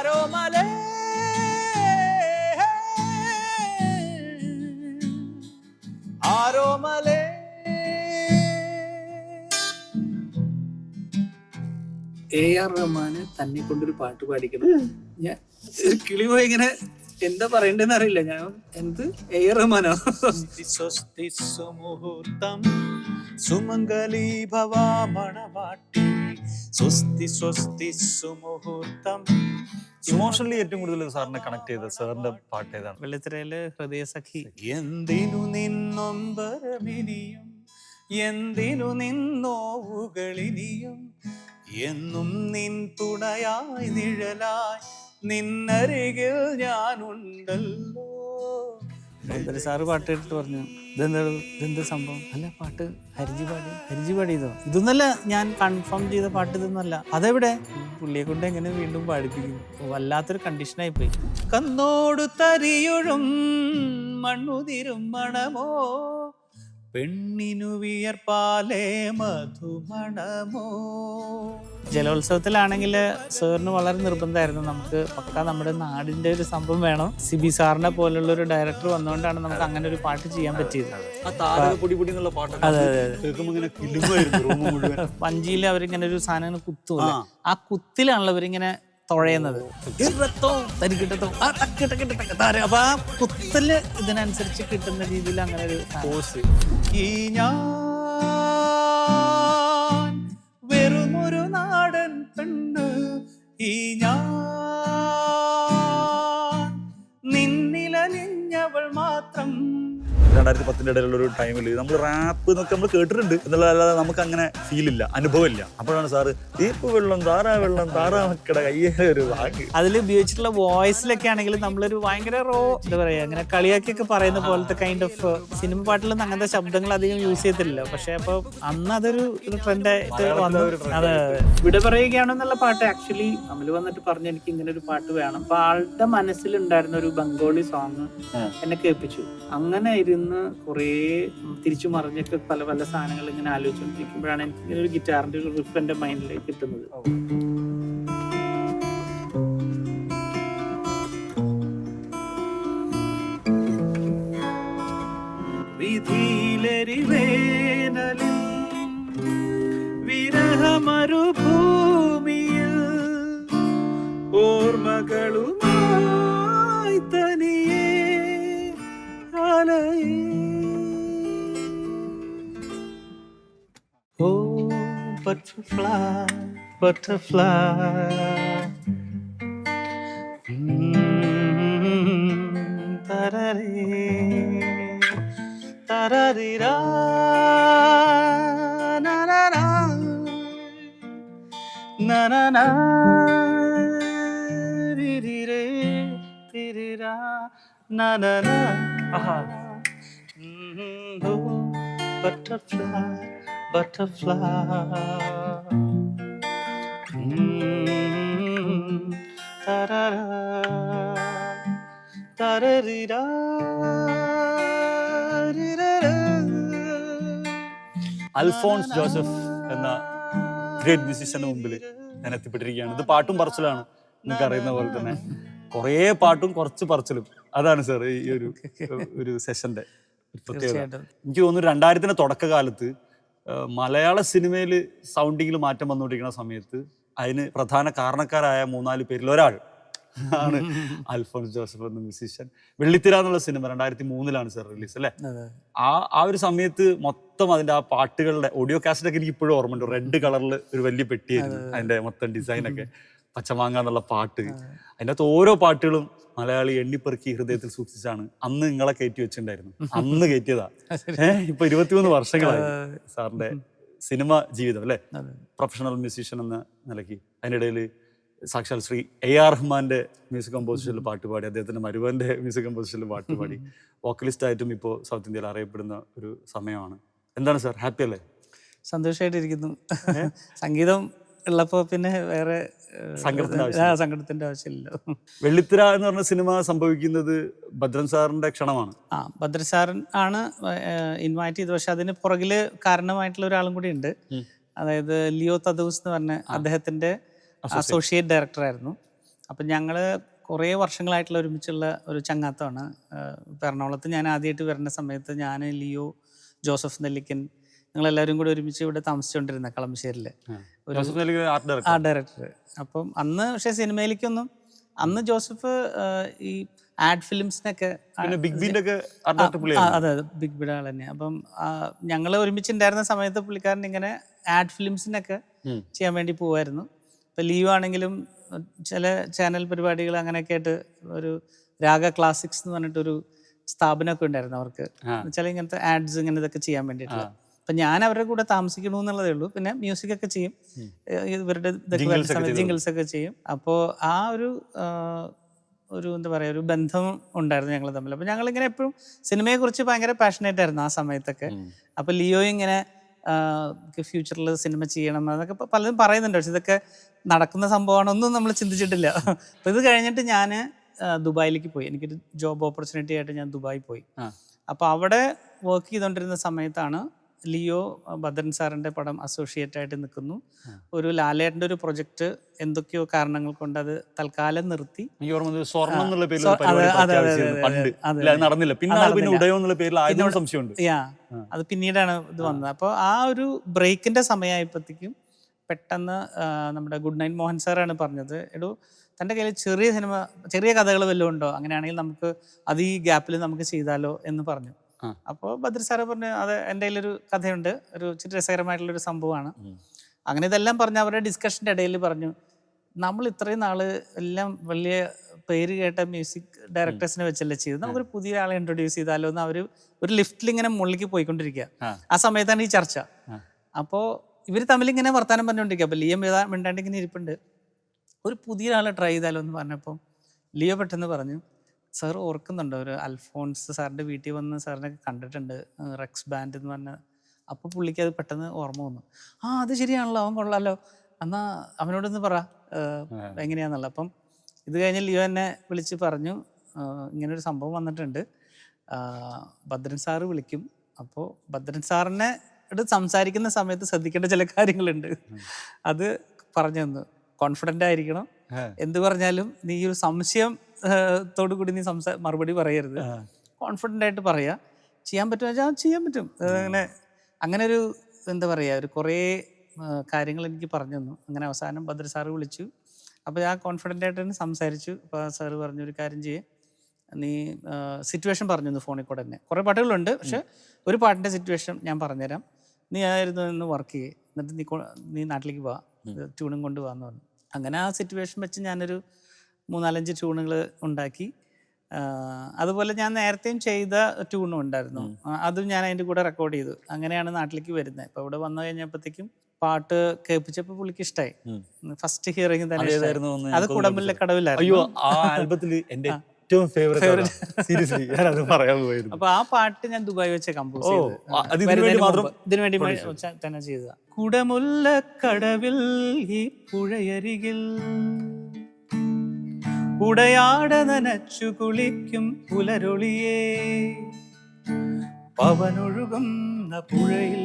ആരോമലേ ആരോമലേ. AR റഹ്മാന് തന്നെ കൊണ്ടൊരു പാട്ട് പാടിക്കണം. ഞാൻ കിളി പോയി ഇങ്ങനെ എന്താ പറയണ്ടെന്ന് അറിയില്ല. ഞാൻ എന്ത് AR റഹ്മാനോ? സ്വസ്തി സുമുഹൂർത്തം സുമംഗലീ ഭവാ മണവാട്ടി. സ്വസ്തി സ്വസ്തി സുമുഹൂർത്തം. ഇമോഷണലി ഏറ്റവും കൂടുതൽ സാറിനെ കണക്ട് ചെയ്ത സാറിന്റെ പാട്ട് ഏതാണ്? വെള്ളിത്തിരയില് ഹൃദയസഖി. എന്തിനു നിന്നൊമ്പരമിനിയും എന്തിനു നിന്നോവുകളിനിയും എന്നും നിൻ തുണയായി നിഴലായി നിന്നരികിൽ ഞാനുണ്ടല്ലോ. സാറ് പാട്ട് കേട്ടിട്ട് പറഞ്ഞു ഇതെന്താ സംഭവം? അല്ല പാട്ട് ഹരിജി പാടിയതോ? ഇതൊന്നല്ല, ഞാൻ കൺഫേം ചെയ്ത പാട്ട് ഇതൊന്നല്ല. അതെവിടെ? പുള്ളിയെ കൊണ്ട് എങ്ങനെ വീണ്ടും പാടിപ്പിക്കുന്നു? വല്ലാത്തൊരു കണ്ടീഷനായി പോയി. കന്നോടു തരിയൊഴും മണ്ണുതിരും മണമോ പെണ്ണിനു വിയർപ്പാലേ മധുമണമോ. ജലോത്സവത്തിലാണെങ്കിൽ സാറിന് വളരെ നിർബന്ധമായിരുന്നു നമുക്ക് പക്ക നമ്മുടെ നാടിന്റെ ഒരു സംഭവം വേണം. സിബി സാറിനെ പോലുള്ള ഒരു ഡയറക്ടർ വന്നുകൊണ്ടാണ് നമുക്ക് അങ്ങനെ ഒരു പാട്ട് ചെയ്യാൻ പറ്റിയത്. വഞ്ചിയിൽ അവരിങ്ങനെ ഒരു സാധനം കുത്തുമല്ലോ, ആ കുത്തിലാണല്ലോ ഇവരിങ്ങനെ തുഴയുന്നത്. അപ്പൊ ആ കുത്തല് ഇതിനനുസരിച്ച് കിട്ടുന്ന രീതിയിൽ അങ്ങനെ ഒരു കോഴ്സ്. ഈ ഞാൻ വെറുമൊരു നാടൻ പെണ്ണ്, ഈ ഞാൻ നിന്നിലലിഞ്ഞവൾ മാത്രം. 2010 ഇടയിലുള്ള ഒരു ടൈമിൽ നമ്മൾ റാപ്പ് എന്നൊക്കെ നമ്മൾ കേട്ടിട്ടുണ്ട് എന്നുള്ളതല്ലാതെ നമുക്ക് അങ്ങനെ ഫീലില്ല, അനുഭവമില്ല. അപ്പോഴാണ് സാറ് തീപ്പ് വെള്ളം താറാ മക്കടെ കയ്യേറെ ഒരു വാക്ക് അതിൽ ഉപയോഗിച്ചിട്ടുള്ള വോയിസിലൊക്കെ ആണെങ്കിൽ നമ്മളൊരു ഭയങ്കര എന്താ പറയാ, അങ്ങനെ കളിയാക്കിയൊക്കെ പറയുന്ന പോലത്തെ കൈൻഡ് ഓഫ് സിനിമ പാട്ടിലൊന്നും അങ്ങനത്തെ ശബ്ദങ്ങൾ അധികം യൂസ് ചെയ്തിട്ടില്ല. പക്ഷെ അപ്പൊ അന്ന് അതൊരു ട്രെൻഡായിട്ട് വന്നു. അതെ, ഇവിടെ പറയുകയാണെന്നുള്ള പാട്ട് ആക്ച്വലി നമ്മൾ വന്നിട്ട് പറഞ്ഞു എനിക്ക് ഇങ്ങനെ ഒരു പാട്ട് വേണം. അപ്പൊ ആളുടെ മനസ്സിലുണ്ടായിരുന്ന ഒരു ബംഗാളി സോങ് എന്നെ കേൾപ്പിച്ചു. അങ്ങനെ ഇരുന്ന് കുറേ തിരിച്ചു മറിഞ്ഞൊക്കെ പല പല സാധനങ്ങൾ ഇങ്ങനെ ആലോചിച്ചുകൊണ്ടിരിക്കുമ്പോഴാണ് എനിക്ക് ഇങ്ങനെ ഒരു ഗിറ്റാറിന്റെ ഒരു റിഫ് എന്റെ മൈൻഡിലേക്ക് കിട്ടുന്നത്. വിധിയിലെരിവേനലിൽ വിരഹമരുഭൂമിയിൽ ഓർമ്മകളുമായി തനിയേ അലയേ. ഓ butterfly tarare tararira na na na na na na ri ri re ri ri ra na na na. Aha. Oh butterfly tarara tararira rirara. Alphons Joseph എന്ന ഗ്രേറ്റ് മ്യൂസിഷ്യന്റെ മുമ്പിൽ ഞാൻ എത്തിപ്പെട്ടിരിക്കുകയാണ്. ഇത് പാട്ടും പറച്ചിലാണ്, നിങ്ങൾക്ക് അറിയുന്ന പോലെ തന്നെ കുറേ പാട്ടും കുറച്ച് പറച്ചിലും. അതാണ് സാർ ഈ ഒരു സെഷന്റെ പ്രത്യേകത. എനിക്ക് തോന്നുന്നു 2000 തുടക്കകാലത്ത് മലയാള സിനിമയിൽ സൗണ്ടിങ്ങിൽ മാറ്റം വന്നുകൊണ്ടിരിക്കുന്ന സമയത്ത് അതിന് പ്രധാന കാരണക്കാരായ 3-4 പേരിൽ ഒരാൾ ആണ് അൽഫോൺസ് ജോസഫ് എന്ന മ്യൂസീഷ്യൻ. വെള്ളിത്തിര എന്നുള്ള സിനിമ 2003 സാർ റിലീസ് അല്ലേ? ആ ഒരു സമയത്ത് മൊത്തം അതിന്റെ ആ പാട്ടുകളുടെ ഓഡിയോ കാസറ്റൊക്കെ എനിക്ക് ഇപ്പോഴും ഓർമ്മയുണ്ട്. റെഡ് കളറിൽ ഒരു വലിയ പെട്ടിയായിരുന്നു അതിന്റെ മൊത്തം ഡിസൈനൊക്കെ. പച്ചമാങ്ങ എന്നുള്ള പാട്ട്, അതിൻ്റെ അകത്ത് ഓരോ പാട്ടുകളും മലയാളി എണ്ണിപ്പെറുക്കി ഹൃദയത്തിൽ സൂക്ഷിച്ചാണ് അന്ന് നിങ്ങളെ കയറ്റി വെച്ചിട്ടുണ്ടായിരുന്നു. അന്ന് കയറ്റിയതാ. ഇപ്പൊ 23 വർഷങ്ങളായി സാറിന്റെ സിനിമ ജീവിതം അല്ലെ? പ്രൊഫഷണൽ മ്യൂസീഷ്യൻ എന്ന നിലയ്ക്ക് അതിനിടയിൽ സാക്ഷാൽ ശ്രീ AR റഹ്മാന്റെ മ്യൂസിക് കമ്പോസിഷനിൽ പാട്ടുപാടി, അദ്ദേഹത്തിന്റെ മരുവന്റെ മ്യൂസിക് കമ്പോസിഷനിൽ പാട്ടുപാടി, വോക്കലിസ്റ്റ് ആയിട്ടും ഇപ്പോൾ സൗത്ത് ഇന്ത്യയിൽ അറിയപ്പെടുന്ന ഒരു സമയമാണ്. എന്താണ് സാർ, ഹാപ്പി അല്ലേ? സന്തോഷമായിട്ടിരിക്കുന്നു. സംഗീതം ഉള്ളപ്പോ പിന്നെ വേറെ സങ്കടത്തിന്റെ ആവശ്യമില്ല. വെള്ളിത്തിര എന്ന് പറഞ്ഞ സിനിമ സംഭവിക്കുന്നത് ഭദ്രൻ സാറിന്റെ ക്ഷണമാണ്. ഭദ്രൻ സാറൻ ആണ് ഇൻവൈറ്റ് ചെയ്തത്. പക്ഷെ അതിന് പുറകില് കാരണമായിട്ടുള്ള ഒരാളും കൂടി ഉണ്ട്. അതായത് ലിയോ തദൂസ് എന്ന് പറഞ്ഞ അദ്ദേഹത്തിന്റെ അസോസിയേറ്റ് ഡയറക്ടർ ആയിരുന്നു. അപ്പം ഞങ്ങൾ കുറേ വർഷങ്ങളായിട്ടുള്ള ഒരുമിച്ചുള്ള ഒരു ചങ്ങാത്തമാണ്. ഇപ്പം എറണാകുളത്ത് ഞാൻ ആദ്യമായിട്ട് വരുന്ന സമയത്ത് ഞാൻ, ലിയോ, ജോസഫ് നെല്ലിക്കൻ, ഞങ്ങളെല്ലാവരും കൂടി ഒരുമിച്ച് ഇവിടെ താമസിച്ചുകൊണ്ടിരുന്ന കളമശ്ശേരിയിൽ ആർട്ട് ഡയറക്ടർ. അപ്പം അന്ന് പക്ഷേ സിനിമയിലേക്കൊന്നും, അന്ന് ജോസഫ് ഈ ആഡ് ഫിലിംസിനൊക്കെ അതെ ബിഗ് ബിഡ് ആൾ തന്നെ. അപ്പം ഞങ്ങൾ ഒരുമിച്ചുണ്ടായിരുന്ന സമയത്ത് പുള്ളിക്കാരൻ ഇങ്ങനെ ആഡ് ഫിലിംസിനൊക്കെ ചെയ്യാൻ വേണ്ടി പോവായിരുന്നു. ഇപ്പം ലിയോ ആണെങ്കിലും ചില ചാനൽ പരിപാടികൾ അങ്ങനെയൊക്കെ ആയിട്ട് ഒരു രാഗ ക്ലാസിക്സ് എന്ന് പറഞ്ഞിട്ടൊരു സ്ഥാപനമൊക്കെ ഉണ്ടായിരുന്നു അവർക്ക്. ചില ഇങ്ങനത്തെ ആഡ്സ് ഇങ്ങനെ ഇതൊക്കെ ചെയ്യാൻ വേണ്ടിയിട്ടുള്ള. അപ്പം ഞാൻ അവരുടെ കൂടെ താമസിക്കണമെന്നുള്ളതേ ഉള്ളൂ. പിന്നെ മ്യൂസിക് ഒക്കെ ചെയ്യും, ഇവരുടെ ഇതൊക്കെ വരുന്ന സമയത്ത് ജിംഗിൾസ് ഒക്കെ ചെയ്യും. അപ്പോൾ ആ ഒരു എന്താ പറയുക, ഒരു ബന്ധം ഉണ്ടായിരുന്നു ഞങ്ങൾ തമ്മിൽ. അപ്പോൾ ഞങ്ങളിങ്ങനെ എപ്പോഴും സിനിമയെക്കുറിച്ച് ഭയങ്കര പാഷനേറ്റ് ആയിരുന്നു ആ സമയത്തൊക്കെ. അപ്പോൾ ലിയോ ഇങ്ങനെ ഫ്യൂച്ചറിൽ സിനിമ ചെയ്യണം എന്നൊക്കെ പലതും പറയുന്നുണ്ട്. പക്ഷെ ഇതൊക്കെ നടക്കുന്ന സംഭവമാണൊന്നും നമ്മൾ ചിന്തിച്ചിട്ടില്ല. അപ്പോൾ ഇത് കഴിഞ്ഞിട്ട് ഞാൻ ദുബായിലേക്ക് പോയി. എനിക്കൊരു ജോബ് ഓപ്പർച്യൂണിറ്റി ആയിട്ട് ഞാൻ ദുബായി പോയി. അപ്പോൾ അവിടെ വർക്ക് ചെയ്തുകൊണ്ടിരുന്ന സമയത്താണ് ലിയോ ഭദ്രൻ സാറിൻ്റെ പടം അസോസിയേറ്റ് ആയിട്ട് നിൽക്കുന്നു. ഒരു ലാലേട്ടൻ്റെ ഒരു പ്രൊജക്റ്റ് എന്തൊക്കെയോ കാരണങ്ങൾ കൊണ്ട് അത് തൽക്കാലം നിർത്തി. അത് പിന്നീടാണ് ഇത് വന്നത്. അപ്പോൾ ആ ഒരു ബ്രേക്കിന്റെ സമയമായപ്പോഴത്തേക്കും പെട്ടെന്ന് നമ്മുടെ ഗുഡ് നൈറ്റ് മോഹൻ സാറാണ് പറഞ്ഞത്, എടോ തൻ്റെ കയ്യിൽ ചെറിയ കഥകൾ വല്ലതും ഉണ്ടോ, അങ്ങനെയാണെങ്കിൽ നമുക്ക് അത് ഈ ഗ്യാപ്പിൽ നമുക്ക് ചെയ്താലോ എന്ന് പറഞ്ഞു. അപ്പോൾ ഭദ്ര സാറ് പറഞ്ഞു, അത് എൻ്റെ കയ്യിലൊരു കഥയുണ്ട്, ഒരു ഇച്ചിരി രസകരമായിട്ടുള്ളൊരു സംഭവമാണ്. അങ്ങനെ ഇതെല്ലാം പറഞ്ഞ് അവരുടെ ഡിസ്കഷൻ്റെ ഇടയിൽ പറഞ്ഞു, നമ്മൾ ഇത്രയും നാൾ എല്ലാം വലിയ പേര് കേട്ട മ്യൂസിക് ഡയറക്ടേഴ്സിനെ വെച്ചല്ലേ ചെയ്ത്, നമുക്കൊരു പുതിയ ആളെ ഇൻട്രൊഡ്യൂസ് ചെയ്താലോ എന്ന് അവർ ഒരു ലിഫ്റ്റിൽ ഇങ്ങനെ മുകളിലേക്ക് പോയിക്കൊണ്ടിരിക്കുക. ആ സമയത്താണ് ഈ ചർച്ച. അപ്പോൾ ഇവർ തമ്മിലിങ്ങനെ വർത്താനം പറഞ്ഞുകൊണ്ടിരിക്കുക. അപ്പോൾ ലിയോ മിണ്ടാണ്ട് ഇങ്ങനെ ഇരിപ്പുണ്ട്. ഒരു പുതിയ ആളെ ട്രൈ ചെയ്താലോ എന്ന് പറഞ്ഞപ്പോൾ ലിയോ പെട്ടെന്ന് പറഞ്ഞു, സാർ ഓർക്കുന്നുണ്ടോ, ഒരു അൽഫോൺസ് സാറിൻ്റെ വീട്ടിൽ വന്ന് സാറിനെ കണ്ടിട്ടുണ്ട്, റെക്സ് ബാൻഡ് എന്ന് പറഞ്ഞ. അപ്പോൾ പുള്ളിക്ക് അത് പെട്ടെന്ന് ഓർമ്മ വന്നു. അത് ശരിയാണല്ലോ, അവൻ കൊള്ളാമല്ലോ, എന്നാൽ അവനോടൊന്ന് പറ എങ്ങനെയാണെന്നുള്ള. അപ്പം ഇത് കഴിഞ്ഞ് ലിയോ എന്നെ വിളിച്ച് പറഞ്ഞു, ഇങ്ങനൊരു സംഭവം വന്നിട്ടുണ്ട്, ഭദ്രൻ സാറ് വിളിക്കും. അപ്പോൾ ഭദ്രൻ സാറിനെ സംസാരിക്കുന്ന സമയത്ത് ശ്രദ്ധിക്കേണ്ട ചില കാര്യങ്ങളുണ്ട്, അത് പറഞ്ഞു തന്നു. കോൺഫിഡൻ്റ് ആയിരിക്കണം, എന്ത് പറഞ്ഞാലും നീ ഒരു സംശയം ത്തോടു കൂടി നീ മറുപടി പറയരുത്, കോൺഫിഡൻ്റ് ആയിട്ട് പറയുക. ചെയ്യാൻ പറ്റുമെന്ന് വെച്ചാൽ ചെയ്യാൻ പറ്റും. അങ്ങനെ ഒരു എന്താ പറയുക, ഒരു കുറേ കാര്യങ്ങൾ എനിക്ക് പറഞ്ഞു തന്നു. അങ്ങനെ അവസാനം ഭദ്ര സാറ് വിളിച്ചു. അപ്പോൾ ഞാൻ കോൺഫിഡൻ്റ് ആയിട്ട് തന്നെ സംസാരിച്ചു. അപ്പോൾ സാറ് പറഞ്ഞു, ഒരു കാര്യം ചെയ്യേ, നീ സിറ്റുവേഷൻ പറഞ്ഞു തന്നു ഫോണിൽ കൂടെ തന്നെ. കുറേ പാട്ടുകളുണ്ട്, പക്ഷെ ഒരു പാട്ടിൻ്റെ സിറ്റുവേഷൻ ഞാൻ പറഞ്ഞുതരാം, നീ ആയിരുന്നു നിന്ന് വർക്ക് ചെയ്യേ, എന്നിട്ട് നീ നാട്ടിലേക്ക് പോവാ, ട്യൂണും കൊണ്ട് പോകാമെന്ന് പറഞ്ഞു. അങ്ങനെ ആ സിറ്റുവേഷൻ വെച്ച് ഞാനൊരു 3-4 ട്യൂണുകൾ ഉണ്ടാക്കി. അതുപോലെ ഞാൻ നേരത്തെയും ചെയ്ത ട്യൂണും ഉണ്ടായിരുന്നു, അതും ഞാൻ അതിൻ്റെ കൂടെ റെക്കോർഡ് ചെയ്തു. അങ്ങനെയാണ് നാട്ടിലേക്ക് വരുന്നത്. ഇപ്പോൾ ഇവിടെ വന്നു കഴിഞ്ഞപ്പോഴത്തേക്കും പാട്ട് കേൾപ്പിച്ചപ്പോൾ പുള്ളിക്ക് ഇഷ്ടമായി. ഫസ്റ്റ് ഹിയറിംഗ് തന്നെ അത് കുടമ്പലിലെ കടവിലായിരുന്നു. അപ്പൊ ആ പാട്ട് ഞാൻ ദുബായ് വെച്ച് കമ്പോസ് ചെയ്തു. ഇതിനു വേണ്ടി തന്നെ ചെയ്തതാ. കുടമുല്ല കടവിൽ ഈ പുഴയരികിൽ ഉടയാട നനച്ചു കുളിക്കും പുലരൊളിയേ, പവനൊഴുകുന്ന പുഴയിൽ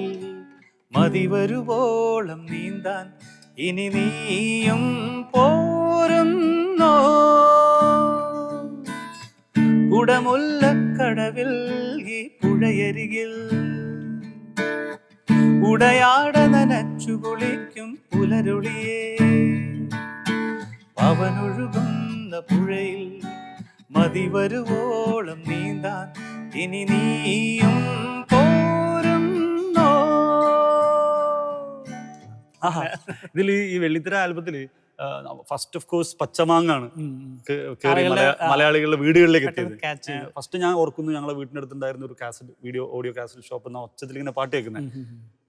മതിവരുവോളം നീന്താൻ ഇനി നീയും പോരുന്നോ, കുടമുല്ലക്കടവിൽ ഈ പുഴയരികിൽ ഉടയാട നനച്ചു കുളിക്കും പുലരൊളിയേ, പവനൊഴുകുന്ന പുഴയിൽ മതിവരുവോളം നീന്താൻ ഇനി നീയും പോരുന്നോ. ഇതിൽ ഈ വെള്ളിത്തിര ആൽബത്തില് ഫസ്റ്റ് ഓഫ് കോഴ്സ് പച്ചമാങ്ങാണ് മലയാളികളുടെ വീടുകളിലേക്ക് എത്തിയത്. ഫസ്റ്റ് ഞാൻ ഓർക്കുന്നു, ഞങ്ങളെ വീടിന്റെ അടുത്തുണ്ടായിരുന്ന ഒരു കാസറ്റ് ഓഡിയോ കാസറ്റ് ഷോപ്പ് എന്ന ഒച്ചത്തിൽ ഇങ്ങനെ പാട്ട് കേൾക്കുന്നത്.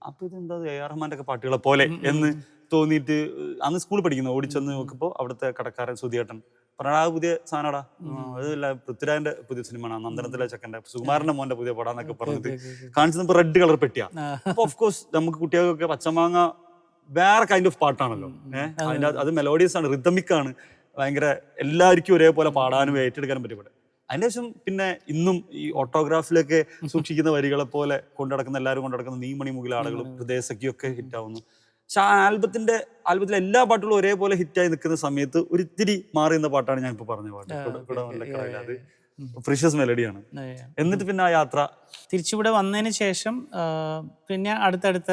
അപ്പൊ ഇതെന്താ AR റഹ്മാന്റെ ഒക്കെ പാട്ടുകളെ പോലെ എന്ന് തോന്നിയിട്ട് അന്ന് സ്കൂളിൽ പഠിക്കുന്നു. ഓടിച്ചെന്ന് നോക്കുമ്പോൾ അവിടുത്തെ കടക്കാരൻ സുധിയേട്ടൻ പറഞ്ഞാ, പുതിയ സാധനടാ, അതല്ല പൃഥ്വിരാജിന്റെ പുതിയ സിനിമയാണ്, നന്ദനത്തിലെ ചെക്കൻ്റെ, സുകുമാരന്റെ മോന്റെ പുതിയ പടം എന്നൊക്കെ പറഞ്ഞിട്ട് കാണിച്ചത് റെഡ് കളർ പെട്ടിയാ. അപ്പൊ ഓഫ് കോഴ്സ് നമുക്ക് കുട്ടികൾക്കൊക്കെ പച്ചമാങ്ങ വേറെ കൈൻഡ് ഓഫ് പാട്ടാണല്ലോ. അതിന്റെ അത് മെലോഡിയസ് ആണ്, റിതമിക് ആണ്, ഭയങ്കര എല്ലാവർക്കും ഒരേപോലെ പാടാനും ഏറ്റെടുക്കാനും പറ്റും. അതിന്റെ ശേഷം പിന്നെ ഇന്നും ഈ ഓട്ടോഗ്രാഫിലൊക്കെ സൂക്ഷിക്കുന്ന വരികളെ പോലെ എല്ലാവരും കൊണ്ടുനടക്കുന്ന നീ മണി മുകിൽ ആളുകളും ഹൃദയസഖിയൊക്കെ ഹിറ്റാവുന്നു. പക്ഷെ ആ ആൽബത്തിലെ എല്ലാ പാട്ടുകളും ഒരേപോലെ ഹിറ്റായി നിൽക്കുന്ന സമയത്ത് ഒരിത്തിരി മാറി നിന്ന പാട്ടാണ് ഞാൻ ഇപ്പൊ പറഞ്ഞ പാട്ട് കുടമല്ലക്കടവിൽ. അത് പ്രീഷ്യസ് മെലഡിയാണ്. എന്നിട്ട് പിന്നെ ആ യാത്ര തിരിച്ചിവിടെ വന്നതിന് ശേഷം പിന്നെ അടുത്തടുത്ത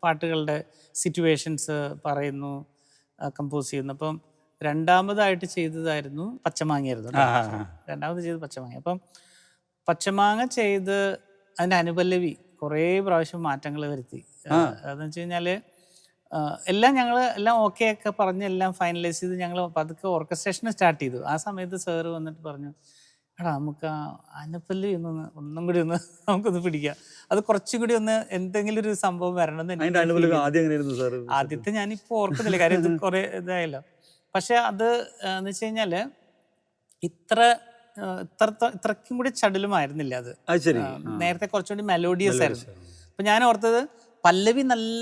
പാട്ടുകളുടെ സിറ്റുവേഷൻസ് പറയുന്നു, കമ്പോസ് ചെയ്യുന്നു. അപ്പം രണ്ടാമതായിട്ട് ചെയ്തതായിരുന്നു പച്ചമാങ്ങയായിരുന്നു. രണ്ടാമത് ചെയ്ത് പച്ചമാങ്ങ. അപ്പം പച്ചമാങ്ങ ചെയ്ത് അതിൻ്റെ അനുപല്ലവി കുറേ പ്രാവശ്യം മാറ്റങ്ങൾ വരുത്തി. അതെന്ന് വെച്ച് കഴിഞ്ഞാൽ എല്ലാം ഓക്കെ ഒക്കെ പറഞ്ഞ് എല്ലാം ഫൈനലൈസ് ചെയ്ത് ഞങ്ങൾ പതുക്കെ ഓർക്കസ്ട്രേഷൻ സ്റ്റാർട്ട് ചെയ്തു. ആ സമയത്ത് സാറ് വന്നിട്ട് പറഞ്ഞു, എടാ നമുക്ക് ആ അനുപല്ലവി ഒന്നും കൂടി ഒന്ന് നമുക്കൊന്ന് പിടിക്കാം, അത് കുറച്ചും കൂടി ഒന്ന് എന്തെങ്കിലും ഒരു സംഭവം വരണം എന്ന്. ആദ്യത്തെ ഞാനിപ്പോൾ ഓർക്കുന്നില്ല, കാര്യം ഇത് കുറേ ഇതായല്ലോ. പക്ഷെ അത് എന്ന് വെച്ച് കഴിഞ്ഞാല് ഇത്രക്കും കൂടി ചടുലമായിരുന്നില്ല അത്. നേരത്തെ കുറച്ചുകൂടി മെലോഡിയസ് ആയിരുന്നു. അപ്പൊ ഞാൻ ഓർത്തത് പല്ലവി നല്ല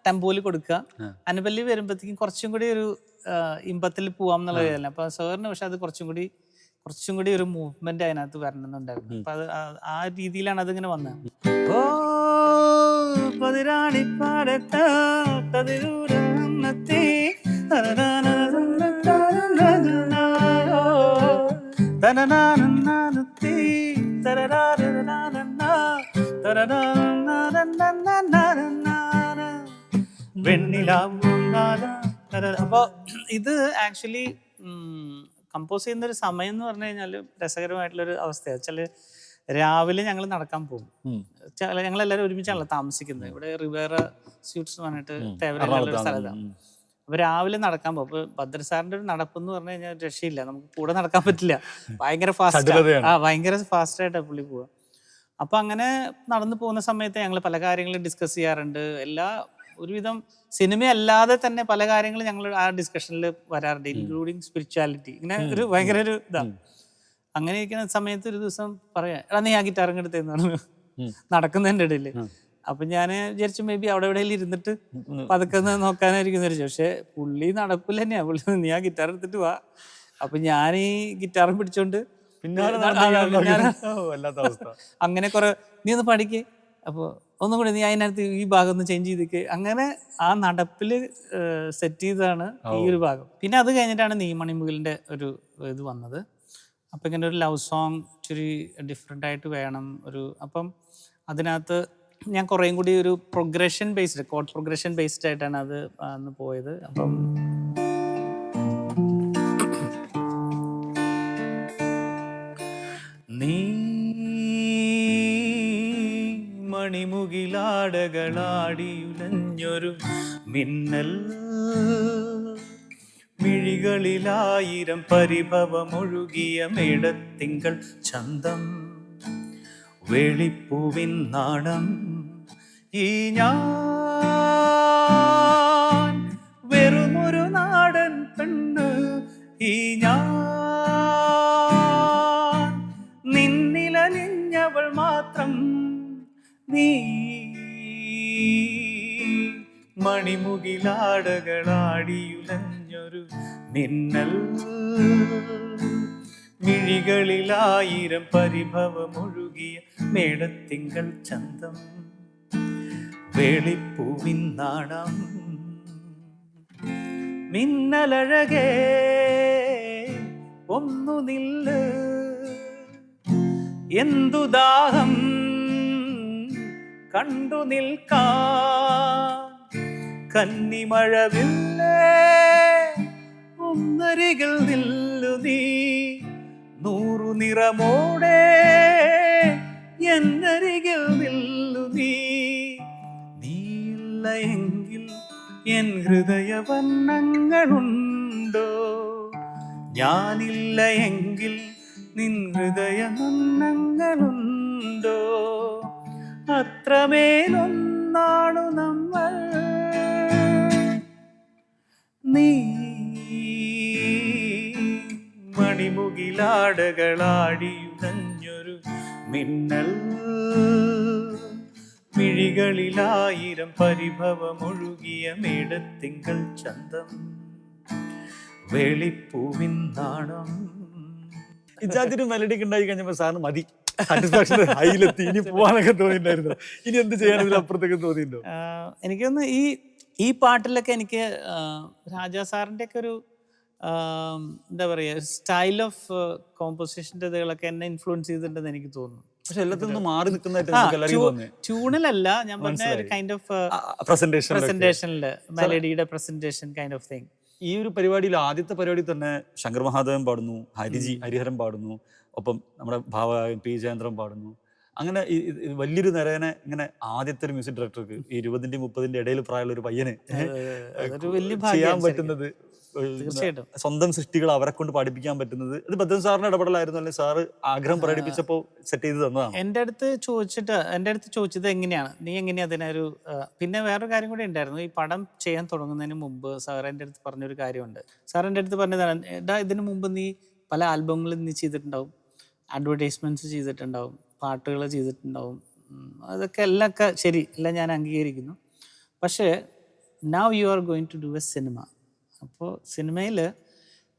ടെമ്പോയിൽ കൊടുക്കുക, അനുപല്ലവി വരുമ്പോഴത്തേക്കും കുറച്ചും കൂടി ഒരു ഇമ്പത്തിൽ പോവാം എന്നുള്ളതായിരുന്നു. അപ്പൊ സാറിന് പക്ഷെ അത് കുറച്ചും കൂടി ഒരു മൂവ്മെന്റ് അതിനകത്ത് വരണമെന്നുണ്ടായിരുന്നു. അപ്പൊ അത് ആ രീതിയിലാണ് അതിങ്ങനെ വന്നത്. ഓ പതിരാണിപ്പാടത്ത് അപ്പൊ ഇത് ആക്ച്വലി കമ്പോസ് ചെയ്യുന്ന ഒരു സമയം എന്ന് പറഞ്ഞു കഴിഞ്ഞാൽ രസകരമായിട്ടുള്ളൊരു അവസ്ഥയാണ്. വെച്ചാൽ രാവിലെ ഞങ്ങൾ നടക്കാൻ പോകും. ഞങ്ങളെല്ലാവരും ഒരുമിച്ചാണല്ലോ താമസിക്കുന്നത്. ഇവിടെ റിവേറ സ്യൂട്ട്സ് എന്ന് പറഞ്ഞിട്ട് തേവരയിലുള്ള സ്ഥലത്താണ്. അപ്പൊ രാവിലെ നടക്കാൻ പോകും. അപ്പൊ ഭദ്ര സാറിന്റെ ഒരു നടപ്പെന്ന് പറഞ്ഞു കഴിഞ്ഞാൽ രക്ഷയില്ല, നമുക്ക് കൂടെ നടക്കാൻ പറ്റില്ല, ഭയങ്കര ഫാസ്റ്റായിട്ടാണ് പുള്ളി പോവുക. അപ്പൊ അങ്ങനെ നടന്നു പോകുന്ന സമയത്ത് ഞങ്ങൾ പല കാര്യങ്ങളും ഡിസ്കസ് ചെയ്യാറുണ്ട്. ഒരുവിധം സിനിമയല്ലാതെ തന്നെ പല കാര്യങ്ങളും ഞങ്ങൾ ആ ഡിസ്കഷനിൽ വരാറുണ്ട്, ഇൻക്ലൂഡിങ് സ്പിരിച്വാലിറ്റി. ഇങ്ങനെ ഒരു ഭയങ്കര ഒരു ഇതാണ്. അങ്ങനെ ഇരിക്കുന്ന സമയത്ത് ഒരു ദിവസം പറയാ, എടാ നീ ആ ഗിറ്റാറും എടുത്തേന്ന് പറഞ്ഞു നടക്കുന്നതിൻ്റെ ഇടയിൽ. അപ്പൊ ഞാൻ വിചാരിച്ചു മേ ബി അവിടെ എവിടെയെങ്കിലും ഇരുന്നിട്ട് പതുക്കെ നോക്കാനായിരിക്കും വിചാരിച്ചു. പക്ഷെ പുള്ളി നടപ്പില്ല തന്നെയാ. പുള്ളി നീ ആ ഗിറ്റാർ എടുത്തിട്ട് വാ. അപ്പൊ ഞാൻ ഈ ഗിറ്റാറും പിടിച്ചോണ്ട് അങ്ങനെ കുറെ നീ ഒന്ന് പഠിക്കേ, അപ്പോൾ ഒന്നും കൂടി നീ അതിനകത്ത് ഈ ഭാഗം ഒന്ന് ചേഞ്ച് ചെയ്തേക്ക്. അങ്ങനെ ആ നടപ്പില് സെറ്റ് ചെയ്തതാണ് ഈ ഒരു ഭാഗം. പിന്നെ അത് കഴിഞ്ഞിട്ടാണ് നീ മണിമുകിലിന്റെ ഒരു ഇത് വന്നത്. അപ്പം ഇങ്ങനെ ഒരു ലവ് സോങ് ഇച്ചിരി ഡിഫറെൻ്റ് ആയിട്ട് വേണം ഒരു. അപ്പം അതിനകത്ത് ഞാൻ കുറേയും കൂടി ഒരു progression based, code progression based ആയിട്ടാണ് അത് അന്ന് പോയത്. അപ്പം നീ മണിമുകിലാടകളാടിയുലഞ്ഞൊരു മിന്നൽ, മിഴികളിലായിരം പരിഭവമൊഴുകിയ മേടത്തിങ്കൾ ചന്തം, വെളിപ്പൂവിൻ നാണം ഈ ഞാൻ, വെറുമൊരു നാടൻ പെണ്ണ് ഈ ഞാൻ, നിന്നിലലിഞ്ഞവൾ മാത്രം നീ, മണിമുകിലാടകളാടിയുലഞ്ഞൊരു മിന്നൽ, മിഴികളിലായിരം പരിഭവമൊഴുകിയ മേടത്തിങ്കൾ ചന്തം, വേളിപ്പൂവിൻ നാണം, മിന്നലഴകേ ഒന്നു നില്ല്, എന്തു ദാഹം കണ്ടു നിൽക്കാൻ, കന്നിമഴവില്ലേ ഒന്നരികിൽ നില്ലു നീ, നൂറു നിറമോടെ എന്നരികിൽ നില്ലു നീ, നീയില്ല എങ്കിൽ എൻ ഹൃദയവർണ്ണങ്ങളുണ്ടോ, ഞാനില്ല എങ്കിൽ നിൻ ഹൃദയ നന്നങ്ങളുണ്ടോ, അത്രമേലൊന്നാണു നമ്മൾ നീ, മണിമുകിലാടകളാടിയുലഞ്ഞൊരു മിന്നൽ, മിഴികളിലായിരം പരിഭവമൊഴുകിയ മേടത്തിങ്കൾ ചന്തം, വെളിപ്പൂവിൻ നാണം. ഇജാതിരി മെലഡിക്ക് ഉണ്ടായി കഴിഞ്ഞപ്പോ സാറിന് മതി, സാറ്റിസ്ഫാക്ഷൻ ഹൈയിലെത്തി, ഇനി പോവാനൊക്കെ തോന്നിയിട്ടുണ്ടായിരുന്നു? ഇനി എന്ത് ചെയ്യാൻ അപ്പുറത്തേക്ക് തോന്നിയിട്ടുണ്ടോ? എനിക്കൊന്ന് ഈ ഈ പാട്ടിലൊക്കെ എനിക്ക് രാജാ സാറിൻ്റെ ഒക്കെ ഒരു എന്താ പറയുക സ്റ്റൈൽ ഓഫ് കോമ്പോസിഷൻ്റെ ഇതുകളൊക്കെ എന്നെ ഇൻഫ്ലുവൻസ് ചെയ്തിട്ടുണ്ടെന്ന് എനിക്ക് തോന്നുന്നു. പക്ഷെ എല്ലാത്തിൽ നിന്ന് മാറി നിൽക്കുന്നതായിട്ട് ട്യൂണിലല്ല, ഞാൻ പറഞ്ഞ ഒരു കൈൻഡ് ഓഫ് പ്രസന്റേഷനിൽ മെലഡിയുടെ പ്രസന്റേഷൻ കൈൻഡ് ഓഫ് തിങ്. ഈ ഒരു പരിപാടിയിൽ ആദ്യത്തെ പരിപാടി തന്നെ ശങ്കർ മഹാദേവൻ പാടുന്നു, ഹരിഹരൻ പാടുന്നു, ഒപ്പം നമ്മുടെ ഭാവഗായകൻ പി ജയേന്ദ്രൻ പാടുന്നു. അങ്ങനെ വലിയൊരു നിരനെ ഇങ്ങനെ ആദ്യത്തെ ഒരു മ്യൂസിക് ഡയറക്ടർക്ക് 20-ന്റെ 30-ന്റെ ഇടയിൽ പ്രായമുള്ള ഒരു പയ്യന് ചെയ്യാൻ പറ്റുന്നത്, തീർച്ചയായിട്ടും സ്വന്തം സൃഷ്ടികൾ അവരെ കൊണ്ട് പഠിപ്പിക്കാൻ പറ്റുന്നത്, ഇത് ബദ്ദൻ സാറിന്റെ ഇടപെടലായിരുന്നു അല്ലെ? സാറ് ആഗ്രഹം പ്രകടിപ്പിച്ചപ്പോൾ സെറ്റ് ചെയ്ത് തന്നതാണ്. എൻ്റെ അടുത്ത് ചോദിച്ചത് എങ്ങനെയാണ് നീ എങ്ങനെയാ അതിനൊരു പിന്നെ വേറൊരു കാര്യം കൂടി ഉണ്ടായിരുന്നു. ഈ പടം ചെയ്യാൻ തുടങ്ങുന്നതിന് മുമ്പ് സാർ എൻ്റെ അടുത്ത് പറഞ്ഞൊരു കാര്യമുണ്ട്. സാർ എൻ്റെ അടുത്ത് പറഞ്ഞതാണ്, എടാ ഇതിനു മുമ്പ് നീ പല ആൽബങ്ങളും നീ ചെയ്തിട്ടുണ്ടാവും, അഡ്വർടൈസ്മെന്റ്സ് ചെയ്തിട്ടുണ്ടാവും, പാട്ടുകൾ ചെയ്തിട്ടുണ്ടാവും, അതൊക്കെ ശരി, എല്ലാം ഞാൻ അംഗീകരിക്കുന്നു. പക്ഷേ now you are going to do a cinema. അപ്പോൾ സിനിമയിൽ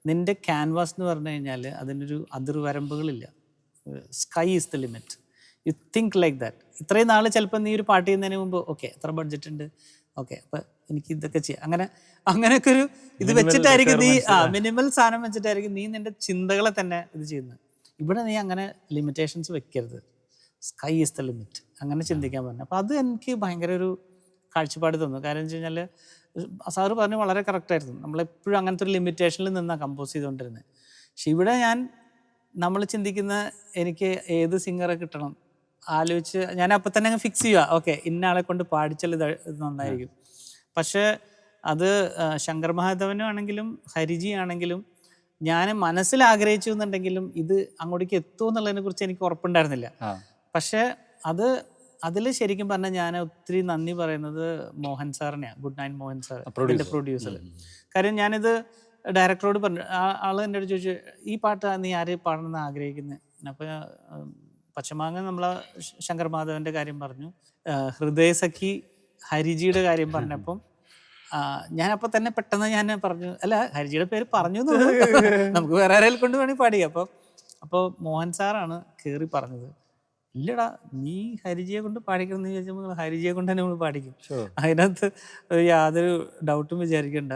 നിൻ്റെ ക്യാൻവാസ് എന്ന് പറഞ്ഞു കഴിഞ്ഞാൽ അതിനൊരു അതിർവരമ്പുകളില്ല. Sky is the limit. You think like that. ഇത്രയും നാൾ ചിലപ്പോൾ നീ ഒരു പാട്ട് ചെയ്യുന്നതിന് മുമ്പ് ഓക്കെ എത്ര ബഡ്ജറ്റ് ഉണ്ട്, ഓക്കെ അപ്പം എനിക്ക് ഇതൊക്കെ ചെയ്യാം, അങ്ങനെയൊക്കെ ഒരു ഇത് വെച്ചിട്ടായിരിക്കും നീ മിനിമൽ സാധനം വെച്ചിട്ടായിരിക്കും നീ നിൻ്റെ ചിന്തകളെ തന്നെ ഇത് ചെയ്യുന്നത്. ഇവിടെ നീ അങ്ങനെ ലിമിറ്റേഷൻസ് വെക്കരുത്. സ്കൈ ഈസ് ദ ലിമിറ്റ്, അങ്ങനെ ചിന്തിക്കാൻ പറഞ്ഞു. അപ്പോൾ അത് എനിക്ക് ഭയങ്കര ഒരു കാഴ്ചപ്പാട് തന്നു. കാരണം വെച്ച് കഴിഞ്ഞാൽ സാറ് പറഞ്ഞു വളരെ കറക്റ്റായിരുന്നു. നമ്മളെപ്പോഴും അങ്ങനത്തെ ഒരു ലിമിറ്റേഷനിൽ നിന്നാണ് കമ്പോസ് ചെയ്തുകൊണ്ടിരുന്നത്. പക്ഷെ ഇവിടെ നമ്മൾ ചിന്തിക്കുന്ന എനിക്ക് ഏത് സിംഗറെ കിട്ടണം ആലോചിച്ച് ഞാൻ അപ്പം തന്നെ അങ്ങ് ഫിക്സ് ചെയ്യുക, ഓക്കെ ഇന്ന ആളെ കൊണ്ട് പാടിച്ചാൽ ഇത് നന്നായിരിക്കും. പക്ഷേ അത് ശങ്കർ മഹാദേവനും ആണെങ്കിലും ഹരിജി ആണെങ്കിലും ഞാൻ മനസ്സിൽ ആഗ്രഹിച്ചു എന്നുണ്ടെങ്കിലും ഇത് അങ്ങോട്ടേക്ക് എത്തുമോ എന്നുള്ളതിനെ കുറിച്ച് എനിക്ക് ഉറപ്പുണ്ടായിരുന്നില്ല. പക്ഷേ അതിൽ ശരിക്കും പറഞ്ഞാൽ ഞാൻ ഒത്തിരി നന്ദി പറയുന്നത് മോഹൻ സാറിനെയാണ്, ഗുഡ് നൈറ്റ് മോഹൻ സാർ, എൻ്റെ പ്രൊഡ്യൂസർ. കാര്യം ഞാനിത് ഡയറക്ടറോട് പറഞ്ഞു, ആൾ എൻ്റെ അടുത്ത് ചോദിച്ചു ഈ പാട്ട് നീ ആര് പാടണമെന്ന് ആഗ്രഹിക്കുന്നത്. അപ്പോൾ പച്ചമാങ്ങ നമ്മളെ ശങ്കർ മാധവൻ്റെ കാര്യം പറഞ്ഞു, ഹൃദയസഖി ഹരിജിയുടെ കാര്യം പറഞ്ഞപ്പം ഞാനപ്പോൾ തന്നെ പെട്ടെന്ന് ഞാൻ പറഞ്ഞു, അല്ല ഹരിജിയുടെ പേര് പറഞ്ഞു നമുക്ക് വേറെ ആരെങ്കിലും കൊണ്ട് വേണമെങ്കിൽ പാടിക്കാം. അപ്പോൾ മോഹൻ സാറാണ് കയറി പറഞ്ഞത്, ഇല്ലടാ നീ ഹരിജിയെ കൊണ്ട് പാടിക്കണം എന്ന് ചോദിച്ചപ്പോൾ ഹരിജിയെ കൊണ്ട് തന്നെ നമ്മൾ പാടിക്കും, അതിനകത്ത് യാതൊരു ഡൗട്ടും വിചാരിക്കണ്ട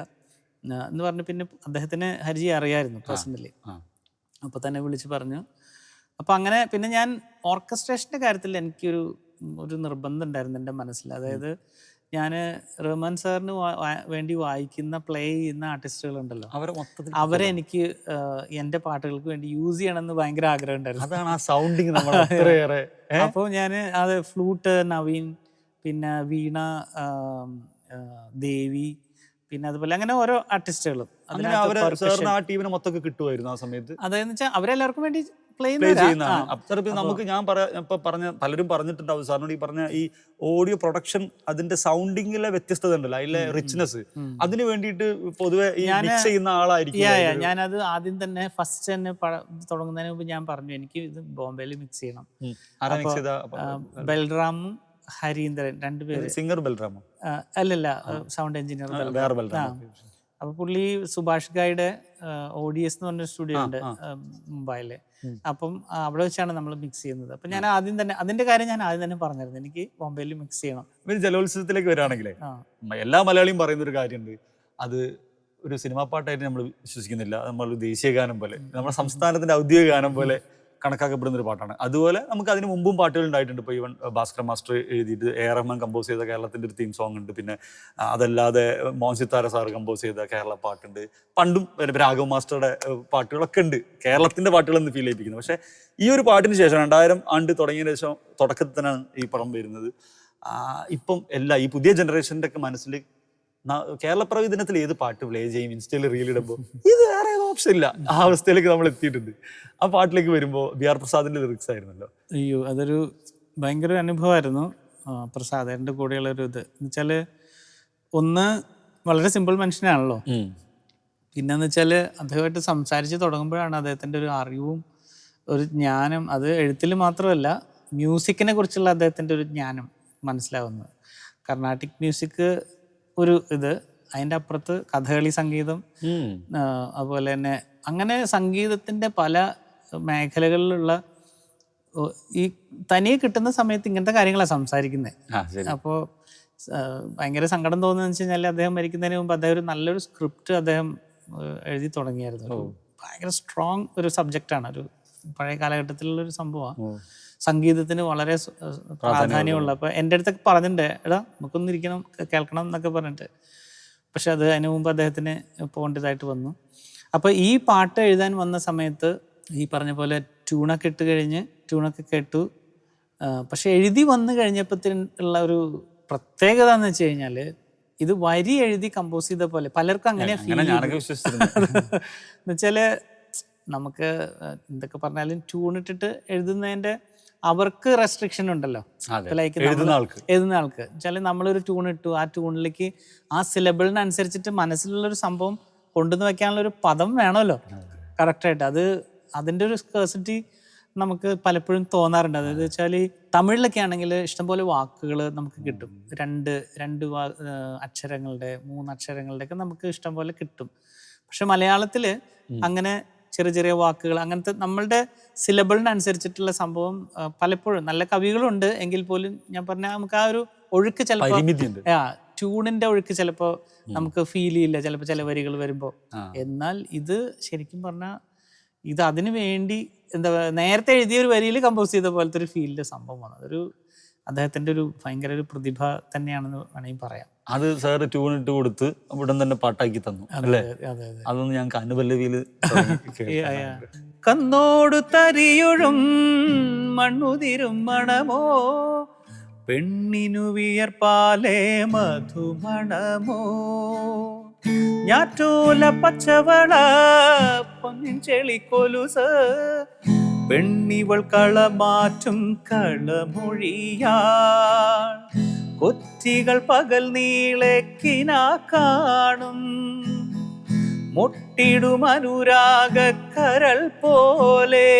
എന്ന് പറഞ്ഞു. പിന്നെ അദ്ദേഹത്തിന് ഹരിജിയെ അറിയാമായിരുന്നു പേഴ്സണലി, അപ്പോൾ തന്നെ വിളിച്ച് പറഞ്ഞു. അപ്പോൾ അങ്ങനെ പിന്നെ ഞാൻ ഓർക്കസ്ട്രേഷൻ്റെ കാര്യത്തിൽ എനിക്കൊരു നിർബന്ധം ഉണ്ടായിരുന്നു എൻ്റെ മനസ്സിൽ. അതായത് ഞാൻ റഹ്മാൻ സാറിന് വേണ്ടി വായിക്കുന്ന പ്ലേ ചെയ്യുന്ന ആർട്ടിസ്റ്റുകളുണ്ടല്ലോ അവരെ എനിക്ക് എൻ്റെ പാട്ടുകൾക്ക് വേണ്ടി യൂസ് ചെയ്യണമെന്ന് ഭയങ്കര ആഗ്രഹം ഉണ്ടായിരുന്നു. അപ്പോൾ ഞാൻ അത് ഫ്ലൂട്ട് നവീൻ, പിന്നെ വീണ, ദേവി, പിന്നെ അതുപോലെ അങ്ങനെ ഓരോ ആർട്ടിസ്റ്റുകളും അതായത് വെച്ചാൽ അവരെല്ലാവർക്കും വേണ്ടി പ്ലേ ചെയ്യുന്നതാണ്. നമുക്ക് ഞാൻ പലരും പറഞ്ഞിട്ടുണ്ടാവും സാറിനോട് ഈ പറഞ്ഞ ഈ ഓഡിയോ പ്രൊഡക്ഷൻ അതിന്റെ സൗണ്ടിങ്ങിലെ വ്യത്യസ്തത ഉണ്ടല്ലോ, അതിലെ റിച്ച്നെസ്, അതിന് വേണ്ടിയിട്ട് പൊതുവെ മിക്സ് ചെയ്യുന്ന ആളായിരിക്കും. ഞാനത് ആദ്യം തന്നെ ഫസ്റ്റ് തന്നെ തുടങ്ങുന്നതിന് മുമ്പ് ഞാൻ പറഞ്ഞു എനിക്ക് ഇത് ബോംബെയിൽ മിക്സ് ചെയ്യണം. ബൽറാമും ഹരീന്ദ്രൻ രണ്ടുപേര്, സിംഗർ ബൽറാമോ അല്ലല്ല സൗണ്ട് എഞ്ചിനീയർ. അപ്പൊ പുള്ളി സുഭാഷ് ഗായുടെ ODS എന്ന് പറഞ്ഞ സ്റ്റുഡിയോ ഉണ്ട് മുംബൈയില്. അപ്പം അവിടെ വെച്ചാണ് നമ്മൾ മിക്സ് ചെയ്യുന്നത്. അപ്പൊ ഞാൻ ആദ്യം തന്നെ അതിന്റെ കാര്യം ഞാൻ ആദ്യം തന്നെ പറഞ്ഞിരുന്നു, എനിക്ക് ബോംബെയിൽ മിക്സ് ചെയ്യണം. ജലോത്സവത്തിലേക്ക് വരികയാണെങ്കിലേ എല്ലാ മലയാളിയും പറയുന്ന ഒരു കാര്യമുണ്ട്, അത് ഒരു സിനിമാ പാട്ടായിട്ട് നമ്മൾ വിശ്വസിക്കുന്നില്ല, നമ്മൾ ദേശീയ ഗാനം പോലെ, നമ്മുടെ സംസ്ഥാനത്തിന്റെ ഔദ്യോഗിക ഗാനം പോലെ കണക്കാക്കപ്പെടുന്ന ഒരു പാട്ടാണ്. അതുപോലെ നമുക്ക് അതിന് മുമ്പും പാട്ടുകൾ ഉണ്ടായിട്ടുണ്ട്. ഇപ്പോൾ ഈവൻ ഭാസ്കർ മാസ്റ്റർ എഴുതിയിട്ട് A. റഹ്മാൻ കമ്പോസ് ചെയ്ത കേരളത്തിൻ്റെ ഒരു തീം സോങ് ഉണ്ട്. പിന്നെ അതല്ലാതെ മോഹൻ സിത്താര സാർ കമ്പോസ് ചെയ്ത കേരള പാട്ടുണ്ട്. പണ്ടും രാഘവ് മാസ്റ്ററുടെ പാട്ടുകളൊക്കെ ഉണ്ട്, കേരളത്തിൻ്റെ പാട്ടുകളെന്ന് ഫീൽ ചെയ്യിപ്പിക്കുന്നത്. പക്ഷേ ഈ ഒരു പാട്ടിന് ശേഷം 2000 ആണ്ട് തുടങ്ങിയതിന് ശേഷം തുടക്കത്തിൽ തന്നെയാണ് ഈ പടം വരുന്നത്. ഇപ്പം ഈ പുതിയ ജനറേഷൻ്റെ ഒക്കെ മനസ്സിൽ കേരളപ്പിറവി ദിനത്തിൽ ഏത് പാട്ട് പ്ലേ ചെയ്യും, ഇൻസ്റ്റയിൽ റീൽ ഇടുമ്പോൾ ഇത് വേറെ ഏതോ ഓപ്ഷൻ ഇല്ല, ആ അവസ്ഥയിലേക്ക് നമ്മൾ എത്തിയിട്ടുണ്ട്. ആ പാട്ടിലേക്ക് വരുമ്പോൾ B.R. പ്രസാദിന്റെ ലിറിക്സ് ആയിരുന്നല്ലോ. അയ്യോ അതൊരു ഭയങ്കര അനുഭവമായിരുന്നു. പ്രസാദിന്റെ കൂടെയുള്ള ഒരു ഇത് എന്നുവെച്ചാല് ഒന്ന് വളരെ സിമ്പിൾ മനുഷ്യനാണല്ലോ, പിന്നെന്ന് വെച്ചാല് അദ്ദേഹമായിട്ട് സംസാരിച്ച് തുടങ്ങുമ്പോഴാണ് അദ്ദേഹത്തിന്റെ ഒരു അറിവും ഒരു ജ്ഞാനം, അത് എഴുത്തിൽ മാത്രമല്ല മ്യൂസിക്കിനെ കുറിച്ചുള്ള അദ്ദേഹത്തിന്റെ ഒരു ജ്ഞാനം മനസ്സിലാവുന്നത്. കർണാട്ടിക് മ്യൂസിക് ഒരു ഇത്, അതിൻ്റെ അപ്പുറത്ത് കഥകളി സംഗീതം, അതുപോലെ തന്നെ അങ്ങനെ സംഗീതത്തിൻ്റെ പല മേഖലകളിലുള്ള ഈ തനിയെ കിട്ടുന്ന സമയത്ത് ഇങ്ങനത്തെ കാര്യങ്ങളാണ് സംസാരിക്കുന്നത്. അപ്പോൾ ഭയങ്കര സങ്കടം തോന്നുന്നത് വെച്ച് കഴിഞ്ഞാൽ അദ്ദേഹം മരിക്കുന്നതിന് മുമ്പ് അദ്ദേഹം ഒരു നല്ലൊരു സ്ക്രിപ്റ്റ് അദ്ദേഹം എഴുതി തുടങ്ങിയായിരുന്നു. ഒരു ഭയങ്കര സ്ട്രോങ് ഒരു സബ്ജക്റ്റാണ്, ഒരു പഴയ കാലഘട്ടത്തിലുള്ളൊരു സംഭവമാണ്. സംഗീതത്തിന് വളരെ പ്രാധാന്യമുള്ള. അപ്പോൾ എൻ്റെ അടുത്തൊക്കെ പറഞ്ഞിട്ടുണ്ട്, എടാ നമുക്കൊന്നും ഇരിക്കണം കേൾക്കണം എന്നൊക്കെ പറഞ്ഞിട്ട്. പക്ഷെ അത് അതിന് മുമ്പ് അദ്ദേഹത്തിന് പോകേണ്ടതായിട്ട് വന്നു. അപ്പോൾ ഈ പാട്ട് എഴുതാൻ വന്ന സമയത്ത് ഈ പറഞ്ഞ പോലെ ട്യൂണൊക്കെ ഇട്ട് കഴിഞ്ഞ് ട്യൂണൊക്കെ കേട്ടു. പക്ഷെ എഴുതി വന്നു കഴിഞ്ഞപ്പോഴത്തേനുള്ള ഒരു പ്രത്യേകത എന്ന് വെച്ച് കഴിഞ്ഞാൽ ഇത് വരി എഴുതി കമ്പോസ് ചെയ്ത പോലെ പലർക്കും അങ്ങനെ ഫീൽ എന്നുവെച്ചാൽ നമുക്ക് എന്തൊക്കെ പറഞ്ഞാലും ട്യൂൺ ഇട്ടിട്ട് എഴുതുന്നതിൻ്റെ അവർക്ക് റെസ്ട്രിക്ഷൻ ഉണ്ടല്ലോ. ലൈക്ക് എഴുതുന്ന ആൾക്ക് വെച്ചാൽ നമ്മളൊരു ട്യൂൺ ഇട്ടു, ആ ട്യൂണിലേക്ക് ആ സിലബിളിനനുസരിച്ചിട്ട് മനസ്സിലുള്ളൊരു സംഭവം കൊണ്ടുവന്ന് വെക്കാനുള്ളൊരു പദം വേണമല്ലോ കറക്റ്റായിട്ട്. അതിൻ്റെ ഒരു സ്കേഴ്സിറ്റി നമുക്ക് പലപ്പോഴും തോന്നാറുണ്ട്. അതായത് വെച്ചാൽ തമിഴിലൊക്കെ ആണെങ്കിൽ ഇഷ്ടംപോലെ വാക്കുകൾ നമുക്ക് കിട്ടും, രണ്ട് അക്ഷരങ്ങളുടെ 3 അക്ഷരങ്ങളുടെ ഒക്കെ നമുക്ക് ഇഷ്ടംപോലെ കിട്ടും. പക്ഷെ മലയാളത്തിൽ അങ്ങനെ ചെറിയ ചെറിയ വാക്കുകൾ അങ്ങനത്തെ നമ്മളുടെ സിലബിളിനനുസരിച്ചിട്ടുള്ള സംഭവം പലപ്പോഴും നല്ല കവികളുണ്ട് എങ്കിൽ പോലും ഞാൻ പറഞ്ഞ നമുക്ക് ആ ഒരു ഒഴുക്ക് ചിലപ്പോൾ ട്യൂണിന്റെ ഒഴുക്ക് ചിലപ്പോൾ നമുക്ക് ഫീൽ ചെയ്യില്ല ചിലപ്പോൾ ചില വരികൾ വരുമ്പോൾ. എന്നാൽ ഇത് ശരിക്കും പറഞ്ഞാൽ ഇത് അതിനു വേണ്ടി എന്താ പറയുക, നേരത്തെ എഴുതിയ ഒരു വരിയിൽ കമ്പോസ് ചെയ്ത പോലത്തെ ഒരു ഫീലിന്റെ സംഭവമാണ്. അതൊരു അദ്ദേഹത്തിന്റെ ഒരു ഭയങ്കര ഒരു പ്രതിഭ തന്നെയാണെന്ന് വേണമെങ്കിൽ പറയാം. അത് സാറ് ട്യൂൺ ഇട്ട് കൊടുത്ത് ഇവിടെ തന്നെ പാട്ടാക്കി തന്നു അല്ലേ? അതൊന്ന് ഞങ്ങൾക്ക് അനുപല്ലവിയില് കന്നോടു തരിയൊഴും മണ്ണുതിരും മണമോ, പെണ്ണിനു വിയർപ്പാലേ മധുമണമോ, ഞാറ്റോല പച്ചവള പൊന്നിൻ ചെളിക്കൊലുസ്, പെണ്ണിവൾ കളമാറ്റും കളമൊഴിയാൾ, കൊച്ചികൾ പകൽ നീളക്കിനാ കാണും, മുട്ടിടും അനുരാഗ കരൾ പോലെ,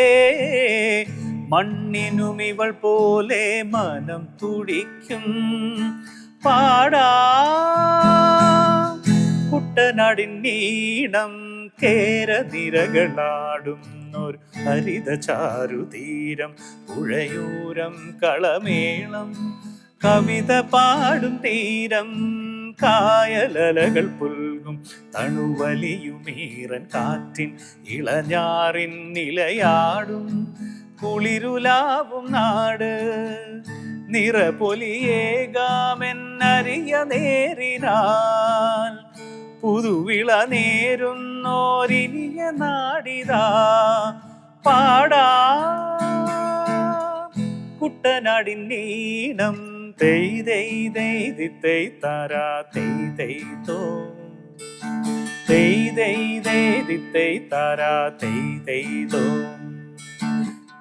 മണ്ണിനും ഇവൾ പോലെ മനം തുടിക്കും, പാടാ കുട്ടനാടിൻ നീണം കേരനിരകളാടും ഒരു ഹരിത ചാരുതീരം, പുഴയൂരം കളമേളം കവിത പാടും തീരം, കായലലകൾ പുൽകും തണുവലിയുമീറൻ കാറ്റിൻ ഇളഞ്ഞാറിൻ നിലയാടും, കുളിരുലാവും നാട് നിറപൊലിയേകാമെന്നറിയ നേരിനാൽ, പുതുവിള നേരുന്നോരിനിയ നാടിതാ, പാടാ കുട്ടനാടിൻ നീണം തെയ് തെയ് തെയ് തെയ് താരാ തെയ് തെയ് തോ, തെയ് തെയ് തെയ് തെയ് താരാ തെയ് തെയ് തോ,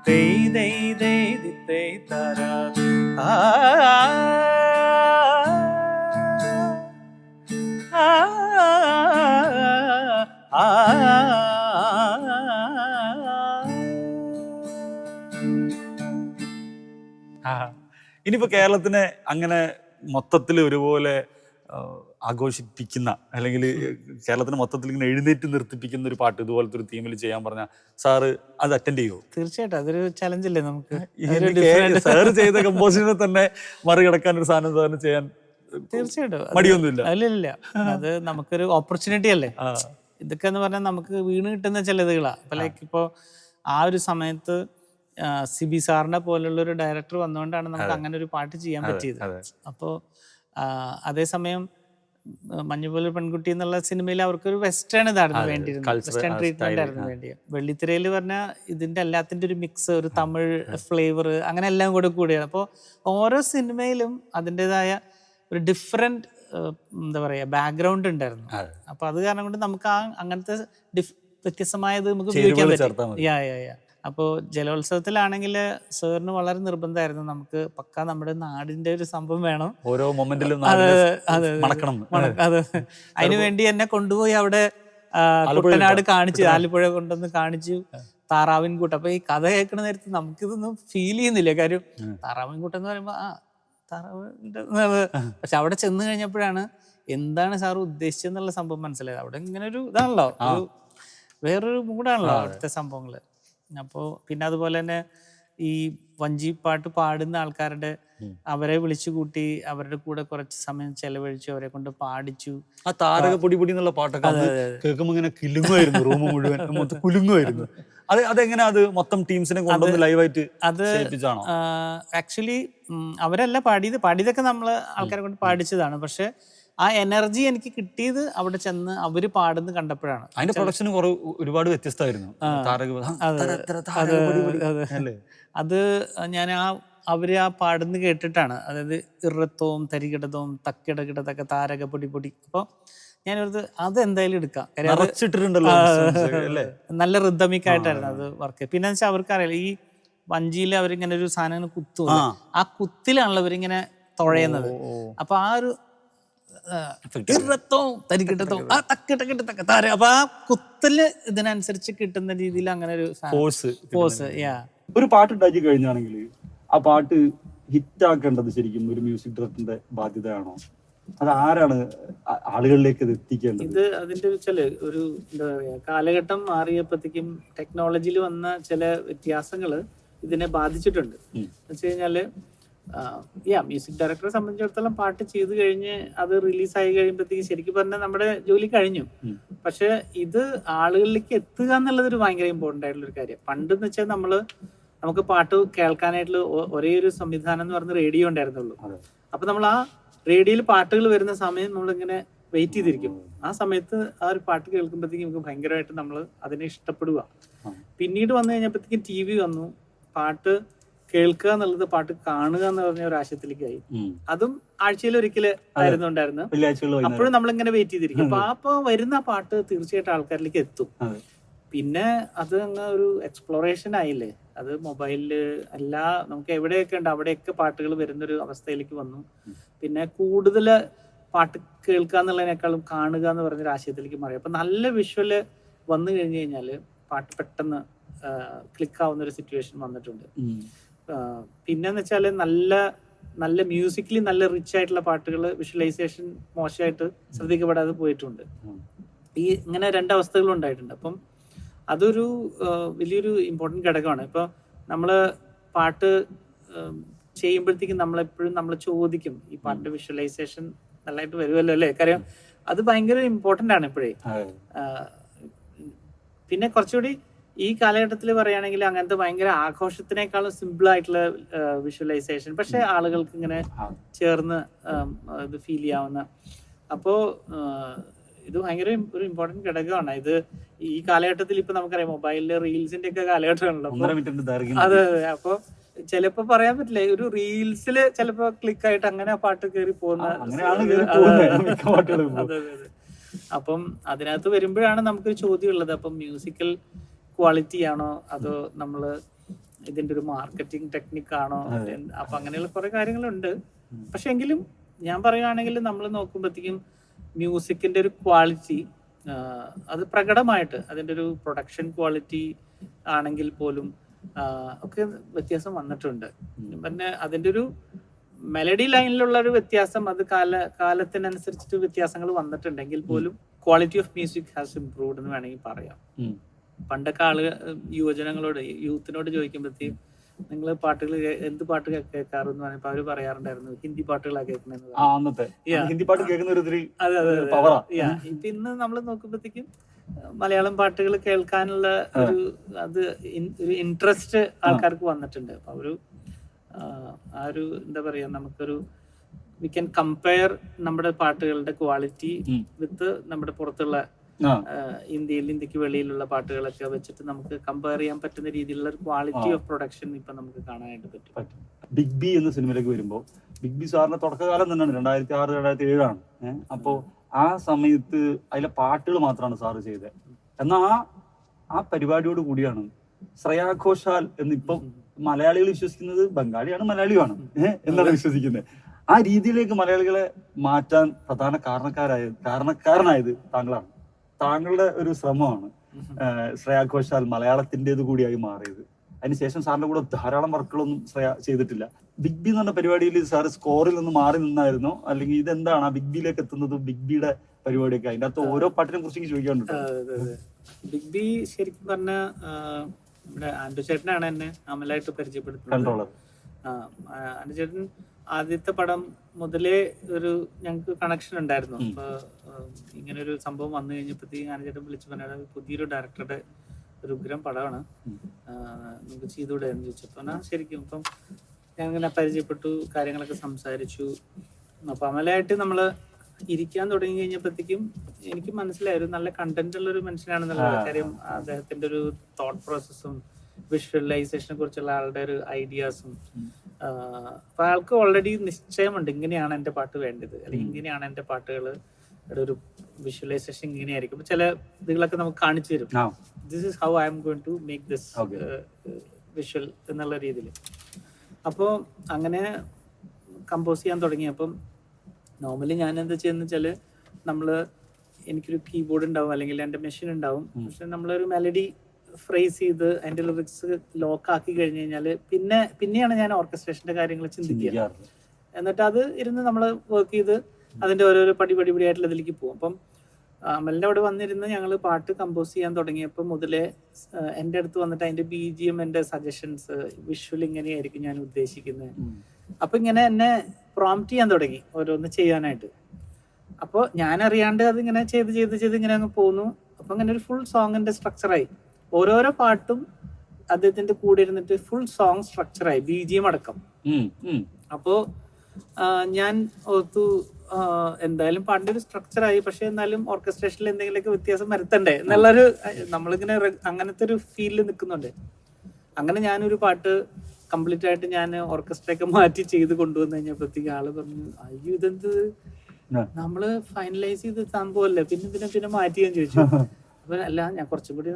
തെയ് തെയ് തെയ് തെയ് താരാ. ഇനിയിപ്പോ കേരളത്തിനെ അങ്ങനെ മൊത്തത്തിൽ ഒരുപോലെ ആഘോഷിപ്പിക്കുന്ന അല്ലെങ്കിൽ കേരളത്തിന് മൊത്തത്തിൽ ഇങ്ങനെ എഴുന്നേറ്റ് നിർത്തിപ്പിക്കുന്ന ഒരു പാട്ട് ഇതുപോലത്തെ ഒരു തീമിൽ ചെയ്യാൻ പറഞ്ഞാൽ സാറ് അത് അറ്റൻഡ് ചെയ്യുമോ? തീർച്ചയായിട്ടും അതൊരു ചലഞ്ചല്ലേ നമുക്ക്. സാറ് ചെയ്ത കമ്പോസിഷനെ തന്നെ മറികടക്കാൻ ഒരു സാധനം ചെയ്യാൻ തീർച്ചയായിട്ടും മടിയൊന്നുമില്ല. അല്ല, അത് നമുക്കൊരു ഓപ്പർച്യൂണിറ്റി അല്ലേ ഇതൊക്കെ എന്ന് പറഞ്ഞാൽ. നമുക്ക് വീണ് കിട്ടുന്ന ചിലതുകളാണ്. അപ്പൊ ലൈക്ക് ഇപ്പോൾ ആ ഒരു സമയത്ത് സിബി സാറിനെ പോലുള്ള ഒരു ഡയറക്ടർ വന്നുകൊണ്ടാണ് നമുക്ക് അങ്ങനെ ഒരു പാട്ട് ചെയ്യാൻ പറ്റിയത്. അപ്പോൾ അതേസമയം മഞ്ഞുപോലെ പെൺകുട്ടി എന്നുള്ള സിനിമയിൽ അവർക്കൊരു വെസ്റ്റേൺ ഇതായിരുന്നു വേണ്ടിയിരുന്നത്, വെസ്റ്റേൺ ട്രീറ്റ്മെന്റ് ആയിരുന്നു വേണ്ടിയത്. വെള്ളിത്തിരയിൽ പറഞ്ഞാൽ ഇതിന്റെ എല്ലാത്തിന്റെ ഒരു മിക്സ്, ഒരു തമിഴ് ഫ്ലേവർ, അങ്ങനെ എല്ലാം കൂടെ കൂടിയാണ്. അപ്പോൾ ഓരോ സിനിമയിലും അതിൻ്റെതായ ഒരു ഡിഫറെന്റ് എന്താ പറയുക ബാക്ക്ഗ്രൗണ്ട് ഉണ്ടായിരുന്നു. അപ്പൊ അത് കാരണം കൊണ്ട് നമുക്ക് അങ്ങനത്തെ വ്യത്യസ്തമായത് നമുക്ക് ഉപയോഗിക്കാൻ പറ്റും. അപ്പോൾ ജലോത്സവത്തിലാണെങ്കിൽ സാറിന് വളരെ നിർബന്ധമായിരുന്നു നമുക്ക് പക്ക നമ്മുടെ നാടിന്റെ ഒരു സംഭവം വേണം, ഓരോ മൊമെന്റിലും. അതെ, അതിനു വേണ്ടി എന്നെ കൊണ്ടുപോയി അവിടെ കുട്ടനാട് കാണിച്ചു, ആലപ്പുഴ കൊണ്ടുവന്ന് കാണിച്ചു താറാവിൻകൂട്ട്. അപ്പൊ ഈ കഥ കേൾക്കുന്ന നേരത്ത് നമുക്കിതൊന്നും ഫീൽ ചെയ്യുന്നില്ല. കാര്യം താറാവിൻകൂട്ട് എന്ന് പറയുമ്പോ താറാവിന്റെ, പക്ഷെ അവിടെ ചെന്ന് കഴിഞ്ഞപ്പോഴാണ് എന്താണ് സാർ ഉദ്ദേശിച്ചെന്നുള്ള സംഭവം മനസ്സിലായത്. അവിടെ ഇങ്ങനെ ഒരു ഇതാണല്ലോ, ഒരു വേറൊരു മൂഡാണല്ലോ അവിടുത്തെ സംഭവങ്ങള്. അപ്പോൾ പിന്നെ അതുപോലെ തന്നെ ഈ വഞ്ചിപ്പാട്ട് പാടുന്ന ആൾക്കാരുടെ അവരെ വിളിച്ചു കൂട്ടി അവരുടെ കൂടെ കുറച്ച് സമയം ചെലവഴിച്ചു, അവരെ കൊണ്ട് പാടിച്ചു. ആ താരക പൊടി പൊടി എന്നുള്ള പാട്ടൊക്കെ കേൾക്കുമ്പോൾ ഇങ്ങനെ കിലുങ്ങുമായിരുന്നു, റൂം മുഴുവൻ മൊത്തം കുലുങ്ങുമായിരുന്നു. അതെങ്ങനെ അത് മൊത്തം ടീംസിനെ കൊണ്ടുവന്ന് ലൈവായിട്ട് അത് ആക്ച്വലി അവരല്ല പാടിയതൊക്കെ നമ്മൾ ആൾക്കാരെ കൊണ്ട് പാടിച്ചതാണ്. പക്ഷെ ആ എനർജി എനിക്ക് കിട്ടിയത് അവിടെ ചെന്ന് അവര് പാടുന്ന കണ്ടപ്പോഴാണ്. അതിന്റെ പ്രൊഡക്ഷൻ ഒരുപാട് വ്യത്യസ്തമായിരുന്നു. അത് ഞാൻ അവര് ആ പാടുന്ന കേട്ടിട്ടാണ്. അതായത് ഇറത്തവും തരികിടതവും തക്കിടകിടതൊക്കെ താരക പൊടി പൊടി. അപ്പൊ ഞാനത് അതെന്തായാലും എടുക്കാം. നല്ല റിതമിക് ആയിട്ടായിരുന്നു അത് വർക്ക്. പിന്നെ വെച്ചാൽ അവർക്ക് അറിയില്ല, ഈ വഞ്ചിയിൽ അവരിങ്ങനെ ഒരു സാധനം കുത്തും, ആ കുത്തിലാണല്ലോ അവരിങ്ങനെ തുഴയുന്നത്. അപ്പൊ ആ ഒരു അപ്പൊ ആ കുത്തല് ഇതിനനുസരിച്ച് കിട്ടുന്ന രീതിയിൽ അങ്ങനെ ഒരു ഫോഴ്സ്. ഒരു പാട്ട് ഉണ്ടാക്കി കഴിഞ്ഞാണെങ്കിൽ ആ പാട്ട് ഹിറ്റ് ആക്കേണ്ടത് ശരിക്കും ഒരു മ്യൂസിക് ഡയറക്ടറിന്റെ ബാധ്യതയാണോ? അത് ആരാണ് ആളുകളിലേക്ക് ഇത് എത്തിക്കേണ്ടത്? ഇത് അതിന്റെ വെച്ചാല് ഒരു എന്താ പറയാ, കാലഘട്ടം മാറിയപ്പോഴത്തേക്കും ടെക്നോളജിയിൽ വന്ന ചില വ്യത്യാസങ്ങള് ഇതിനെ ബാധിച്ചിട്ടുണ്ട്. എന്ന് വെച്ച് കഴിഞ്ഞാല് മ്യൂസിക് ഡയറക്ടറെ സംബന്ധിച്ചിടത്തോളം പാട്ട് ചെയ്ത് കഴിഞ്ഞ് അത് റിലീസായി കഴിയുമ്പോഴത്തേക്കും ശരിക്കും പറഞ്ഞാൽ നമ്മുടെ ജോലി കഴിഞ്ഞു. പക്ഷെ ഇത് ആളുകളിലേക്ക് എത്തുക എന്നുള്ളത് ഒരു ഭയങ്കര ഇമ്പോർട്ടന്റ് ആയിട്ടുള്ള ഒരു കാര്യം. പണ്ടെന്ന് വെച്ചാൽ നമുക്ക് പാട്ട് കേൾക്കാനായിട്ടുള്ള ഒരേ ഒരു സംവിധാനം എന്ന് പറയുന്നത് റേഡിയോ ഉണ്ടായിരുന്നുള്ളൂ. അപ്പൊ നമ്മൾ ആ റേഡിയോയിൽ പാട്ടുകൾ വരുന്ന സമയം നമ്മളിങ്ങനെ വെയിറ്റ് ചെയ്തിരിക്കും. ആ സമയത്ത് ആ ഒരു പാട്ട് കേൾക്കുമ്പോഴത്തേക്കും നമുക്ക് ഭയങ്കരമായിട്ട് നമ്മൾ അതിനെ ഇഷ്ടപ്പെടുക. പിന്നീട് വന്നു കഴിഞ്ഞപ്പോഴത്തേക്കും TV വന്നു. പാട്ട് കേൾക്കുക എന്നുള്ളത് പാട്ട് കാണുക എന്ന് പറഞ്ഞ ഒരു ആശയത്തിലേക്കായി. അതും ആഴ്ചയിൽ ഒരിക്കൽ ആയിരുന്നു ഉണ്ടായിരുന്നു. അപ്പോഴും നമ്മളിങ്ങനെ വെയിറ്റ് ചെയ്തിരിക്കും. അപ്പൊ വരുന്ന പാട്ട് തീർച്ചയായിട്ടും ആൾക്കാരിലേക്ക് എത്തും. പിന്നെ അത് അങ്ങ് ഒരു എക്സ്പ്ലോറേഷൻ ആയില്ലേ. അത് മൊബൈലില് നമുക്ക് എവിടെയൊക്കെ ഉണ്ട് അവിടെയൊക്കെ പാട്ടുകൾ വരുന്നൊരു അവസ്ഥയിലേക്ക് വന്നു. പിന്നെ കൂടുതൽ പാട്ട് കേൾക്കുക എന്നുള്ളതിനേക്കാളും കാണുക എന്ന് പറഞ്ഞൊരു ആശയത്തിലേക്ക് മാറി. അപ്പൊ നല്ല വിഷ്വല് വന്നു കഴിഞ്ഞു കഴിഞ്ഞാല് പാട്ട് പെട്ടെന്ന് ക്ലിക്ക് ആവുന്ന ഒരു സിറ്റുവേഷൻ വന്നിട്ടുണ്ട്. പിന്നെന്ന് വെച്ചാല് നല്ല മ്യൂസിക്കലി നല്ല റിച്ച് ആയിട്ടുള്ള പാട്ടുകൾ വിഷ്വലൈസേഷൻ മോശമായിട്ട് ശ്രദ്ധിക്കപ്പെടാതെ പോയിട്ടുണ്ട്. ഇങ്ങനെ രണ്ടവസ്ഥകളും ഉണ്ടായിട്ടുണ്ട്. അപ്പം അതൊരു വലിയൊരു ഇമ്പോർട്ടൻറ്റ് ഘടകമാണ്. ഇപ്പൊ നമ്മള് പാട്ട് ചെയ്യുമ്പോഴത്തേക്കും നമ്മളെപ്പോഴും നമ്മൾ ചോദിക്കും, ഈ പാട്ടിന്റെ വിഷ്വലൈസേഷൻ നല്ലതായിട്ട് വരുമല്ലോ അല്ലേ? കാര്യം അത് ഭയങ്കര ഇമ്പോർട്ടന്റ് ആണ് ഇപ്പോഴേ. പിന്നെ കുറച്ചുകൂടി ഈ കാലഘട്ടത്തിൽ പറയുകയാണെങ്കിൽ അങ്ങനത്തെ ഭയങ്കര ആഘോഷത്തിനേക്കാളും സിമ്പിൾ ആയിട്ടുള്ള വിഷ്വലൈസേഷൻ, പക്ഷെ ആളുകൾക്ക് ഇങ്ങനെ ചേർന്ന് ഇത് ഫീൽ ചെയ്യാവുന്ന. അപ്പോ ഇത് ഭയങ്കര ഒരു ഇമ്പോർട്ടന്റ് ഘടകമാണ്. ഇത് ഈ കാലഘട്ടത്തിൽ ഇപ്പൊ നമുക്കറിയാം മൊബൈലില് റീൽസിന്റെ ഒക്കെ കാലഘട്ടമാണല്ലോ. അതെ. അപ്പൊ ചിലപ്പോ പറയാൻ പറ്റില്ല, ഒരു റീൽസില് ചിലപ്പോ ക്ലിക്ക് ആയിട്ട് അങ്ങനെ പാട്ട് കയറി പോകുന്ന. അതെ. അപ്പം അതിനകത്ത് വരുമ്പോഴാണ് നമുക്കൊരു ചോദ്യം ഉള്ളത്, അപ്പം മ്യൂസിക്കൽ ക്വാളിറ്റി ആണോ അതോ നമ്മള് ഇതിന്റെ ഒരു മാർക്കറ്റിംഗ് ടെക്നിക്കാണോ? അപ്പൊ അങ്ങനെയുള്ള കുറെ കാര്യങ്ങളുണ്ട്. പക്ഷെ എങ്കിലും ഞാൻ പറയുകയാണെങ്കിൽ നമ്മൾ നോക്കുമ്പോഴത്തേക്കും മ്യൂസിക്കിന്റെ ഒരു ക്വാളിറ്റി അത് പ്രകടമായിട്ട് അതിന്റെ ഒരു പ്രൊഡക്ഷൻ ക്വാളിറ്റി ആണെങ്കിൽ പോലും ഒക്കെ വ്യത്യാസം വന്നിട്ടുണ്ട്. പിന്നെ അതിന്റെ ഒരു മെലഡി ലൈനിലുള്ള ഒരു വ്യത്യാസം അത് കാലത്തിനനുസരിച്ചിട്ട് വ്യത്യാസങ്ങൾ വന്നിട്ടുണ്ടെങ്കിൽ പോലും quality of music has improved എന്ന് വേണമെങ്കിൽ പറയാം. പണ്ടൊക്കെ യുവജനങ്ങളോട് യൂത്തിനോട് ചോദിക്കുമ്പോഴത്തേക്കും നിങ്ങൾ പാട്ടുകൾ എന്ത് പാട്ട് കേൾക്കാറെന്ന് പറഞ്ഞപ്പോ അവര് പറയാറുണ്ടായിരുന്നു ഹിന്ദി പാട്ടുകളാണ് കേൾക്കുന്നത്. ഇപ്പൊ ഇന്ന് നമ്മൾ നോക്കുമ്പോഴത്തേക്കും മലയാളം പാട്ടുകൾ കേൾക്കാനുള്ള ഒരു ഇൻട്രസ്റ്റ് ആൾക്കാർക്ക് വന്നിട്ടുണ്ട്. അപ്പൊ ആ ഒരു എന്താ പറയാ, നമുക്കൊരു വി ക്യാൻ കമ്പയർ നമ്മുടെ പാട്ടുകളുടെ ക്വാളിറ്റി വിത്ത് നമ്മുടെ പുറത്തുള്ള ഇന്ത്യക്ക് വെളിയിലുള്ള പാട്ടുകളൊക്കെ വെച്ചിട്ട് നമുക്ക് കമ്പയർ ചെയ്യാൻ പറ്റുന്ന രീതിയിലുള്ള ഒരു ക്വാളിറ്റി ഓഫ് പ്രൊഡക്ഷൻ ഇപ്പൊ നമുക്ക് കാണാനായിട്ട് പറ്റും. ബിഗ് ബി എന്ന സിനിമയിലേക്ക് വരുമ്പോൾ ബിഗ് ബി സാറിന്റെ തുടക്കകാലം തന്നെയാണ് 2006, 2007 അപ്പോ ആ സമയത്ത് അതിലെ പാട്ടുകൾ മാത്രമാണ് സാറ് ചെയ്തത്. എന്നാൽ ആ പരിപാടിയോട് കൂടിയാണ് ശ്രേയാ ഘോഷാൽ എന്നിപ്പം മലയാളികൾ വിശ്വസിക്കുന്നത് ബംഗാളിയാണ് മലയാളിയാണ് എന്നാണ് വിശ്വസിക്കുന്നത്. ആ രീതിയിലേക്ക് മലയാളികളെ മാറ്റാൻ പ്രധാന കാരണക്കാരനായത് താങ്കളാണ്. താങ്കളുടെ ഒരു ശ്രമമാണ് ശ്രേയാ ഘോഷാൽ മലയാളത്തിൻ്റെത് കൂടിയായി മാറിയത്. അതിനുശേഷം സാറിന്റെ കൂടെ ധാരാളം വർക്കുകളൊന്നും ശ്രേയ ചെയ്തിട്ടില്ല. ബിഗ് ബി എന്ന് പറഞ്ഞ പരിപാടിയിൽ സാറ് സ്കോറിൽ നിന്ന് മാറി നിന്നായിരുന്നോ, അല്ലെങ്കിൽ ഇതെന്താണ് ആ ബിഗ് ബിയിലേക്ക് എത്തുന്നത്? ബിഗ് ബിയുടെ പരിപാടിയൊക്കെ അതിന്റെ അകത്ത് ഓരോ പാട്ടിനെ കുറിച്ച് ചോദിക്കാറുണ്ട്. ബിഗ് ബി ശരിക്കും പറഞ്ഞ നമ്മുടെ ആൻഡു ചേട്ടനാണ് എന്നെ അമലായിട്ട് പരിചയപ്പെടുത്തുന്നത്. കൺട്രോളർ. ആൻഡു ചേട്ടൻ ആദ്യത്തെ പടം മുതലേ ഒരു ഞങ്ങൾക്ക് കണക്ഷൻ ഉണ്ടായിരുന്നു. അപ്പൊ ഇങ്ങനെ ഒരു സംഭവം വന്നു കഴിഞ്ഞപ്പോഴത്തേക്കും ആൻഡു ചേട്ടൻ വിളിച്ചു പറഞ്ഞാൽ പുതിയൊരു ഡയറക്ടറുടെ ഒരു ഉഗ്രം പടമാണ്, നമുക്ക് ചെയ്തുകൂടെ എന്ന് ചോദിച്ചപ്പോൾ ശരിക്കും. അപ്പം ഞാൻ ഇങ്ങനെ പരിചയപ്പെട്ടു, കാര്യങ്ങളൊക്കെ സംസാരിച്ചു. അപ്പൊ അമലായിട്ട് നമ്മള് ഇരിക്കാൻ തുടങ്ങി കഴിഞ്ഞപ്പോഴത്തേക്കും എനിക്ക് മനസ്സിലായി ഒരു നല്ല കണ്ടന്റ് ഉള്ള ഒരു മനുഷ്യനാണെന്നുള്ള കാര്യം. അദ്ദേഹത്തിന്റെ ഒരു തോട്ട് പ്രോസസ്സും വിഷ്വലൈസേഷനെ കുറിച്ചുള്ള ആളുടെ ഒരു ഐഡിയാസും, അപ്പൊ ആൾക്ക് ഓൾറെഡി നിശ്ചയമുണ്ട് ഇങ്ങനെയാണ് എൻ്റെ പാട്ട് വേണ്ടത്, അല്ലെങ്കിൽ ഇങ്ങനെയാണ് എൻ്റെ പാട്ടുകൾ ഒരു വിഷ്വലൈസേഷൻ ഇങ്ങനെയായിരിക്കും. ചില ഇതുകളൊക്കെ നമുക്ക് കാണിച്ചു തരും, this is how I am going to make this visual എന്നുള്ള രീതിയിൽ. അപ്പോൾ അങ്ങനെ കമ്പോസ് ചെയ്യാൻ തുടങ്ങിയപ്പം നോർമലി ഞാൻ എന്താ ചെയ്യുന്ന വെച്ചാൽ എനിക്കൊരു കീബോർഡ് ഉണ്ടാവും അല്ലെങ്കിൽ എൻ്റെ മെഷീൻ ഉണ്ടാവും. പക്ഷെ നമ്മളൊരു മെലഡി ഫ്രേസ് ചെയ്ത് അതിൻ്റെ ലിറിക്സ് ലോക്ക് ആക്കി കഴിഞ്ഞ് കഴിഞ്ഞാൽ പിന്നെയാണ് ഞാൻ ഓർക്കസ്ട്രേഷൻ്റെ കാര്യങ്ങൾ ചിന്തിക്കുക. എന്നിട്ട് അത് ഇരുന്ന് നമ്മൾ വർക്ക് ചെയ്ത് അതിൻ്റെ ഓരോരോ പടിപടിയായിട്ടുള്ള ഇതിലേക്ക് പോകും. അപ്പം അമലിൻ്റെ അവിടെ വന്നിരുന്ന് ഞങ്ങൾ പാട്ട് കമ്പോസ് ചെയ്യാൻ തുടങ്ങിയപ്പോൾ മുതലേ എൻ്റെ അടുത്ത് വന്നിട്ട് അതിൻ്റെ BGM, എൻ്റെ സജഷൻസ്, വിഷ്വൽ ഇങ്ങനെയായിരിക്കും ഞാൻ ഉദ്ദേശിക്കുന്നത്. അപ്പൊ ഇങ്ങനെ എന്നെ പ്രോംപ്റ്റ് ചെയ്യാൻ തുടങ്ങി ഓരോന്ന് ചെയ്യാനായിട്ട്. അപ്പോൾ ഞാൻ അറിയാണ്ട് അതിങ്ങനെ ചെയ്ത് ഇങ്ങനെ അങ്ങ് പോന്നു. അപ്പൊ അങ്ങനെ ഒരു ഫുൾ സോങ്ങിന്റെ സ്ട്രക്ചറായി. ഓരോരോ പാട്ടും അദ്ദേഹത്തിന്റെ കൂടെ ഇരുന്നിട്ട് ഫുൾ സോങ് സ്ട്രക്ചറായി, BGM അടക്കം. അപ്പോ ഞാൻ ഓർത്തു എന്തായാലും പാട്ടിന്റെ ഒരു സ്ട്രക്ചറായി, പക്ഷെ എന്നാലും ഓർക്കസ്ട്രേഷനിൽ എന്തെങ്കിലുമൊക്കെ വ്യത്യാസം വരുത്തണ്ടേ എന്നുള്ളൊരു നമ്മളിങ്ങനെ അങ്ങനത്തെ ഒരു ഫീലിൽ നിൽക്കുന്നുണ്ട്. അങ്ങനെ ഞാനൊരു പാട്ട് കംപ്ലീറ്റ് ആയിട്ട് ഞാൻ ഓർക്കസ്ട്രയൊക്കെ മാറ്റി ചെയ്ത് കൊണ്ടുവന്നു കഴിഞ്ഞപ്പോഴത്തേക്ക് ആള് പറഞ്ഞു, അയ്യോ ഇതെന്ത് നമ്മള് ഫൈനലൈസ് ചെയ്ത് സംഭവമല്ലേ, പിന്നെ മാറ്റിയെന്ന് ചോദിച്ചു. അപ്പൊ അല്ല ഞാൻ കുറച്ചും കൂടി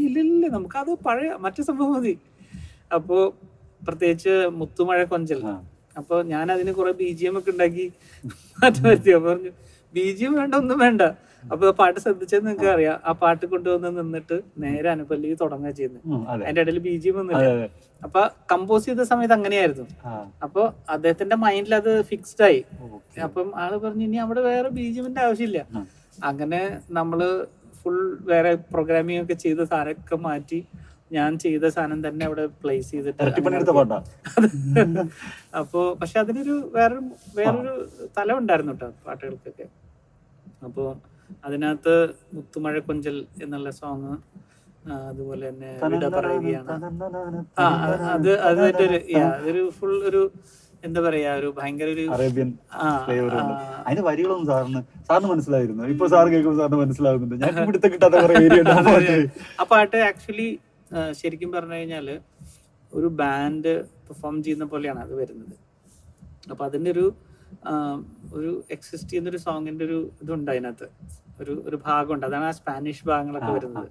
ഇല്ല നമുക്കത് പഴയ മറ്റു സംഭവം മതി. അപ്പോ പ്രത്യേകിച്ച് മുത്തുമഴ കൊഞ്ചൽ, അപ്പൊ ഞാൻ അതിന് കുറെ BGM ഒക്കെ ഉണ്ടാക്കി മാറ്റം വരുത്തി. അപ്പൊ പറഞ്ഞു BGM വേണ്ട, ഒന്നും വേണ്ട. അപ്പൊ പാട്ട് ശ്രദ്ധിച്ചെന്ന് നിങ്ങൾക്ക് അറിയാം, ആ പാട്ട് കൊണ്ടുവന്ന് നിന്നിട്ട് നേരെ അനുപല്ലി തുടങ്ങുക ചെയ്യുന്നത്, അതിന്റെ ഇടയിൽ BGM ഒന്നുമില്ല. അപ്പൊ കമ്പോസ് ചെയ്ത സമയത്ത് അങ്ങനെയായിരുന്നു. അപ്പൊ അദ്ദേഹത്തിന്റെ മൈൻഡിൽ അത് ഫിക്സ്ഡ് ആയി. അപ്പം ആള് പറഞ്ഞു ഇനി അവിടെ വേറെ BGMന്റെ ആവശ്യമില്ല. അങ്ങനെ നമ്മള് ഫുൾ വേറെ പ്രോഗ്രാമിംഗ് ഒക്കെ ചെയ്ത സാധനമൊക്കെ മാറ്റി ഞാൻ ചെയ്ത സാധനം തന്നെ അവിടെ പ്ലേസ് ചെയ്തിട്ട്. അപ്പോ പക്ഷെ അതിനൊരു വേറൊരു തലം ഉണ്ടായിരുന്നു കേട്ടോ പാട്ടുകൾക്കൊക്കെ. അപ്പോ അതിനകത്ത് മുത്തുമഴ കൊഞ്ചൽ എന്നുള്ള സോങ്, അതുപോലെ തന്നെ വിട പറയുകയാണ്. അതൊരു ഫുൾ ഒരു എന്താ പറയാ, ഒരു ഭയങ്കര ഒരു അറേബ്യൻ ഫ്ലേവർ ഉണ്ട്. അതിന്റെ വരികളൊന്നും സാറിന് മനസ്സിലായിരുന്നു? ഇപ്പൊ സാർ കേൾക്കുമ്പോൾ സാറിന് മനസ്സിലാകുന്നുണ്ട്. ഞാൻ ഇവിടുത്തെ കിട്ടാത്ത കുറെ ഏരിയ ഉണ്ട്. ആ പാട്ട് ആക്ച്വലി ശരിക്കും പറഞ്ഞു കഴിഞ്ഞാല് ഒരു ബാൻഡ് പെർഫോം ചെയ്യുന്ന പോലെയാണ് അത് വരുന്നത്. അപ്പൊ അതിന്റെ ഒരു എക്സിസ്റ്റ് ചെയ്യുന്ന ഒരു സോങ്ങിന്റെ ഒരു ഇതുണ്ട് അതിനകത്ത്, ഒരു ഭാഗമുണ്ട്. അതാണ് ആ സ്പാനിഷ് ഭാഗങ്ങളൊക്കെ വരുന്നത്.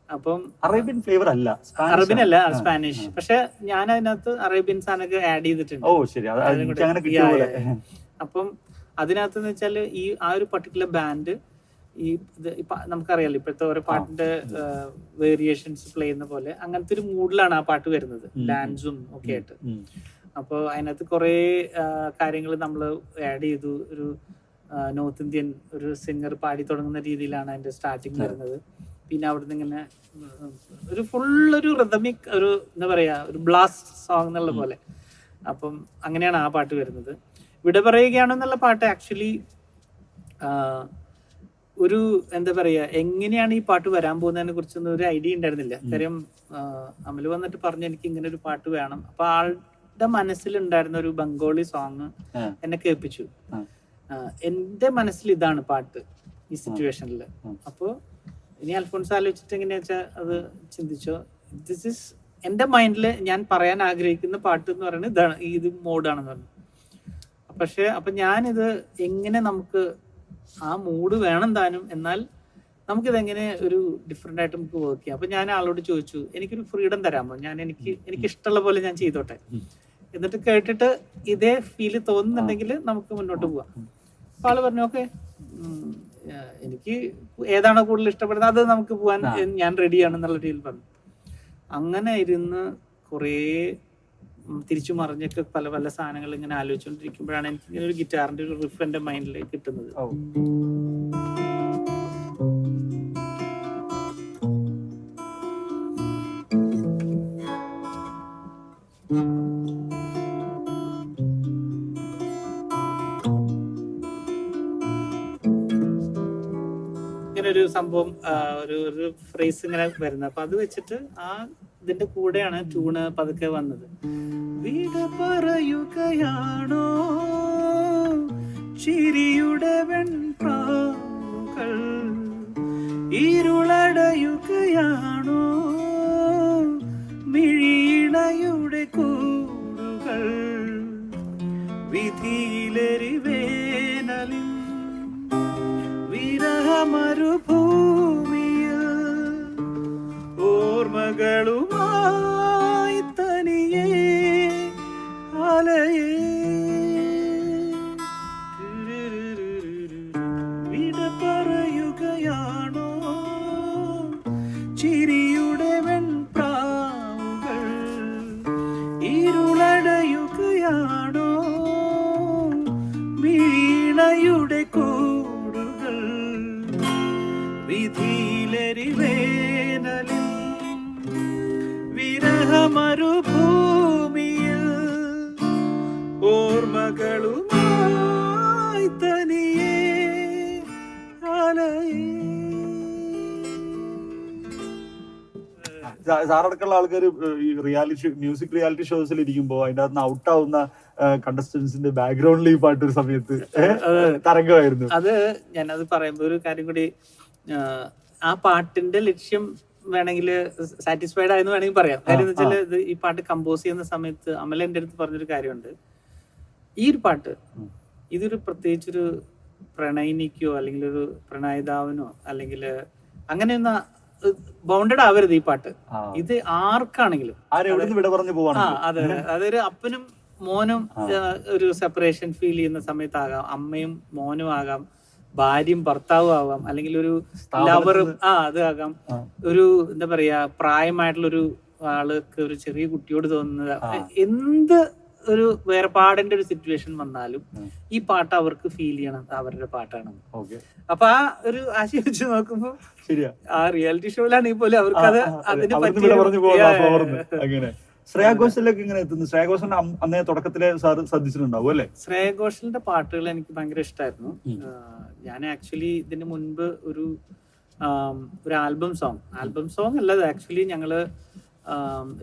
അപ്പം അറേബ്യൻ ഫ്ലേവർ അല്ല, അറേബ്യൻ അല്ല, സ്പാനിഷ്. പക്ഷെ ഞാൻ അതിനകത്ത് അറേബ്യൻ സാധനമൊക്കെ ആഡ് ചെയ്തിട്ടുണ്ട്. അപ്പം അതിനകത്ത് എന്ന് വെച്ചാൽ ആ ഒരു പർട്ടിക്കുലർ ബാൻഡ് നമുക്കറിയാലോ ഇപ്പോഴത്തെ ഓരോ പാട്ടിന്റെ വേരിയേഷൻസ് പ്ലേ ചെയ്യുന്ന പോലെ അങ്ങനത്തെ ഒരു മൂഡിലാണ് ആ പാട്ട് വരുന്നത്, ഡാൻസും ഒക്കെ ആയിട്ട്. അപ്പോൾ അതിനകത്ത് കുറെ കാര്യങ്ങൾ നമ്മൾ ആഡ് ചെയ്തു. ഒരു നോർത്ത് ഇന്ത്യൻ ഒരു സിംഗർ പാടി തുടങ്ങുന്ന രീതിയിലാണ് അതിന്റെ സ്റ്റാർട്ടിങ് വരുന്നത്. പിന്നെ അവിടുന്ന് ഇങ്ങനെ ഒരു ഫുള്ളൊരു റിതമിക് ഒരു എന്താ പറയാ, ഒരു ബ്ലാസ്റ്റ് സോങ് എന്നുള്ള പോലെ. അപ്പം അങ്ങനെയാണ് ആ പാട്ട് വരുന്നത്. വിട പറയുകയാണെന്നുള്ള പാട്ട് ആക്ച്വലി ഒരു എന്താ പറയാ, എങ്ങനെയാണ് ഈ പാട്ട് വരാൻ പോകുന്നതിനെ കുറിച്ചൊന്നും ഒരു ഐഡിയ ഉണ്ടായിരുന്നില്ല. കാര്യം അമല് വന്നിട്ട് പറഞ്ഞു എനിക്ക് ഇങ്ങനെ ഒരു പാട്ട് വേണം. അപ്പൊ ആളുടെ മനസ്സിലുണ്ടായിരുന്ന ഒരു ബംഗാളി സോങ് എന്നെ കേൾപ്പിച്ചു. എന്റെ മനസ്സിൽ ഇതാണ് പാട്ട് ഈ സിറ്റുവേഷനിൽ. അപ്പോ ഇനി അൽഫോൺസ് ആലോചിച്ചിട്ട് എങ്ങനെയാ വെച്ചാൽ അത് ചിന്തിച്ചോ, ദിസ് ഇസ് എന്റെ മൈൻഡിൽ ഞാൻ പറയാൻ ആഗ്രഹിക്കുന്ന പാട്ട് എന്ന് പറയുന്നത് ഇതാണ്, ഇത് മോഡാണെന്ന് പറഞ്ഞു. പക്ഷെ അപ്പൊ ഞാനിത് എങ്ങനെ നമുക്ക് ആ മൂഡ് വേണം താനും, എന്നാൽ നമുക്കിതെങ്ങനെ ഒരു ഡിഫറെന്റ് ആയിട്ട് നമുക്ക് വർക്ക് ചെയ്യാം. അപ്പൊ ഞാൻ ആളോട് ചോദിച്ചു, എനിക്കൊരു ഫ്രീഡം തരാമോ, ഞാൻ എനിക്ക് ഇഷ്ടമുള്ള പോലെ ഞാൻ ചെയ്തോട്ടെ, എന്നിട്ട് കേട്ടിട്ട് ഇതേ ഫീല് തോന്നുന്നുണ്ടെങ്കിൽ നമുക്ക് മുന്നോട്ട് പോവാം. അപ്പൊ ആള് പറഞ്ഞു ഓക്കെ, എനിക്ക് ഏതാണോ കൂടുതൽ ഇഷ്ടപ്പെടുന്നത് അത് നമുക്ക് പോവാൻ ഞാൻ റെഡിയാണെന്നുള്ള രീതിയിൽ പറഞ്ഞു. അങ്ങനെ ഇരുന്ന് കുറേ തിരിച്ചു മറിഞ്ഞൊക്കെ പല പല സാധനങ്ങൾ ഇങ്ങനെ ആലോചിച്ചുകൊണ്ടിരിക്കുമ്പോഴാണ് എനിക്ക് ഇങ്ങനെ ഒരു ഗിറ്റാറിന്റെ ഒരു റിഫ് എന്റെ മൈൻഡിലേക്ക് കിട്ടുന്നത്. ഇങ്ങനെ ഒരു സംഭവം ഒരു ഫ്രേസ് ഇങ്ങനെ വരുന്നത്. അപ്പൊ അത് വെച്ചിട്ട് ആ ഇതിന്റെ കൂടെയാണ് ട്യൂണ് പതുക്കെ വന്നത്. വിട പറയുകയാണോ ചിരിയുടെ വെൺപ്രാവുകൾ, ഇരുളടയുകയാണോ മിഴിയിണയുടെ കൂടുകൾ, വിധിയിലെരിവേനലിൻ വിരഹമരുഭൂമിയിൽ ഓർമ്മകളുമായി തനിയേ അലയേ. വിട പറയുകയാണോ ചിരിയുടെ വെൺപ്രാവുകൾ, ഇരുളടയുകയാണോ വീണയുടെ കൂടുകൾ, വിധിയിലെരിവേനലിൽ വിരഹമരുഭൂമിയിൽ ഓർമ്മകളുമായി തനിയേ അലയേ. സാറടക്കമുള്ള ആൾക്കാർ ഈ മ്യൂസിക് റിയാലിറ്റി ഷോസിൽ ഇരിക്കുമ്പോ അതിന്റെ അകത്ത് ഔട്ട് ആവുന്ന കണ്ടസ്റ്റൻസിന്റെ ബാക്ക്ഗ്രൗണ്ടിൽ ഈ പാട്ട് ഒരു സമയത്ത് തരംഗമായിരുന്നു. അത് ഞാനത് പറയുമ്പോ ഒരു കാര്യം കൂടി, ആ പാട്ടിന്റെ ലക്ഷ്യം വേണമെങ്കിൽ സാറ്റിസ്ഫൈഡ് ആയെന്ന് വേണമെങ്കിൽ പറയാം. കാര്യം എന്ന് വെച്ചാൽ ഇത് ഈ പാട്ട് കമ്പോസ് ചെയ്യുന്ന സമയത്ത് അമല എൻ്റെ അടുത്ത് പറഞ്ഞൊരു കാര്യമുണ്ട്. ഈ ഒരു പാട്ട് ഇതൊരു പ്രത്യേകിച്ചൊരു പ്രണയിനിക്കോ അല്ലെങ്കിൽ ഒരു പ്രണയിതാവിനോ അല്ലെങ്കിൽ അങ്ങനെയൊന്നും ബൗണ്ടഡ് ആവരുത് ഈ പാട്ട്. ഇത് ആർക്കാണെങ്കിലും അതെ, അതൊരു അപ്പനും മോനും ഒരു സെപ്പറേഷൻ ഫീൽ ചെയ്യുന്ന സമയത്താകാം, അമ്മയും മോനും ആകാം, ഭാര്യയും ഭർത്താവും ആകാം, അല്ലെങ്കിൽ ഒരു ലവറും അത് ആകാം, ഒരു എന്താ പറയാ പ്രായമായിട്ടുള്ള ഒരു ആൾക്ക് ഒരു ചെറിയ കുട്ടിയോട് തോന്നുന്നത്, എന്ത് ഒരു വേർപാടിന്റെ ഒരു സിറ്റുവേഷൻ വന്നാലും ഈ പാട്ട് അവർക്ക് ഫീൽ ചെയ്യണം അവരുടെ പാട്ടാണ്. അപ്പൊ ആ ഒരു ആശയം വെച്ച് നോക്കുമ്പോ ആ റിയാലിറ്റി ഷോയിലാണെങ്കിൽ പോലും അവർക്ക് അത് അതിന് പറ്റിയ. ശ്രേയ ഘോഷലിലേക്ക് ഇങ്ങനെ എത്തുന്നു. ശ്രേയ ഘോഷലിന്റെ അന്നേ തുടക്കത്തിലെ സാർ ശ്രദ്ധിച്ചിട്ടുണ്ടാവും അല്ലെ? ശ്രേയ ഘോഷലിന്റെ പാട്ടുകൾ എനിക്ക് ഭയങ്കര ഇഷ്ടമായിരുന്നു. ഞാൻ ആക്ച്വലി ഇതിന് മുൻപ് ഒരു ആൽബം സോങ് അല്ല, ആക്ച്വലി ഞങ്ങള്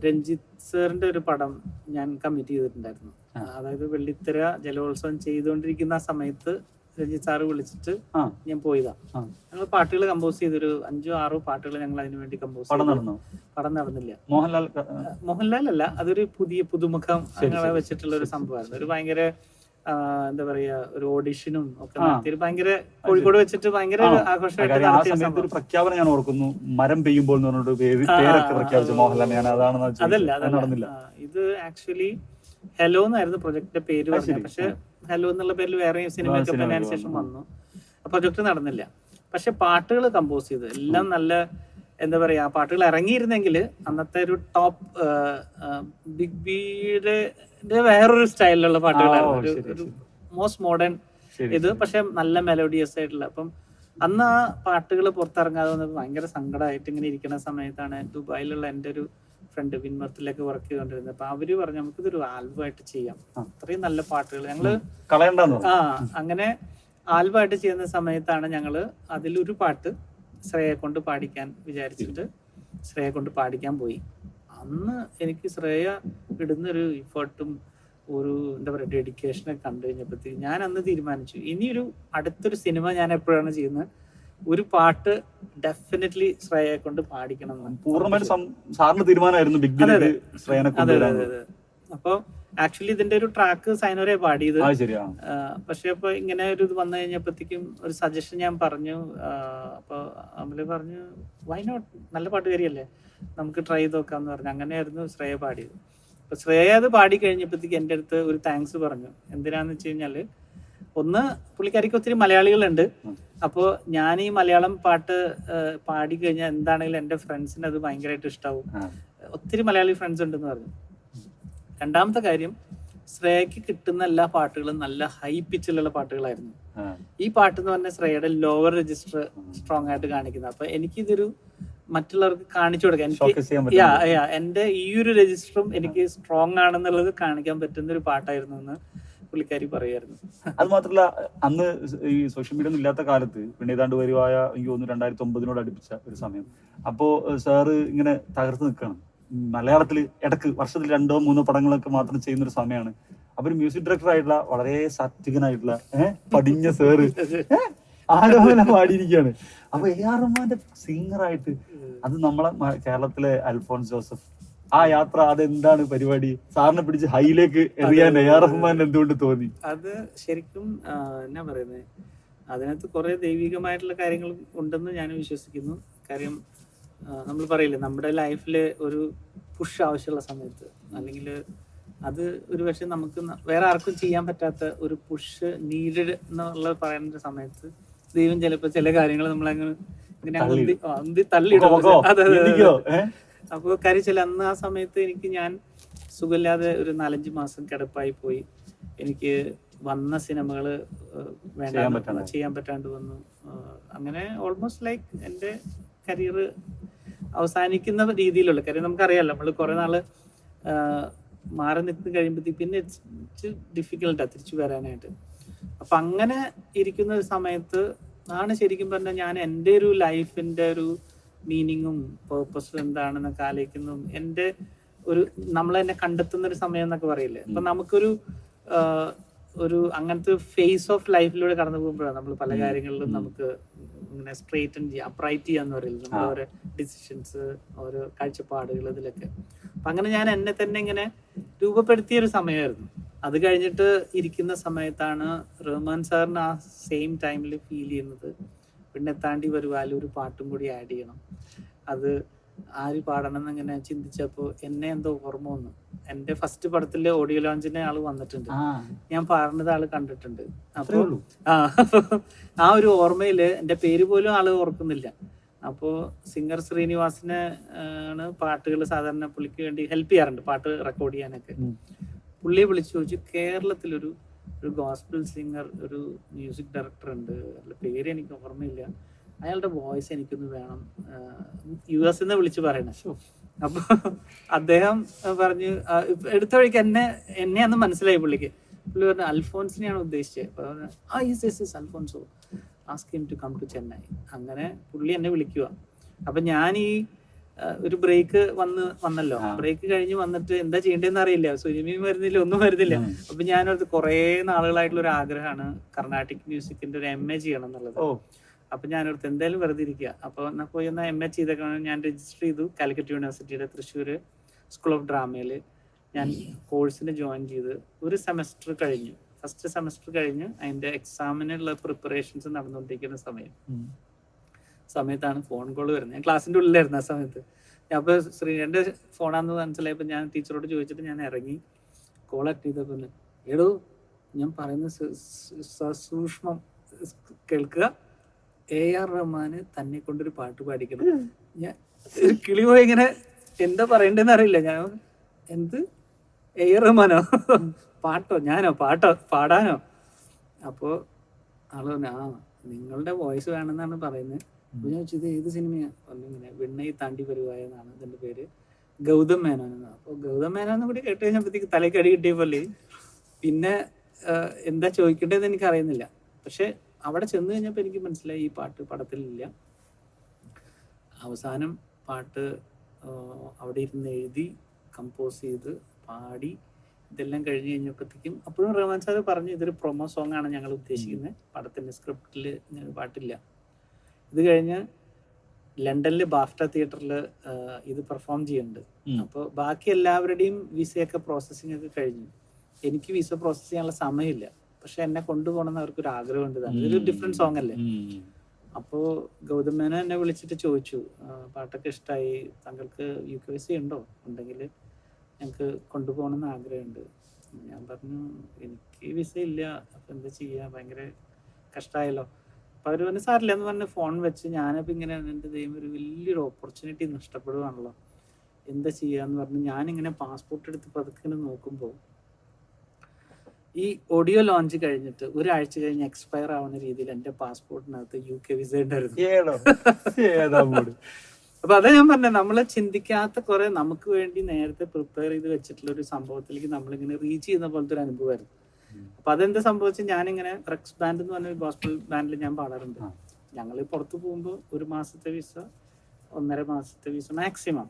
രഞ്ജിത്ത് സാറിന്റെ ഒരു പടം ഞാൻ കമ്മിറ്റ് ചെയ്തിട്ടുണ്ടായിരുന്നു. അതായത് വെള്ളിത്തിര ജലോത്സവം ചെയ്തുകൊണ്ടിരിക്കുന്ന ആ സമയത്ത് രഞ്ജിത്ത് സാറ് വിളിച്ചിട്ട് ഞാൻ പോയതാ. ഞങ്ങൾ പാട്ടുകൾ കമ്പോസ് ചെയ്തൊരു 5-6 പാട്ടുകൾ ഞങ്ങൾ അതിനു വേണ്ടി കമ്പോസ് ചെയ്തു. പടം നടന്നില്ല. മോഹൻലാൽ അല്ല, അതൊരു പുതുമുഖം അങ്ങനെ വെച്ചിട്ടുള്ള ഒരു സംഭവമായിരുന്നു. ഒരു ഭയങ്കര എന്താ പറയാ ഒരു ഓഡിഷനും ഒക്കെ നടത്തി ഭയങ്കര കോഴിക്കോട് വെച്ചിട്ട് ഭയങ്കര ആഘോഷമായിട്ട് നടത്തിയ സംഭവം. പ്രഖ്യാപനം ഞാൻ ഓർക്കുന്നു, മരം പെയ്യുമ്പോൾ അതല്ല, ഇത് ആക്ച്വലി ഹെലോ എന്നായിരുന്നു പ്രൊജക്ടിന്റെ പേര് പറഞ്ഞത്. പക്ഷെ ഹെലോ എന്നുള്ള പേരിൽ വേറെ സിനിമയൊക്കെ അതിന് ശേഷം വന്നു. പ്രൊജക്ട് നടന്നില്ല. പക്ഷെ പാട്ടുകൾ കമ്പോസ് ചെയ്ത് എല്ലാം നല്ല എന്താ പറയാ പാട്ടുകൾ ഇറങ്ങിയിരുന്നെങ്കിൽ അന്നത്തെ ഒരു ടോപ്പ് ബിഗ് ബിയുടെ വേറൊരു സ്റ്റൈലിലുള്ള പാട്ടുകളായിരുന്നു. ഒരു മോസ്റ്റ് മോഡേൺ ഇത്, പക്ഷെ നല്ല മെലോഡിയസ് ആയിട്ടുള്ള. അപ്പം അന്ന് ആ പാട്ടുകൾ പുറത്തിറങ്ങാതെ വന്നപ്പോൾ ഭയങ്കര സങ്കടമായിട്ട് ഇങ്ങനെ ഇരിക്കുന്ന സമയത്താണ് ദുബായിലുള്ള എൻ്റെ ഒരു ഫ്രണ്ട് വിൻമർത്തിലൊക്കെ വർക്ക് ചെയ്തുകൊണ്ടിരുന്നത്. അപ്പൊ അവര് പറഞ്ഞു നമുക്കിതൊരു ആൽബമായിട്ട് ചെയ്യാം, അത്രയും നല്ല പാട്ടുകൾ ഞങ്ങള് അങ്ങനെ ആൽബമായിട്ട് ചെയ്യുന്ന സമയത്താണ് ഞങ്ങള് അതിലൊരു പാട്ട് ശ്രേയയെ കൊണ്ട് പാടിക്കാൻ വിചാരിച്ചിട്ട് ശ്രേയയെ കൊണ്ട് പാടിക്കാൻ പോയി. അന്ന് എനിക്ക് ശ്രേയ ഇടുന്നൊരു എഫേർട്ടും ഒരു എന്താ പറയുക ഡെഡിക്കേഷനൊക്കെ കണ്ടു കഴിഞ്ഞപ്പോഴത്തേക്ക് ഞാൻ അന്ന് തീരുമാനിച്ചു, ഇനിയൊരു അടുത്തൊരു സിനിമ ഞാൻ എപ്പോഴാണ് ചെയ്യുന്നത് ഒരു പാട്ട് ഡെഫിനറ്റ്ലി ശ്രേയയെ കൊണ്ട് പാടിക്കണം. അപ്പൊ ആക്ച്വലി ഇതിന്റെ ഒരു ട്രാക്ക് സൈനോരെ പാടിയത്. പക്ഷെ അപ്പൊ ഇങ്ങനെ ഒരു ഇത് വന്നു കഴിഞ്ഞപ്പോഴത്തേക്കും ഒരു സജഷൻ ഞാൻ പറഞ്ഞു. അപ്പൊ അമല് പറഞ്ഞു വൈ നോട്ട്, നല്ല പാട്ടുകാരിയല്ലേ, നമുക്ക് ട്രൈ ചെയ്ത് നോക്കാന്ന് പറഞ്ഞു. അങ്ങനെയായിരുന്നു ശ്രേയ പാടിയത്. അപ്പൊ ശ്രേയ അത് പാടി കഴിഞ്ഞപ്പോഴത്തേക്ക് എൻ്റെ അടുത്ത് ഒരു താങ്ക്സ് പറഞ്ഞു. എന്തിനാന്ന് വെച്ച് കഴിഞ്ഞാല് ഒന്ന് പുള്ളിക്കാരിക്ക് ഒത്തിരി മലയാളികളുണ്ട്. അപ്പോൾ ഞാൻ ഈ മലയാളം പാട്ട് പാടി കഴിഞ്ഞാൽ എന്താണെങ്കിലും എൻ്റെ ഫ്രണ്ട്സിന് അത് ഭയങ്കരമായിട്ട് ഇഷ്ടാവും. ഒത്തിരി മലയാളി ഫ്രണ്ട്സ് ഉണ്ടെന്ന് പറഞ്ഞു. രണ്ടാമത്തെ കാര്യം, ശ്രേയക്ക് കിട്ടുന്ന എല്ലാ പാട്ടുകളും നല്ല ഹൈ പിച്ചിലുള്ള പാട്ടുകളായിരുന്നു. ഈ പാട്ട് എന്ന് പറഞ്ഞാൽ ശ്രേയയുടെ ലോവർ രജിസ്റ്റർ സ്ട്രോങ് ആയിട്ട് കാണിക്കുന്നത്. അപ്പൊ എനിക്കിതൊരു മറ്റുള്ളവർക്ക് കാണിച്ചു കൊടുക്കാൻ Showcase ചെയ്യാൻ എനിക്ക് എന്റെ ഈ ഒരു രജിസ്റ്ററും എനിക്ക് സ്ട്രോങ് ആണെന്നുള്ളത് കാണിക്കാൻ പറ്റുന്ന ഒരു പാട്ടായിരുന്നു എന്ന് പുള്ളിക്കാരി പറയായിരുന്നു. അത് മാത്രല്ല അന്ന് ഈ സോഷ്യൽ മീഡിയ ഒന്നും ഇല്ലാത്ത കാലത്ത് പിന്നെ ഏതാണ്ട് വരുവായ എനിക്ക് തോന്നുന്നു 2009 അടുപ്പിച്ച ഒരു സമയം. അപ്പോ സാറ് ഇങ്ങനെ തകർത്ത് നിൽക്കണം. മലയാളത്തിൽ ഇടക്ക് വർഷത്തിൽ 2-3 പടങ്ങളൊക്കെ മാത്രം ചെയ്യുന്ന ഒരു സമയമാണ്. അപ്പൊ ഒരു മ്യൂസിക് ഡയറക്ടർ ആയിട്ടുള്ള വളരെ സാത്വികനായിട്ടുള്ള പടിഞ്ഞ സാറ് ആലോചന പാടിയിരിക്കുകയാണ്. അപ്പൊ AR റഹ്മാന്റെ സിംഗറായിട്ട് അത് നമ്മളെ കേരളത്തിലെ അൽഫോൺസ് ജോസഫ് ആ യാത്ര അതെന്താണ് പരിപാടി? സാറിനെ പിടിച്ച് ഹൈയിലേക്ക് എറിയാൻ AR റഹ്മാൻ എന്തുകൊണ്ട് തോന്നി? അത് ശരിക്കും എന്നാ പറയുന്നത്, അതിനകത്ത് കുറെ ദൈവികമായിട്ടുള്ള കാര്യങ്ങൾ ഉണ്ടെന്ന് ഞാൻ വിശ്വസിക്കുന്നു. കാര്യം നമ്മൾ പറയില്ലേ, നമ്മുടെ ലൈഫില് ഒരു പുഷ് ആവശ്യമുള്ള സമയത്ത്, അല്ലെങ്കിൽ അത് ഒരു പക്ഷെ നമുക്ക് വേറെ ആർക്കും ചെയ്യാൻ പറ്റാത്ത ഒരു പുഷ് നീഡഡ് എന്നുള്ള പറയുന്ന സമയത്ത് ദൈവം ചിലപ്പോൾ ചില കാര്യങ്ങൾ നമ്മളങ്ങനെ ഇങ്ങനെ തള്ളിയിടും. അപ്പോൾ കാര്യം ചില അന്ന് ആ സമയത്ത് ഞാൻ സുഖമില്ലാതെ ഒരു 4-5 മാസം കിടപ്പായി പോയി. എനിക്ക് വന്ന സിനിമകൾ ചെയ്യാൻ പറ്റാണ്ട് വന്നു. അങ്ങനെ ഓൾമോസ്റ്റ് ലൈക്ക് എൻ്റെ കരിയർ അവസാനിക്കുന്ന രീതിയിലുള്ള കാര്യം നമുക്കറിയാമല്ലോ. നമ്മൾ കുറെ നാള് മാറി നിൽക്കി കഴിയുമ്പോഴത്തേക്ക് പിന്നെ ഇറ്റ്സ് ഡിഫിക്കൽട്ടാണ് തിരിച്ചു വരാനായിട്ട്. അപ്പം അങ്ങനെ ഇരിക്കുന്ന ഒരു സമയത്ത് ആണ് ശരിക്കും പറഞ്ഞാൽ ഞാൻ എൻ്റെ ഒരു ലൈഫിൻ്റെ ഒരു മീനിങ്ങും പേർപ്പസും എന്താണെന്നൊക്കെ ആലോചിക്കുന്നതും എൻ്റെ ഒരു നമ്മളെന്നെ കണ്ടെത്തുന്ന ഒരു സമയം എന്നൊക്കെ പറയില്ലേ. അപ്പം നമുക്കൊരു അങ്ങനത്തെ ഫേസ് ഓഫ് ലൈഫിലൂടെ കടന്നു പോകുമ്പോഴാണ് നമ്മൾ പല കാര്യങ്ങളിലും നമുക്ക് ഇങ്ങനെ സ്ട്രെയിറ്റൻ ചെയ്യുക, അപ്രൈറ്റ് ചെയ്യാന്ന് പറയുന്നത്, നമ്മുടെ ഓരോ ഡിസിഷൻസ്, ഓരോ കാഴ്ചപ്പാടുകൾ ഇതിലൊക്കെ. അപ്പം അങ്ങനെ ഞാൻ എന്നെ തന്നെ ഇങ്ങനെ രൂപപ്പെടുത്തിയ ഒരു സമയമായിരുന്നു. അത് കഴിഞ്ഞിട്ട് ഇരിക്കുന്ന സമയത്താണ് റഹ്മാൻ സാറിന് ആ സെയിം ടൈമിൽ ഫീൽ ചെയ്യുന്നത് പിന്നെ താണ്ടി വരുവാലും ഒരു പാട്ടും കൂടി ആഡ് ചെയ്യണം. അത് ആര് പാടണം എന്നിങ്ങനെ ചിന്തിച്ചപ്പോൾ എന്നെ എന്തോ ഓർമ്മ വന്നു. എൻ്റെ ഫസ്റ്റ് പടത്തിലെ ഓഡിയോ ലോഞ്ചിന് ആള് വന്നിട്ടുണ്ട്, ഞാൻ പാടുന്നത് ആള് കണ്ടിട്ടുണ്ട്. അപ്പോൾ ആ ഒരു ഓർമ്മയില് എൻ്റെ പേര് പോലും ആള് ഓർക്കുന്നില്ല. അപ്പോൾ സിംഗർ ശ്രീനിവാസിനെ ആണ് പാട്ടുകൾ സാധാരണ പുള്ളിക്ക് വേണ്ടി ഹെൽപ്പ് ചെയ്യാറുണ്ട് പാട്ട് റെക്കോർഡ് ചെയ്യാനൊക്കെ. പുള്ളിയെ വിളിച്ചു ചോദിച്ചു, കേരളത്തിലൊരു ഗോസ്പിൾ സിംഗർ, ഒരു മ്യൂസിക് ഡയറക്ടർ ഉണ്ട്, അയാളുടെ പേര് എനിക്ക് ഓർമ്മയില്ല, അയാളുടെ വോയിസ് എനിക്കൊന്ന് വേണം, US വിളിച്ച് പറയണേ. അപ്പൊ അദ്ദേഹം പറഞ്ഞു, എടുത്ത വഴിക്ക് എന്നെ അന്ന് മനസ്സിലായി പുള്ളിക്ക്. പുള്ളി പറഞ്ഞു അൽഫോൺസിനെയാണ് ഉദ്ദേശിച്ചത്. Alphonso, ask him to come to Chennai. അങ്ങനെ പുള്ളി എന്നെ വിളിക്കുക. അപ്പൊ ഞാൻ ഈ ഒരു ബ്രേക്ക് വന്നല്ലോ, ബ്രേക്ക് കഴിഞ്ഞ് വന്നിട്ട് എന്താ ചെയ്യേണ്ടതെന്ന് അറിയില്ല, സിനിമയും വരുന്നില്ല, ഒന്നും വരുന്നില്ല. അപ്പൊ ഞാനത് കുറെ നാളുകളായിട്ടുള്ള ഒരു ആഗ്രഹമാണ് കർണാട്ടിക് മ്യൂസിക്കിന്റെ ഒരു MA ചെയ്യണം എന്നുള്ളത്. അപ്പൊ ഞാനോർത്ത് എന്തായാലും വെറുതെ ഇരിക്കുക, അപ്പൊ എന്നാ പോയി ഒന്ന് MA ചെയ്തേക്കണം. ഞാൻ രജിസ്റ്റർ ചെയ്തു കാലിക്കറ്റ് യൂണിവേഴ്സിറ്റിയുടെ തൃശ്ശൂര് സ്കൂൾ ഓഫ് ഡ്രാമയില്. ഞാൻ കോഴ്സിന് ജോയിൻ ചെയ്ത് ഒരു സെമസ്റ്റർ കഴിഞ്ഞു. ഫസ്റ്റ് സെമസ്റ്റർ കഴിഞ്ഞ് അതിന്റെ എക്സാമിനുള്ള പ്രിപ്പറേഷൻസ് നടന്നുകൊണ്ടിരിക്കുന്ന സമയത്താണ് ഫോൺ കോൾ വരുന്നത്. ഞാൻ ക്ലാസ്സിന്റെ ഉള്ളിലായിരുന്നു ആ സമയത്ത്. അപ്പൊ ശ്രീന്റെ ഫോണാന്ന് മനസ്സിലായപ്പോ ഞാൻ ടീച്ചറോട് ചോദിച്ചിട്ട് ഞാൻ ഇറങ്ങി കോൾ അറ്റൻഡ് ചെയ്തപ്പോ, എടോ ഞാൻ പറയുന്ന സൂക്ഷ്മം കേൾക്കുക, AR റഹ്മാന് തന്നെ കൊണ്ടൊരു പാട്ട് പാടിക്കണം. ഞാൻ ഒരു കിളി പോയി ഇങ്ങനെ എന്താ പറയണ്ടെന്ന് അറിയില്ല. ഞാൻ എന്ത് AR റഹ്മാനോ, പാട്ടോ, ഞാനോ പാടാനോ? അപ്പോ ആള് പറഞ്ഞു, നിങ്ങളുടെ വോയിസ് വേണമെന്നാണ് പറയുന്നത്. അപ്പൊ ഞാൻ ചോദിച്ചത് ഏത് സിനിമയാ? പറഞ്ഞിങ്ങനെ വിണ്ണൈ താണ്ടി വരുവായ എന്നാണ് ഇതിന്റെ പേര്, ഗൗതം മേനോൻ. അപ്പോൾ ഗൗതം മേനോന്ന് കൂടി കേട്ട് കഴിഞ്ഞപ്പോഴത്തേക്ക് തലയ്ക്ക് അടി കിട്ടിയപ്പോലെ പിന്നെ എന്താ ചോദിക്കേണ്ടതെന്ന് എനിക്ക് അറിയുന്നില്ല. പക്ഷെ അവിടെ ചെന്ന് കഴിഞ്ഞപ്പോൾ എനിക്ക് മനസ്സിലായി ഈ പാട്ട് പടത്തിലില്ല. അവസാനം പാട്ട് അവിടെ ഇരുന്ന് എഴുതി കമ്പോസ് ചെയ്ത് പാടി ഇതെല്ലാം കഴിഞ്ഞ് കഴിഞ്ഞപ്പോഴത്തേക്കും അപ്പോഴും റഹ്മാൻ സാർ പറഞ്ഞു, ഇതൊരു പ്രൊമോ സോങ് ആണ് ഞങ്ങൾ ഉദ്ദേശിക്കുന്നത്, പടത്തിന്റെ സ്ക്രിപ്റ്റിൽ പാട്ടില്ല. ഇത് കഴിഞ്ഞ് ലണ്ടനിൽ ബാഫ്റ്റ തിയേറ്ററിൽ ഇത് പെർഫോം ചെയ്യുന്നുണ്ട്. അപ്പോൾ ബാക്കി എല്ലാവരുടെയും വിസയൊക്കെ പ്രോസസ്സിംഗ് ഒക്കെ കഴിഞ്ഞു. എനിക്ക് വിസ പ്രോസസ് ചെയ്യാനുള്ള സമയമില്ല, പക്ഷെ എന്നെ കൊണ്ടുപോകണമെന്ന് അവർക്കൊരു ആഗ്രഹമുണ്ട്. ഇതൊരു ഡിഫറെന്റ് സോങ് അല്ലേ. അപ്പോൾ ഗൗതം മേനോൻ എന്നെ വിളിച്ചിട്ട് ചോദിച്ചു, പാട്ടൊക്കെ ഇഷ്ടമായി, താങ്കൾക്ക് UK വിസ ഉണ്ടോ? ഉണ്ടെങ്കിൽ ഞങ്ങൾക്ക് കൊണ്ടുപോകണമെന്ന് ആഗ്രഹമുണ്ട്. ഞാൻ പറഞ്ഞു, എനിക്ക് വിസ ഇല്ല, അപ്പം എന്താ ചെയ്യുക, ഭയങ്കര കഷ്ടമായല്ലോ. അപ്പം അവർ പറഞ്ഞു, സാറില്ല എന്ന് പറഞ്ഞ് ഫോൺ വെച്ച് ഞാനപ്പോൾ ഇങ്ങനെ എൻ്റെ ദൈവം ഒരു വലിയൊരു ഓപ്പർച്യൂണിറ്റി നഷ്ടപ്പെടുവാണല്ലോ, എന്താ ചെയ്യാന്ന് പറഞ്ഞ് ഞാനിങ്ങനെ പാസ്പോർട്ട് എടുത്ത് പതുക്കെ നോക്കുമ്പോൾ ഈ ഓഡിയോ ലോഞ്ച് കഴിഞ്ഞിട്ട് ഒരാഴ്ച കഴിഞ്ഞ് എക്സ്പയർ ആവുന്ന രീതിയിൽ എൻ്റെ പാസ്പോർട്ടിനകത്ത് UK വിസ ഉണ്ടായിരുന്നു. അപ്പൊ അതാ ഞാൻ പറഞ്ഞത്, നമ്മള് ചിന്തിക്കാത്ത കുറെ നമുക്ക് വേണ്ടി നേരത്തെ പ്രിപ്പയർ ചെയ്ത് വെച്ചിട്ടുള്ള ഒരു സംഭവത്തിലേക്ക് നമ്മളിങ്ങനെ റീച്ച് ചെയ്യുന്ന പോലത്തെ ഒരു അനുഭവമായിരുന്നു. അപ്പൊ അതെന്താ സംഭവിച്ചാൽ ഞാനിങ്ങനെ റെക്സ് ബാൻഡ് എന്ന് പറഞ്ഞ ഗോസ്പൽ ബാൻഡിൽ ഞാൻ പാടാറുണ്ട്. ഞങ്ങൾ പുറത്തു പോകുമ്പോൾ 1 മാസത്തെ വിസ, 1.5 മാസത്തെ വിസ മാക്സിമം,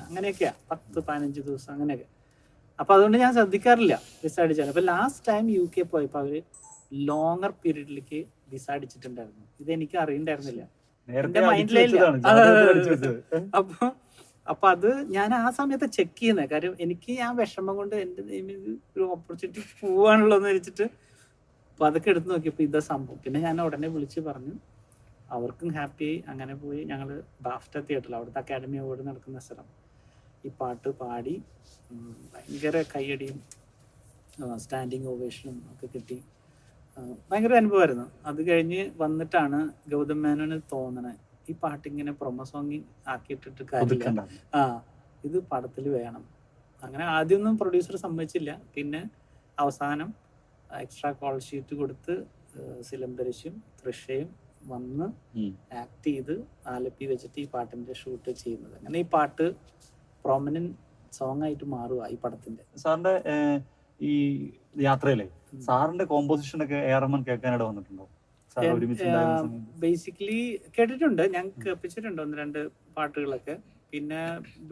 അങ്ങനെയൊക്കെയാ, 10-15 ദിവസം അങ്ങനെയൊക്കെ. അപ്പൊ അതുകൊണ്ട് ഞാൻ ശ്രദ്ധിക്കാറില്ല വിസ അടിച്ചാൽ. അപ്പൊ ലാസ്റ്റ് ടൈം UK പോയപ്പോ അവര് ലോങ്ങർ പീരീഡിലേക്ക് വിസ അടിച്ചിട്ടുണ്ടായിരുന്നു. ഇതെനിക്ക് അറിയണ്ടായിരുന്നില്ല, എന്റെ മൈൻഡിലില്ല. അപ്പൊ അത് ഞാൻ ആ സമയത്ത് ചെക്ക് ചെയ്യുന്നത്. കാര്യം എനിക്ക് ഞാൻ വിഷമം കൊണ്ട് എന്റെ ഒരു ഓപ്പർച്യൂണിറ്റി പോവാനുള്ളതെന്ന് വെച്ചിട്ട് അപ്പൊ അതൊക്കെ എടുത്ത് നോക്കിയപ്പോ ഇതാ സംഭവം. പിന്നെ ഞാൻ ഉടനെ വിളിച്ച് പറഞ്ഞു, അവർക്കും ഹാപ്പിയായി. അങ്ങനെ പോയി ഞങ്ങൾ ബാഫ്റ്റ തിയേറ്ററിൽ, അവിടുത്തെ അക്കാഡമി അവാർഡ് നടക്കുന്ന സ്ഥലം, ഈ പാട്ട് പാടി ഭയങ്കര കയ്യടിയും സ്റ്റാൻഡിങ് ഓവേഷനും ഒക്കെ കിട്ടി. ഭയങ്കര അനുഭവമായിരുന്നു. അത് കഴിഞ്ഞ് വന്നിട്ടാണ് ഗൗതം മേനോന് തോന്നണേ ഈ പാട്ടിങ്ങനെ പ്രൊമോ സോങ് ആക്കിയിട്ടിട്ട് കാര്യമില്ല, ഇത് പടത്തിൽ വേണം. അങ്ങനെ ആദ്യമൊന്നും പ്രൊഡ്യൂസർ സമ്മതിച്ചില്ല. പിന്നെ അവസാനം എക്സ്ട്രാ കോൾ ഷീറ്റ് കൊടുത്ത് സിലംബരശും തൃഷയും വന്ന് ആക്ട് ചെയ്ത് ആലപ്പി വെച്ചിട്ട് ഈ പാട്ടിന്റെ ഷൂട്ട് ചെയ്യുന്നത്. അങ്ങനെ ഈ പാട്ട് പ്രോമിനന്റ് സോങ് ആയിട്ട് മാറുക ഈ പടത്തിന്റെ. സാറിന്റെ ഈ യാത്രയിലെ സാറിന്റെ കോമ്പോസിഷൻ ഒക്കെ എ.ആർ. റഹ്മാൻ കേൾക്കാനിട വന്നിട്ടുണ്ടോ? ബേസിക്കലി കേട്ടിട്ടുണ്ട്, ഞാൻ കേൾപ്പിച്ചിട്ടുണ്ട് 1-2 പാട്ടുകളൊക്കെ. പിന്നെ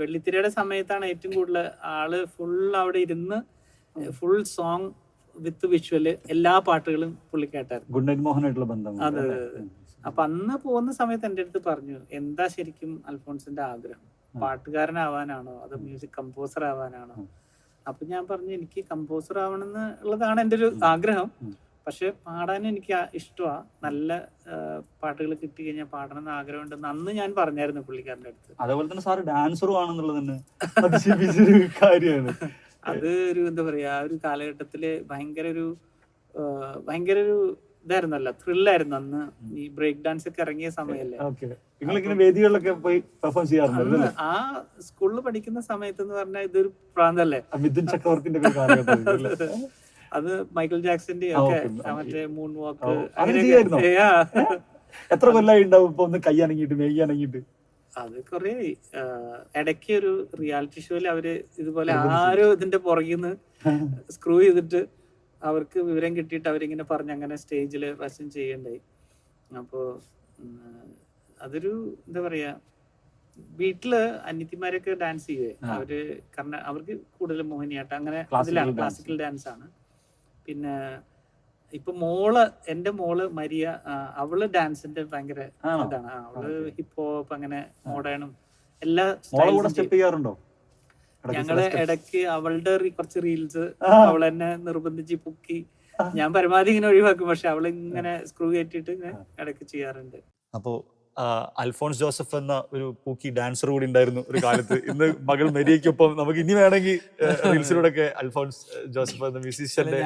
വെള്ളിത്തിരയുടെ സമയത്താണ് ഏറ്റവും കൂടുതൽ ആള് ഫുൾ അവിടെ ഇരുന്ന് ഫുൾ സോങ് വിത്ത് വിഷ്വല് എല്ലാ പാട്ടുകളും പുള്ളി കേട്ടായിരുന്നു. ഗുഡ് നൈറ്റ് മോഹനായിട്ടുള്ള ബന്ധം. അതെ. അപ്പൊ അന്ന് പോകുന്ന സമയത്ത് എൻ്റെ അടുത്ത് പറഞ്ഞു, എന്താ ശരിക്കും അൽഫോൺസിന്റെ ആഗ്രഹം, പാട്ടുകാരനാവാനാണോ അതോ മ്യൂസിക് കമ്പോസർ ആവാനാണോ? അപ്പൊ ഞാൻ പറഞ്ഞു, എനിക്ക് കമ്പോസർ ആവണം എന്നുള്ളതാണ് എൻ്റെ ഒരു ആഗ്രഹം. പക്ഷെ പാടാനും എനിക്ക് ഇഷ്ടമാ. നല്ല പാട്ടുകൾ കിട്ടി കഴിഞ്ഞാൽ പാടണം എന്ന് ആഗ്രഹം ഉണ്ടെന്ന് അന്ന് ഞാൻ പറഞ്ഞായിരുന്നു പുള്ളിക്കാരൻ്റെ അടുത്ത്. അതേപോലെ തന്നെ സാറ് ഡാൻസറും ആണെന്നുള്ളത് തന്നെ കാര്യമാണ്. അത് ഒരു എന്താ പറയാ, ആ ഒരു കാലഘട്ടത്തില് ഭയങ്കര ഒരു ഇതായിരുന്നല്ലോ, ത്രില്ലായിരുന്നു അന്ന്. ഈ ബ്രേക്ക് ഡാൻസ് ഒക്കെ ഇറങ്ങിയ സമയല്ലേ. വേദികളിലൊക്കെ പോയി പെർഫോം ചെയ്യാറുണ്ട്. ആ സ്കൂളിൽ പഠിക്കുന്ന സമയത്ത് എന്ന് പറഞ്ഞാൽ ഇതൊരു പ്രാന്തല്ലേ. മിഥുൻ ചക്രവർത്തിന്റെ അത് മൈക്കിൾ ജാക്സന്റെ ഒക്കെ മറ്റേ മൂൺ വാക്ക്. എത്ര കൊല്ലായി ഉണ്ടാവും ഇപ്പൊ ഒന്ന് കൈ അനങ്ങിയിട്ട് മേഘി അനങ്ങിയിട്ട്? അത് കൊറേ ഇടയ്ക്ക് ഒരു റിയാലിറ്റി ഷോയിൽ അവര് ഇതുപോലെ ആരോ ഇതിന്റെ പുറകിന്ന് സ്ക്രൂ ചെയ്തിട്ട് അവർക്ക് വിവരം കിട്ടിയിട്ട് അവരിങ്ങനെ പറഞ്ഞ് അങ്ങനെ സ്റ്റേജിൽ പ്രസന്റ് ചെയ്യണ്ടായി. അപ്പോ അതൊരു എന്താ പറയാ, വീട്ടില് അനിയത്തിമാരൊക്കെ ഡാൻസ് ചെയ്യുവേ അവര്, കാരണം അവർക്ക് കൂടുതൽ മോഹിനിയാട്ടം അങ്ങനെ അതിലാണ്, ക്ലാസിക്കൽ ഡാൻസ് ആണ്. പിന്നെ ഇപ്പൊ എന്റെ മോള് മരിയ, അവള് ഡാൻസിന്റെ ഭയങ്കര ഇതാണ്. അവള് ഹിപ്പ് ഹോപ്പ് അങ്ങനെ മോഡേണും എല്ലാ ചെയ്യാറുണ്ടോ? ഞങ്ങള് ഇടയ്ക്ക് അവളുടെ കുറച്ച് റീൽസ് അവൾ എന്നെ നിർബന്ധിച്ച് പൊക്കി. ഞാൻ പരമാവധി ഇങ്ങനെ ഒഴിവാക്കും, പക്ഷെ അവള് ഇങ്ങനെ സ്ക്രൂ കയറ്റിട്ട് ഇടയ്ക്ക് ചെയ്യാറുണ്ട്. അപ്പോ അൽഫോൺസ് ജോസഫ് എന്ന ഒരു പൂക്കി ഡാൻസർ കൂടി ഉണ്ടായിരുന്നു ഒരു കാലത്ത്. ഇന്ന് മകൾ മെരിയയ്ക്കൊപ്പം നമുക്ക് ഇനി വേണമെങ്കിൽ റീൽസിലൂടെ ഒക്കെ അൽഫോൺസ് ജോസഫ് എന്ന മ്യൂസീഷ്യന്റെ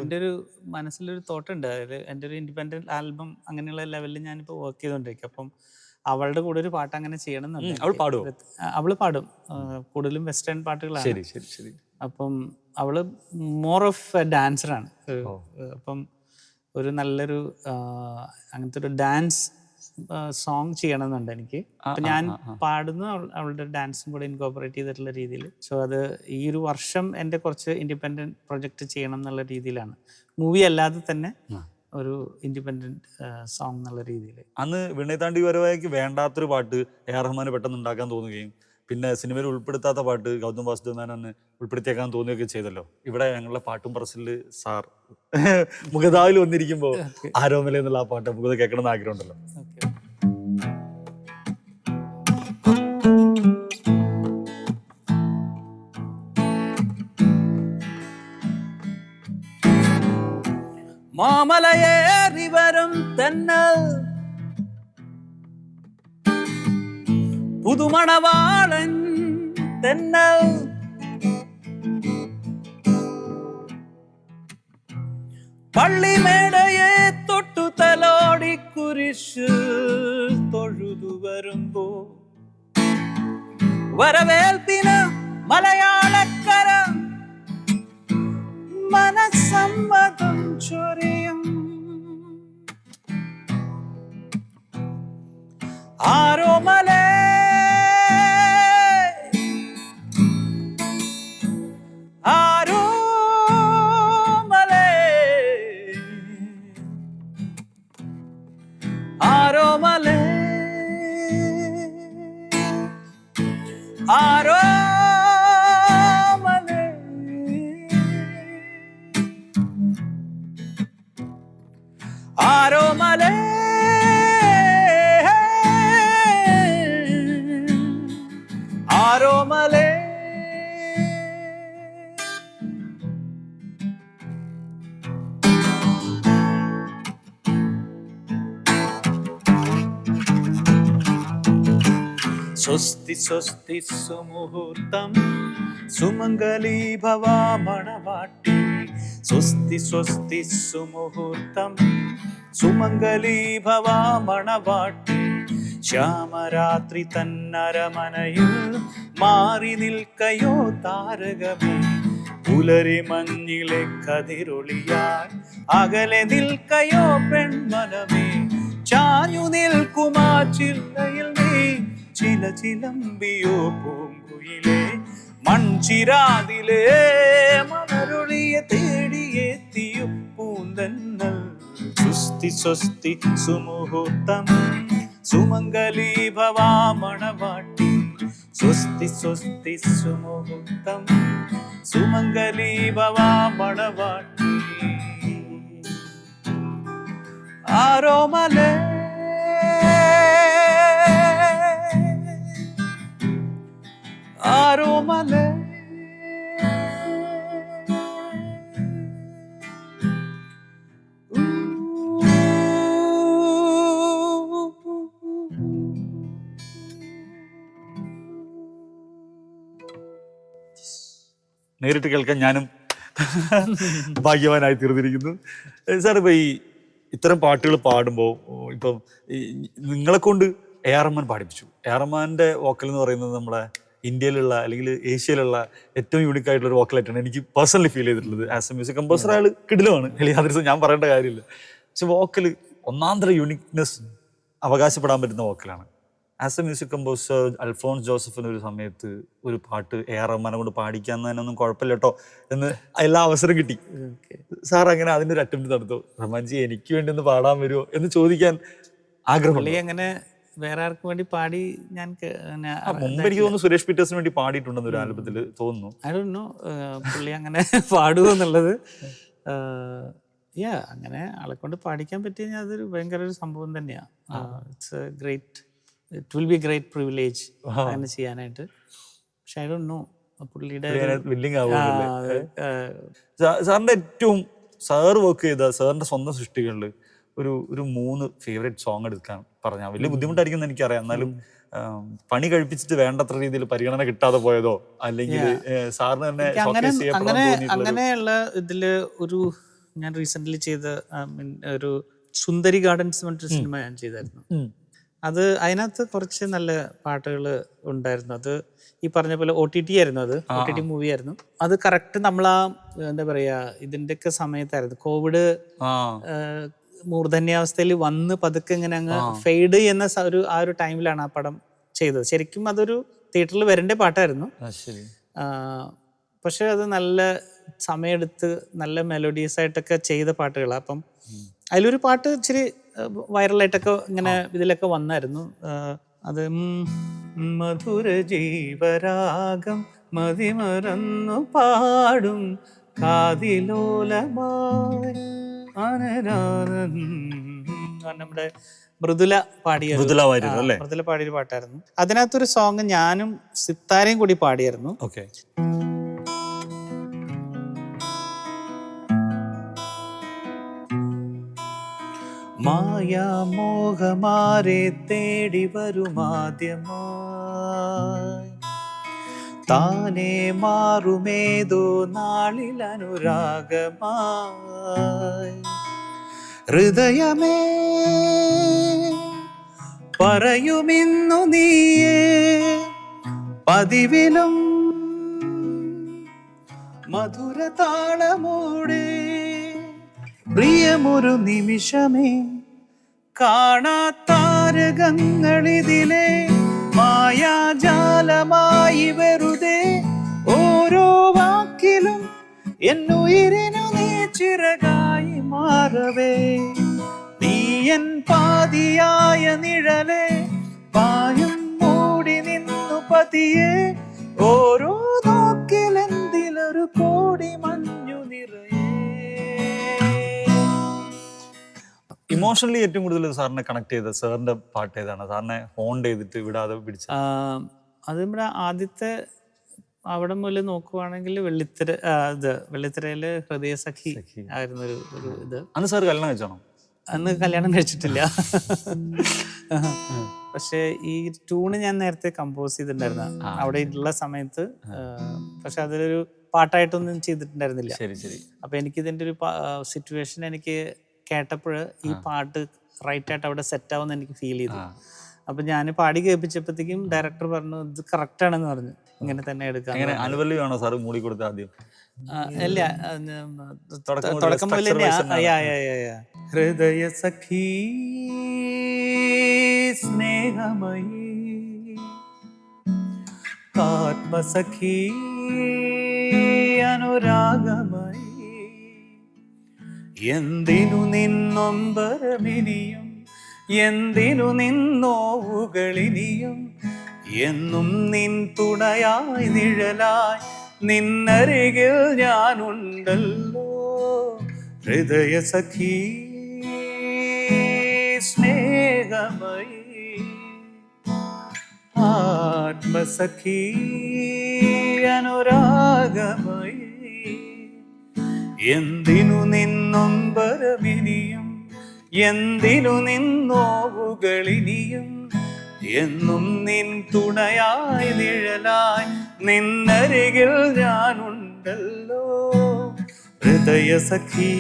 എൻ്റെ ഒരു മനസ്സിലൊരു തോട്ടുണ്ട്. അതായത് എൻ്റെ ഒരു ഇൻഡിപെൻഡന്റ് ആൽബം അങ്ങനെയുള്ള ലെവലിൽ ഞാനിപ്പോൾ വർക്ക് ചെയ്തോണ്ടിരിക്കും. അപ്പം അവളുടെ കൂടെ ഒരു പാട്ട് അങ്ങനെ ചെയ്യണം എന്നുണ്ട്. അവള് പാടും, കൂടുതലും വെസ്റ്റേൺ പാട്ടുകളാണ്. അപ്പം അവള് മോർ ഓഫ് ഡാൻസറാണ്. അപ്പം ഒരു നല്ലൊരു അങ്ങനത്തെ ഒരു ഡാൻസ് സോങ് ചെയ്യണമെന്നുണ്ട് എനിക്ക്. അപ്പൊ ഞാൻ പാടുന്നു, അവളുടെ ഡാൻസും കൂടെ ഇൻകോപ്പറേറ്റ് ചെയ്തിട്ടുള്ള രീതിയിൽ. സോ അത് ഈ ഒരു വർഷം എൻ്റെ കുറച്ച് ഇൻഡിപെൻഡന്റ് പ്രൊജക്ട് ചെയ്യണം എന്നുള്ള രീതിയിലാണ്. മൂവി അല്ലാതെ തന്നെ ഒരു ഇൻഡിപെൻഡന്റ് സോങ് എന്നുള്ള രീതിയിൽ. അന്ന് വിണ്ണൈതാണ്ടി വരവായിക്ക് വേണ്ടാത്തൊരു പാട്ട് എ.ആർ. റഹ്മാന് പെട്ടെന്ന് ഉണ്ടാക്കാൻ തോന്നുകയും പിന്നെ സിനിമയിൽ ഉൾപ്പെടുത്താത്ത പാട്ട് ഗൗതം വാസുദേവ് മേനോന് ഉൾപ്പെടുത്തിയേക്കാൻ തോന്നുകയൊക്കെ ചെയ്തല്ലോ. ഇവിടെ ഞങ്ങളുടെ പാട്ടും പറച്ചില് സാർ മുഖതാവിൽ വന്നിരിക്കുമ്പോ ആരോമല എന്നുള്ള ആ പാട്ട് നമുക്ക് കേൾക്കണം എന്ന് ആഗ്രഹം ഉണ്ടല്ലോ. മാമലയേറി വരും തെന്നൽ പുതുമണവാളൻ തെന്നൽ പള്ളിമേടയെ തൊട്ടു തലോടി കുരിശ് തൊഴുതു വരുമ്പോ വരവേൽപ്പിന് മലയാളക്കര മനസമ്മതം ചൊരിയും. ആരോമലേ സ്വസ്തി സ്വസ്തി സുമുഹൂർത്തം സുമംഗലീ ഭവാ മണവാട്ടി. സ്വസ്തി സ്വസ്തി സുമുഹൂർത്തം സുമംഗലീ ഭവാ മണവാട്ടി. ശ്യാമരാത്രി തന്നരമനയിൽ മാറി നിൽക്കയോ താരകമേ. പുലരി മഞ്ഞിലെ കതിരൊളിയാൽ അകലെ നിൽക്കയോ പെൺമനമേ. ചാഞ്ഞു നിൽക്കുമാ ചില്ലയിൽ നീ ചില ചിലമ്പിയോ പൂങ്കുയിലേ. മൺചിരാതിലേ മണരൊളിയെ തേടിയെത്തിയും പൂന്തന്നൽ. സ്വസ്തി സ്വസ്തി സുമുഹൂർത്തം സുമംഗലീ ഭവാ മണവാട്ടി. സ്വസ്തി സ്വസ്തി സുമുഹൂർത്തം സുമംഗലീ ഭവാ മണവാട്ടി. ആരോമലേ ആരോമലേ നേരിട്ട് കേൾക്കാൻ ഞാനും ഭാഗ്യവാനായി തീർന്നിരിക്കുന്നു. സാർ ഇപ്പൊ ഈ ഇത്തരം പാട്ടുകൾ പാടുമ്പോൾ ഇപ്പം നിങ്ങളെ കൊണ്ട് എ ആർ റഹ്മാൻ പാടിപ്പിച്ചു. എ ആർ റഹ്മാന്റെ വോക്കൽ എന്ന് പറയുന്നത് നമ്മുടെ ഇന്ത്യയിലുള്ള അല്ലെങ്കിൽ ഏഷ്യയിലുള്ള ഏറ്റവും യൂണിക് ആയിട്ടുള്ള ഒരു വോക്കലായിട്ടാണ് എനിക്ക് പേഴ്സണലി ഫീൽ ചെയ്തിട്ടുള്ളത്. ആസ് എ മ്യൂസിക് കമ്പോസർ അയാൾ കിടിലമാണ്, യാതൊരു ഞാൻ പറയേണ്ട കാര്യമില്ല. പക്ഷെ വോക്കൽ ഒന്നാന്തര യൂണിക്നെസ് അവകാശപ്പെടാൻ പറ്റുന്ന വോക്കലാണ്. As a music composer Alphonse ജോസഫിന് ഒരു സമയത്ത് ഒരു പാട്ട് എ ആർ റഹ്മാനെ കൊണ്ട് പാടിക്കാന്നതിനൊന്നും കുഴപ്പമില്ല കേട്ടോ എന്ന് എല്ലാ അവസരം കിട്ടി. സാർ അങ്ങനെ അതിൻ്റെ ഒരു അറ്റംപ്റ്റ് നടത്തും. റഹ്മാൻജി എനിക്ക് വേണ്ടി ഒന്ന് പാടാൻ വരുമോ എന്ന് ചോദിക്കാൻ ആഗ്രഹം. അങ്ങനെ വേറെ ആർക്കും വേണ്ടി പാടി ഞാൻ മുമ്പ് എനിക്ക് തോന്നുന്നു സുരേഷ് പീറ്റേഴ്സിന് വേണ്ടി പാടിയിട്ടുണ്ടെന്ന് ഒരു ആൽബത്തിൽ തോന്നുന്നു. ഐ ഡോണ്ട് നോ പുള്ളി അങ്ങനെ പാടുമോ എന്നുള്ളത്. അങ്ങനെ ആളെ കൊണ്ട് പാടിക്കാൻ പറ്റിയ അതൊരു ഭയങ്കര ഒരു സംഭവം തന്നെയാണ്. It's A great, it will be great privilege അങ്ങനെ ചെയ്യാനായിട്ട്. പക്ഷെ ഐ ഡോണ്ട് നോ പുള്ളിയുടെ സാറിന്റെ ഏറ്റവും സാർ വർക്ക് ചെയ്ത സാറിന്റെ സ്വന്തം സൃഷ്ടികളിൽ ഒരു 3 ഫേവറേറ്റ് സോങ് എടുക്കാൻ പറഞ്ഞാൽ വലിയ ബുദ്ധിമുട്ടായിരിക്കും എന്ന് എനിക്കറിയാം. എന്നാലും പണി കഴിപ്പിച്ചിട്ട് വേണ്ടത്ര രീതിയിൽ പരിഗണന കിട്ടാതെ പോയതോ അല്ലെങ്കിൽ സാറിന് തന്നെ അങ്ങനെയുള്ള ഇതില് ഒരു ഞാൻ റീസെന്റ് ചെയ്ത ഒരു സുന്ദരി ഗാർഡൻസ് പറഞ്ഞൊരു സിനിമ ഞാൻ ചെയ്തായിരുന്നു. അത് അതിനകത്ത് കുറച്ച് നല്ല പാട്ടുകൾ ഉണ്ടായിരുന്നു. അത് ഈ പറഞ്ഞ പോലെ OTT ആയിരുന്നു, അത് OTT മൂവി ആയിരുന്നു. അത് കറക്റ്റ് നമ്മളാ എന്താ പറയാ ഇതിന്റെയൊക്കെ സമയത്തായിരുന്നു. കോവിഡ് മൂർധന്യാവസ്ഥയിൽ വന്ന് പതുക്കെ ഇങ്ങനെ അങ്ങ് ഫെയ്ഡ് ചെയ്യുന്ന ആ ഒരു ടൈമിലാണ് ആ പടം ചെയ്തത്. ശരിക്കും അതൊരു തിയേറ്ററിൽ വരേണ്ട പാട്ടായിരുന്നു. പക്ഷെ അത് നല്ല സമയമെടുത്ത് നല്ല മെലോഡിയസ് ആയിട്ടൊക്കെ ചെയ്ത പാട്ടുകളാണ്. അപ്പം അതിലൊരു പാട്ട് ഇച്ചിരി വൈറലായിട്ടൊക്കെ ഇങ്ങനെ ഇതിലൊക്കെ വന്നായിരുന്നു. അത് മധുര ജീവരാഗം മതിമറന്നു പാടും കാതിലോലമായി നമ്മുടെ മൃദുല പാടിയൊരു പാട്ടായിരുന്നു. അതിനകത്തൊരു സോങ് ഞാനും സിത്താരയും കൂടി പാടിയായിരുന്നു. ഓക്കെ. മായാമോഹമാരെ തേടി വരുമാദ്യമായി താനേ മാറുമേതോ നാളിൽ അനുരാഗമായി ഹൃദയമേ പറയുമിന്നു നീയേ പതിവിലും മധുര താളമോടെ പ്രിയമൊരു നിമിഷമേ കാണാത്താരകങ്ങളിതിലെ മായാജാലമായി വെറുതെ ഓരോ വാക്കിലും എന്നുയിരിനു നീ ചിറകായി മാറവേ നീ എൻ പാതിയായ നിഴലേ പായും മൂടി നിന്നു പതിയെ ഓരോ നോക്കിലെന്തിലൊരു കോടി മഞ്ഞു നിറയെ. ഇമോഷണലി ഏറ്റവും കൂടുതൽ സാറിനെ കണക്ട് ചെയ്ത സാറിന്റെ പാട്ട് ഏതാണ്? സാറിനെ ഹോണ്ട് ചെയ്തിട്ട് വിടാതെ പിടിച്ച? അത് നമ്മുടെ ആദ്യത്തെ അവിടെ മുതൽ നോക്കുവാണെങ്കിൽ വെള്ളിത്തിരയില് ഹൃദയസഖി ആയിരുന്നു ഒരു ഇത്. അന്ന് സാർ കല്യാണം കഴിച്ചാണോ? അന്ന് കല്യാണം കഴിച്ചിട്ടില്ല. പക്ഷെ ഈ ട്യൂണ് ഞാൻ നേരത്തെ കമ്പോസ് ചെയ്തിട്ടുണ്ടായിരുന്നു അവിടെ ഉള്ള സമയത്ത്. പക്ഷെ അതിലൊരു പാട്ടായിട്ടൊന്നും ചെയ്തിട്ടുണ്ടായിരുന്നില്ല. ശരി ശരി. അപ്പൊ എനിക്ക് ഇതിന്റെ ഒരു സിറ്റുവേഷൻ എനിക്ക് കേട്ടപ്പോൾ ഈ പാട്ട് റൈറ്റ് ആയിട്ട് അവിടെ സെറ്റ് ആവുമെന്ന് എനിക്ക് ഫീൽ ചെയ്തു. അപ്പൊ ഞാൻ പാടി കേൾപ്പിച്ചപ്പോഴത്തേക്കും ഡയറക്ടർ പറഞ്ഞു ഇത് കറക്റ്റ് ആണെന്ന് പറഞ്ഞു, ഇങ്ങനെ തന്നെ എടുക്കാം. അനുവല്ലയാണോ സാറ് മൂടി കൊടുത്ത ആദ്യം? അല്ല, തുടക്കം പോലെ ഹൃദയ സഖീ സ്നേഹമയീ ആത്മസഖീ അനുരാഗമയീ എന്തിനു നിന്നൊമ്പരമിനിയും എന്തിനു നിന്നോവുകളിനിയും എന്നും നിൻ തുണയായി നിഴലായി നിന്നരികിൽ ഞാനുണ്ടല്ലോ ഹൃദയ സഖീ സ്നേഹമയീ ആത്മസഖീ അനുരാഗമയീ എന്തിനു നിന്നൊമ്പരമിനിയും എന്തിനു നിന്നോവുകളിനിയും എന്നും നിൻ തുണയായി നിഴലായി നിന്നരികിൽ ഞാനുണ്ടല്ലോ ഹൃദയ സഖീ.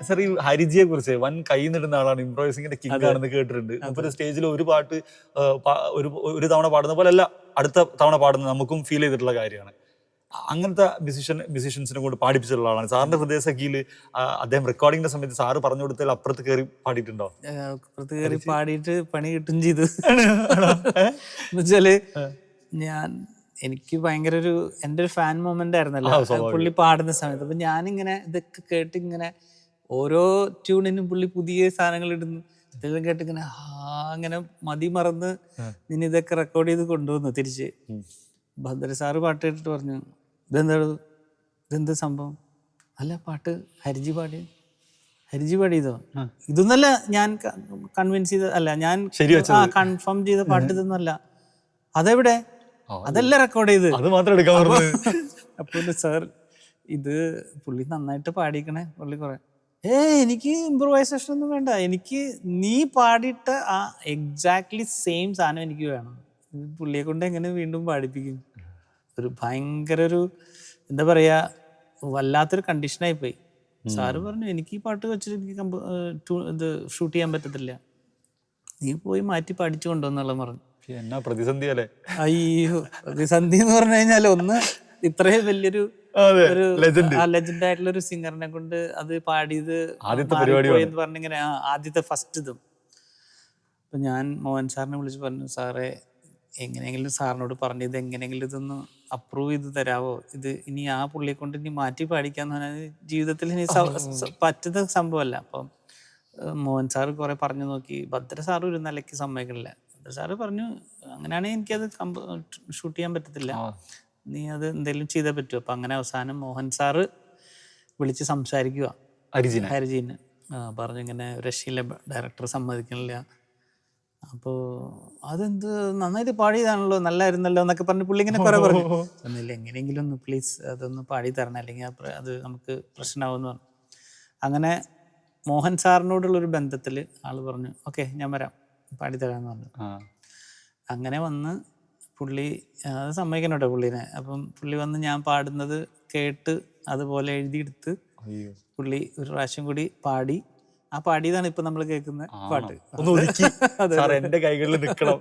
സാർ ഈ ഹരിജിയെ കുറിച്ച് വൻ കൈ നിടുന്ന ആളാണ്, ഇംപ്രോവൈസിങ്ങിന്റെ കിങ് ആണെന്ന് കേട്ടിട്ടുണ്ട്. അപ്പൊ സ്റ്റേജിൽ ഒരു പാട്ട് ഒരു തവണ പാടുന്ന പോലെ അല്ല അടുത്ത തവണ പാടുന്നത് നമുക്കും ഫീൽ ചെയ്തിട്ടുള്ള കാര്യമാണ്. അങ്ങനത്തെ മ്യൂസിഷ്യൻസിനെ കൊണ്ട് പാടിപ്പിച്ചിട്ടുള്ള ആളാണ്. സാറിന്റെ ഹൃദയ സഖിയില് അദ്ദേഹം റെക്കോർഡിങ്ങിന്റെ സമയത്ത് സാറ് പറഞ്ഞു കൊടുത്താൽ അപ്പുറത്ത് കയറി പാടിയിട്ടുണ്ടോ? അപ്പുറത്ത് കയറി പാടിയിട്ട് പണി കിട്ടും ചെയ്തു. എന്നുവെച്ചാല് എനിക്ക് ഭയങ്കര എൻ്റെ ഒരു ഫാൻ മൊമെന്റ് ആയിരുന്നല്ലോ പുള്ളി പാടുന്ന സമയത്ത്. അപ്പൊ ഞാനിങ്ങനെ ഇതൊക്കെ കേട്ട് ഇങ്ങനെ ഓരോ ട്യൂണിനും പുള്ളി പുതിയ സാധനങ്ങൾ ഇടുന്നു. ഇതെല്ലാം കേട്ട് ഇങ്ങനെ അങ്ങനെ മതി മറന്ന് ഇനി ഇതൊക്കെ റെക്കോർഡ് ചെയ്ത് കൊണ്ടുവന്നു തിരിച്ച്. ഭദ്ര സാറ് പാട്ട് കേട്ടിട്ട് പറഞ്ഞു ഇതെന്താ സംഭവം? അല്ല പാട്ട് ഹരിജി പാടിയതോ? ഇതൊന്നല്ല ഞാൻ കൺവിൻസ് ചെയ്ത അല്ല, ഞാൻ കൺഫേം ചെയ്ത പാട്ട് ഇതൊന്നല്ല. അതെവിടെ? അതല്ല റെക്കോർഡ് ചെയ്ത് അത് മാത്രം എടുക്കാൻ. അപ്പോൾ സാർ ഇത് പുള്ളി നന്നായിട്ട് പാടിക്കണേ. പുള്ളി കുറെ എനിക്ക് ഇംപ്രൂവൈസേഷൻ ഒന്നും വേണ്ട, എനിക്ക് നീ പാടിയിട്ട ആ എക്സാക്ട്ലി സെയിം സാധനം എനിക്ക് വേണം. പുള്ളിയെ കൊണ്ട് എങ്ങനെ വീണ്ടും പാടിപ്പിക്കും? ഒരു ഭയങ്കര ഒരു എന്താ പറയാ വല്ലാത്തൊരു കണ്ടീഷനായി പോയി. സാറ് പറഞ്ഞു എനിക്ക് ഈ പാട്ട് വെച്ചിട്ട് എനിക്ക് ഇത് ഷൂട്ട് ചെയ്യാൻ പറ്റത്തില്ല, നീ പോയി മാറ്റി പഠിച്ചു കൊണ്ടുവന്നുള്ള പറഞ്ഞു. എന്നാ പ്രതിസന്ധി അല്ലേ? അയ്യോ, പ്രതിസന്ധി എന്ന് പറഞ്ഞു കഴിഞ്ഞാൽ ഒന്ന് ഇത്രയും വലിയൊരു ലെജൻഡ് ആയിട്ടുള്ള ഒരു സിംഗറിനെ കൊണ്ട് അത് പാടിയത് എന്ന് പറഞ്ഞിങ്ങനെ ആദ്യത്തെ ഫസ്റ്റ് ഇതും. അപ്പൊ ഞാൻ മോഹൻ സാറിനെ വിളിച്ച് പറഞ്ഞു, സാറേ എങ്ങനെയെങ്കിലും സാറിനോട് പറഞ്ഞു ഇത് എങ്ങനെയെങ്കിലും ഇതൊന്ന് അപ്രൂവ് ചെയ്ത് തരാവോ, ഇത് ഇനി ആ പുള്ളിയെ കൊണ്ട് ഇനി മാറ്റി പാടിക്കാന്ന് പറഞ്ഞാൽ ജീവിതത്തിൽ ഇനി പറ്റുന്ന സംഭവമല്ല. അപ്പം മോഹൻ സാറ് കുറെ പറഞ്ഞു നോക്കി, ഭദ്ര സാറ് ഒരു നിലയ്ക്ക് സമ്മതിക്കണില്ല. ഭദ്ര സാറ് പറഞ്ഞു അങ്ങനെയാണെങ്കിൽ എനിക്കത് ഷൂട്ട് ചെയ്യാൻ പറ്റത്തില്ല, നീ അത് എന്തെങ്കിലും ചെയ്തേ പറ്റുമോ. അപ്പം അങ്ങനെ അവസാനം മോഹൻ സാറ് വിളിച്ച് സംസാരിക്കുക ഹരിജീനെ. പറഞ്ഞു ഇങ്ങനെ രക്ഷയില്ല, ഡയറക്ടർ സമ്മതിക്കണില്ല. അപ്പോൾ അതെന്ത് നന്നായിട്ട് പാടിയതാണല്ലോ, നല്ലായിരുന്നല്ലോ എന്നൊക്കെ പറഞ്ഞ് പുള്ളി ഇങ്ങനെ കുറെ പറഞ്ഞു. ഒന്നുമില്ല, എങ്ങനെയെങ്കിലും ഒന്ന് പ്ലീസ് അതൊന്ന് പാടി തരണം, അല്ലെങ്കിൽ അത് നമുക്ക് പ്രശ്നമാവുമെന്ന് പറഞ്ഞു. അങ്ങനെ മോഹൻ സാറിനോടുള്ളൊരു ബന്ധത്തിൽ ആള് പറഞ്ഞു ഓക്കെ ഞാൻ വരാം പാടിത്തരാമെന്ന് പറഞ്ഞു. അങ്ങനെ വന്ന് പുള്ളി അത് സമ്മതിക്കണം കേട്ടോ പുള്ളീനെ. അപ്പം പുള്ളി വന്ന് ഞാൻ പാടുന്നത് കേട്ട് അതുപോലെ എഴുതിയെടുത്ത് പുള്ളി ഒരു പ്രാവശ്യം കൂടി പാടി. ആ പാടിയതാണ് ഇപ്പൊ നമ്മൾ കേൾക്കുന്ന പാട്ട്. എന്റെ കൈകളിൽ നിൽക്കണം,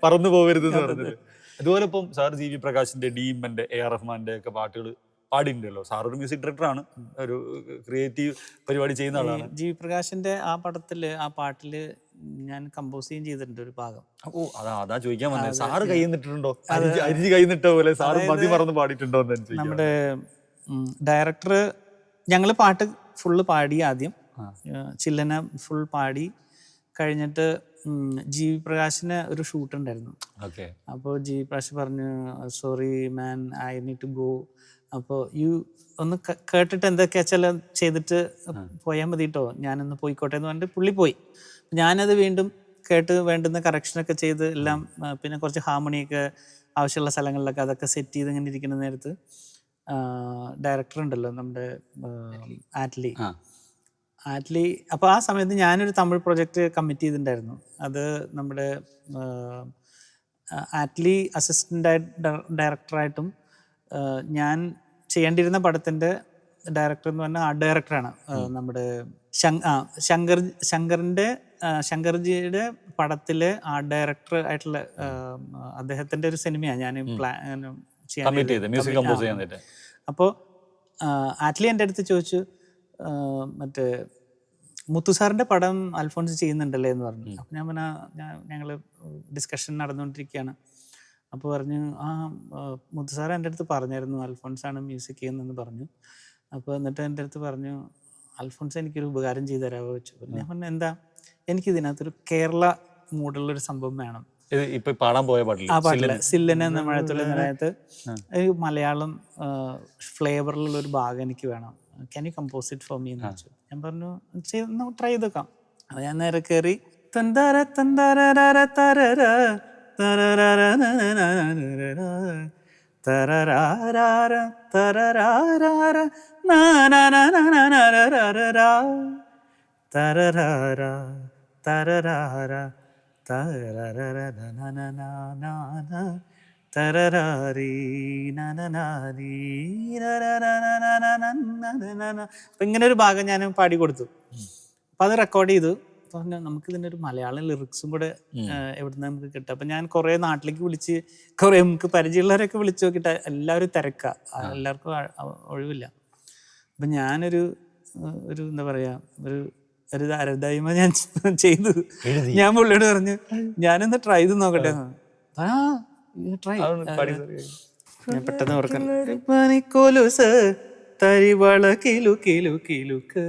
പറന്നു പോകരുത് എന്ന് പറഞ്ഞത്. അതുപോലെ ഇപ്പം സാർ ജി വി പ്രകാശിന്റെ ഡീമന്റെ എ ആർ റഹ്മാന്റെ ഒക്കെ പാട്ടുകൾ പാടിയിട്ടുണ്ടല്ലോ. സാർ ഒരു മ്യൂസിക് ഡയറക്ടറാണ്, ഒരു ക്രിയേറ്റീവ് പരിപാടി ചെയ്യുന്ന ആളാണ്. ജി വി പ്രകാശിന്റെ ആ പടത്തില് ആ പാട്ടില് ഞാൻ കമ്പോസ് ചെയ്തിട്ടുണ്ട് ഒരു ഭാഗം. ഓ അതാ ചോദിക്കാൻ വന്നത്, സാറ് കൈ നിട്ടിട്ടുണ്ടോ? അരിജി കൈ നിട്ട പോലെ സാറ് മതി മറന്ന് പാടിയിട്ടുണ്ടോ? നമ്മുടെ ഡയറക്ടർ ഞങ്ങള് പാട്ട് ഫുള്ള് പാടി, ആദ്യം ചില്ലന ഫുൾ പാടി കഴിഞ്ഞിട്ട് ജി വി പ്രകാശിന് ഒരു ഷൂട്ട് ഉണ്ടായിരുന്നു. ഓക്കെ. അപ്പോൾ ജി വി പ്രകാശ് പറഞ്ഞു, sorry man, I need to go, അപ്പോൾ യു ഒന്ന് കേട്ടിട്ട് എന്തൊക്കെയാ വെച്ചാൽ ചെയ്തിട്ട് പോയാൽ മതി കേട്ടോ, ഞാനൊന്ന് പോയിക്കോട്ടെ എന്ന് പറഞ്ഞിട്ട് പുള്ളി പോയി. ഞാനത് വീണ്ടും കേട്ട് വേണ്ടുന്ന കറക്ഷനൊക്കെ ചെയ്ത് എല്ലാം, പിന്നെ കുറച്ച് ഹാർമണിയൊക്കെ ആവശ്യമുള്ള സ്ഥലങ്ങളിലൊക്കെ അതൊക്കെ സെറ്റ് ചെയ്ത് ഇങ്ങനെ ഇരിക്കുന്ന നേരത്ത് ഡയറക്ടർ ഉണ്ടല്ലോ നമ്മുടെ ആറ്റ്ലി, അപ്പോൾ ആ സമയത്ത് ഞാനൊരു തമിഴ് പ്രൊജക്റ്റ് കമ്മിറ്റ് ചെയ്തിട്ടുണ്ടായിരുന്നു. അത് നമ്മുടെ ആറ്റ്ലി അസിസ്റ്റൻ്റ് ഡയറക്ടറായിട്ടും ഞാൻ ചെയ്യേണ്ടിയിരുന്ന പടത്തിൻ്റെ ഡയറക്ടർ എന്ന് പറഞ്ഞാൽ ആർട്ട് ഡയറക്ടറാണ് നമ്മുടെ ശങ്കർജിയുടെ പടത്തിലെ ആർട്ട് ഡയറക്ടർ ആയിട്ടുള്ള അദ്ദേഹത്തിൻ്റെ ഒരു സിനിമയാണ് ഞാൻ ചെയ്യാൻ. അപ്പോൾ ആറ്റ്ലി എൻ്റെ അടുത്ത് ചോദിച്ചു, മറ്റേ മുത്തു സാറിൻ്റെ പടം അൽഫോൺസ് ചെയ്യുന്നുണ്ടല്ലേ എന്ന് പറഞ്ഞു. അപ്പം ഞാൻ പറഞ്ഞ ഞങ്ങൾ ഡിസ്കഷൻ നടന്നുകൊണ്ടിരിക്കുകയാണ്. അപ്പോൾ പറഞ്ഞു, മുത്തു സാർ എൻ്റെ അടുത്ത് പറഞ്ഞായിരുന്നു അൽഫോൺസാണ് മ്യൂസിക് ചെയ്യുന്നതെന്ന് പറഞ്ഞു. അപ്പോൾ എന്നിട്ട് എൻ്റെ അടുത്ത് പറഞ്ഞു, അൽഫോൺസ് എനിക്കൊരു ഉപകാരം ചെയ്തു തരാമോ വെച്ചു. ഞാൻ പറഞ്ഞു, എന്താ, എനിക്കിതിനകത്തൊരു കേരള മൂടുള്ളൊരു സംഭവം വേണം. ഇപ്പൊ പാടാൻ പോയ ആ പാട്ടില് സില്ലനെ എന്ന മഴത്തുള്ള നിലയത്ത് ഒരു മലയാളം ഫ്ലേവറിലുള്ള ഒരു ഭാഗം എനിക്ക് വേണം. Can you compose it for me എന്ന് വെച്ചു. ഞാൻ പറഞ്ഞു, ട്രൈ ചെയ്ത് നോക്കാം. അത് ഞാൻ നേരെ കയറി തന്താര തന്താര തരര തരര തരരാര തരരാര തരരാര തരരാര അപ്പൊ ഇങ്ങനെ ഒരു ഭാഗം ഞാൻ പാടി കൊടുത്തു. അപ്പൊ അത് റെക്കോർഡ് ചെയ്തു. പറഞ്ഞു, നമുക്ക് ഇതിൻ്റെ ഒരു മലയാളം ലിറിക്സും കൂടെ എവിടുന്ന് നമുക്ക് കിട്ടും. അപ്പൊ ഞാൻ കുറെ നാട്ടിലേക്ക് വിളിച്ച് കുറെ നമുക്ക് പരിചയമുള്ളവരൊക്കെ വിളിച്ചു നോക്കിയിട്ട് എല്ലാവരും തിരക്കാ, എല്ലാവർക്കും ഒഴിവില്ല. അപ്പൊ ഞാനൊരു എന്താ പറയാ, ഒരു അരതായ്മ ഞാൻ ചെയ്തു. ഞാൻ പുള്ളിയോട് പറഞ്ഞു, ഞാനൊന്ന് ട്രൈ ചെയ്ത് നോക്കട്ടെ. ട്രൈ ഞാൻ പെട്ടെന്ന് ഓർക്കാൻ, തരിവള കിലു കിലു കിലുക്ക്